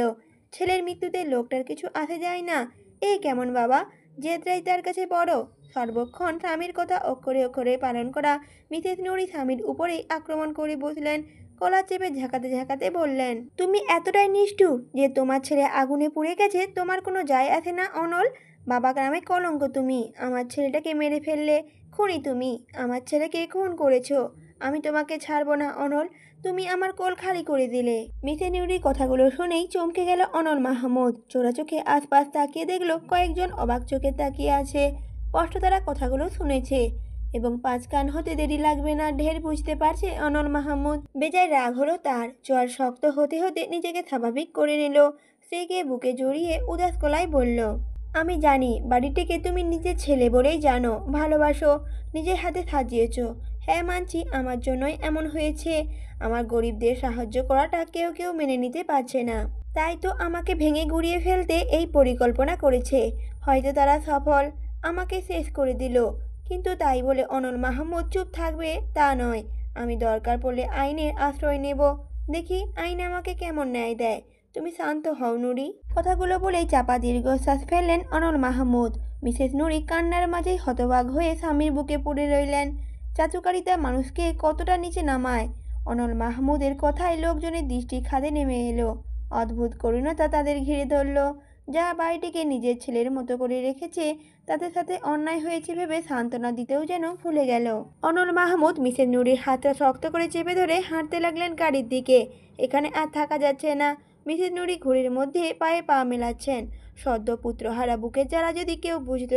ছেলের মৃত্যুতে লোকটার কিছু আসে যায় না। এ কেমন বাবা? জেদরাই তার কাছে বড়। সর্বক্ষণ স্বামীর কথা অক্ষরে অক্ষরে পালন করা মিসেস নুরি স্বামীর উপরেই আক্রমণ করে বসলেন। কলা চেপে ঝাঁকাতে ঝাঁকাতে বললেন, তুমি এতটাই নিষ্ঠুর যে তোমার ছেলে আগুনে পুড়ে গেছে তোমার কোনো যায় আসে না অনল। বাবা নামে কলঙ্ক তুমি। আমার ছেলেটাকে মেরে ফেললে। খুনি তুমি। আমার ছেলেকে খুন করেছো। আমি তোমাকে ছাড়বো না অনল। তুমি আমার কোল খালি করে দিলে। মিসেস নুরির কথাগুলো শুনেই চমকে গেল অনল মাহমুদ। চোরা চোখে আশপাশ তাকিয়ে দেখলো কয়েকজন অবাক চোখে তাকিয়ে আছে। স্পষ্ট তারা কথাগুলো শুনেছে এবং পাঁচ কান হতে দেরি লাগবে না ঢের বুঝতে পারছে অনল মাহমুদ। বেজায় রাগ হলো তার। চোয়ার শক্ত হতে হতে নিজেকে স্বাভাবিক করে নিল। স্ত্রীকে বুকে জড়িয়ে উদাস গলায় বলল, আমি জানি বাড়িটিকে তুমি নিজের ছেলে বলেই জানো, ভালোবাসো, নিজের হাতে সাজিয়েছ। হ্যাঁ মানছি আমার জন্যই এমন হয়েছে। আমার গরিবদের সাহায্য করাটা কেউ কেউ মেনে নিতে পারছে না। তাই তো আমাকে ভেঙে গুঁড়িয়ে ফেলতে এই পরিকল্পনা করেছে। হয়তো তারা সফল। আমাকে শেষ করে দিল। কিন্তু তাই বলে অনল মাহমুদ চুপ থাকবে তা নয়। আমি দরকার পড়লে আইনের আশ্রয় নেব। দেখি আইন আমাকে কেমন ন্যায় দেয়। তুমি শান্ত হও নুরি। কথাগুলো বলেই চাপা দীর্ঘশ্বাস ফেললেন অনল মাহমুদ। মিসেস নুরি কান্নার মাঝেই হতবাক হয়ে স্বামীর বুকে পড়ে রইলেন। চাচুকারিতা মানুষকে কতটা নিচে নামায়। অনল মাহমুদের কথায় লোকজনের দৃষ্টি খাদে নেমে এলো। অদ্ভুত করুণতা তাদের ঘিরে ধরল। যা বাড়িটিকে নিজের ছেলের মতো করে রেখেছে তাদের সাথে অন্যায় হয়েছে ভেবে সান্ত্বনা দিতেও যেন ভুলে গেল। অনল মাহমুদ মিসেস নুরির হাতটা শক্ত করে চেপে ধরে হাঁটতে লাগলেন গাড়ির দিকে। এখানে আর থাকা যাচ্ছে না। মিসেস নুরি ঘুড়ির মধ্যে পায়ে পা মেলাচ্ছেন। সদ্য পুত্রহারা বুকের জ্বালা যদি কেউ বুঝত,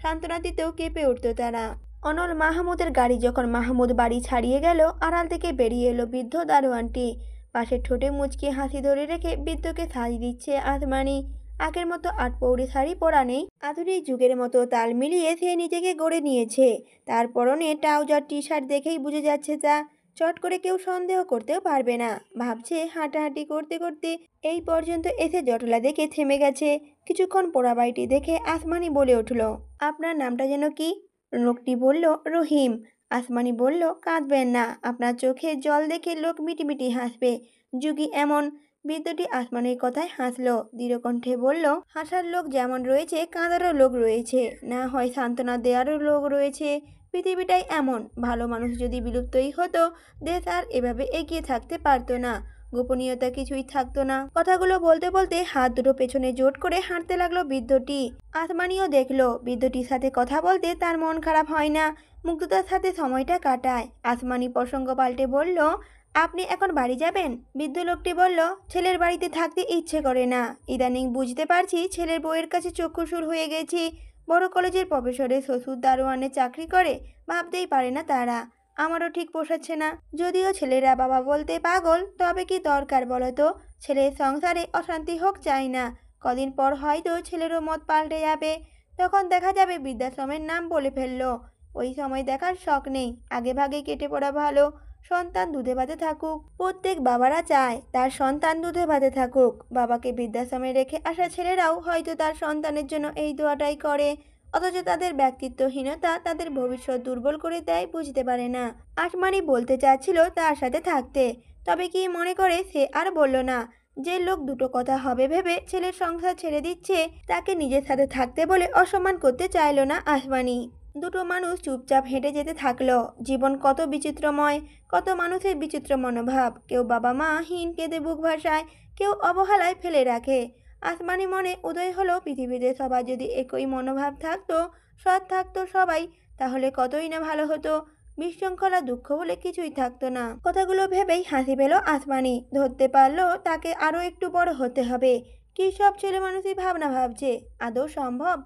সান্ত্বনা দিতেও কেঁপে উঠত তারা। অনল মাহমুদের গাড়ি যখন মাহমুদ বাড়ি ছাড়িয়ে গেল, আড়াল থেকে বেরিয়ে এলো বৃদ্ধ দারোয়ানটি। পাশের ঠোঁটে মুচকি হাসি ধরে রেখে বৃদ্ধকে শাড়ি দিচ্ছে আসমানি। আগের মতো আটপৌরি শাড়ি পরা নেই। আধুনিক যুগের মতো তাল মিলিয়ে সে নিজেকে গড়ে নিয়েছে। তার পরনে ট্রাউজার টি শার্ট দেখেই বুঝে যাচ্ছে তা। চট করে কেউ সন্দেহ করতেও পারবে না। ভাবছে হাঁটাহাঁটি করতে করতে এই পর্যন্ত এসে জটলা দেখে থেমে গেছে। কিছুক্ষণ পোড়াবাড়িটি দেখে আসমানি বলে উঠল, আপনার নামটা যেন কি? লোকটি বলল, রহিম। আসমানি বলল, কাঁদবেন না, আপনার চোখে জল দেখে লোক মিটিমিটি হাসবে। যুগী এমন। বৃদ্ধটি আসমানির কথায় হাসলো, দৃঢ় কণ্ঠে বলল, হাসার লোক যেমন রয়েছে কাঁদারও লোক রয়েছে, না হয় সান্ত্বনা দেওয়ারও লোক রয়েছে। পৃথিবীটাই এমন, ভালো মানুষ যদি বিলুপ্তই হতো, দেশ আর এভাবে এগিয়ে থাকতে পারতো না, গোপনীয়তা কিছুই থাকতো না। কথাগুলো বলতে বলতে হাত দুটো পেছনে জোট করে হাঁটতে লাগলো বৃদ্ধটি। আসমানিও দেখলো বৃদ্ধটির সাথে কথা বলতে তার মন খারাপ হয় না, মুগ্ধতার সাথে সময়টা কাটায়। আসমানি প্রসঙ্গ পাল্টে বলল, আপনি এখন বাড়ি যাবেন? বৃদ্ধ লোকটি বলল, ছেলের বাড়িতে থাকতে ইচ্ছে করে না, ইদানিং বুঝতে পারছি ছেলের বউয়ের কাছে চক্ষুশূল হয়ে গেছি। বড় কলেজের প্রফেসরের শ্বশুর দারোয়ানে চাকরি করে, ভাবতেই পারে না তারা। আমারও ঠিক পোষাচ্ছে না। যদিও ছেলেরা বাবা বলতে পাগল, তবে কি দরকার বলো তো? ছেলের সংসারে অশান্তি হোক চাই না। কদিন পর হয়তো ছেলেরও মত পাল্টে যাবে, তখন দেখা যাবে বৃদ্ধাশ্রমের নাম বলে ফেললো। ওই সময় দেখার শখ নেই, আগে ভাগে কেটে পড়া ভালো। সন্তান দুধে ভাতে থাকুক, প্রত্যেক বাবারা চায় তার সন্তান দুধে ভাতে থাকুক। বাবাকে বৃদ্ধাশ্রমে রেখে আসা ছেলেরাও হয়তো তার সন্তানের জন্য এই দোয়াটাই করে, অথচ তাদের ব্যক্তিত্বহীনতা তাদের ভবিষ্যৎ দুর্বল করে দেয়, বুঝতে পারে না। আসমানি বলতে চাচ্ছিল তার সাথে থাকতে, তবে কি মনে করে সে আর বলল না। যে লোক দুটো কথা হবে ভেবে ছেলের সংসার ছেড়ে দিচ্ছে, তাকে নিজের সাথে থাকতে বলে অসম্মান করতে চাইল না আসমানি। দুটো মানুষ চুপচাপ হেঁটে যেতে থাকলো। জীবন কত বিচিত্রময়, কত মানুষের বিচিত্র মনোভাব। কেউ বাবা মা হীন কেঁদে বুক ভাসায়, কেউ অবহেলায় ফেলে রাখে। আসমানি মনে উদয় হলো, পৃথিবীতে সবার যদি একই মনোভাব থাকতো, সৎ থাকতো সবাই, তাহলে কতই না ভালো হতো। বিশৃঙ্খলা দুঃখ বলে কিছুই থাকতো না। কথাগুলো ভেবেই হাসি পেল আসমানি। ধরতে পারলো তাকে আরো একটু বড় হতে হবে। কি সব ছেলে মানুষই ভাবনা ভাবছে, আদৌ সম্ভব?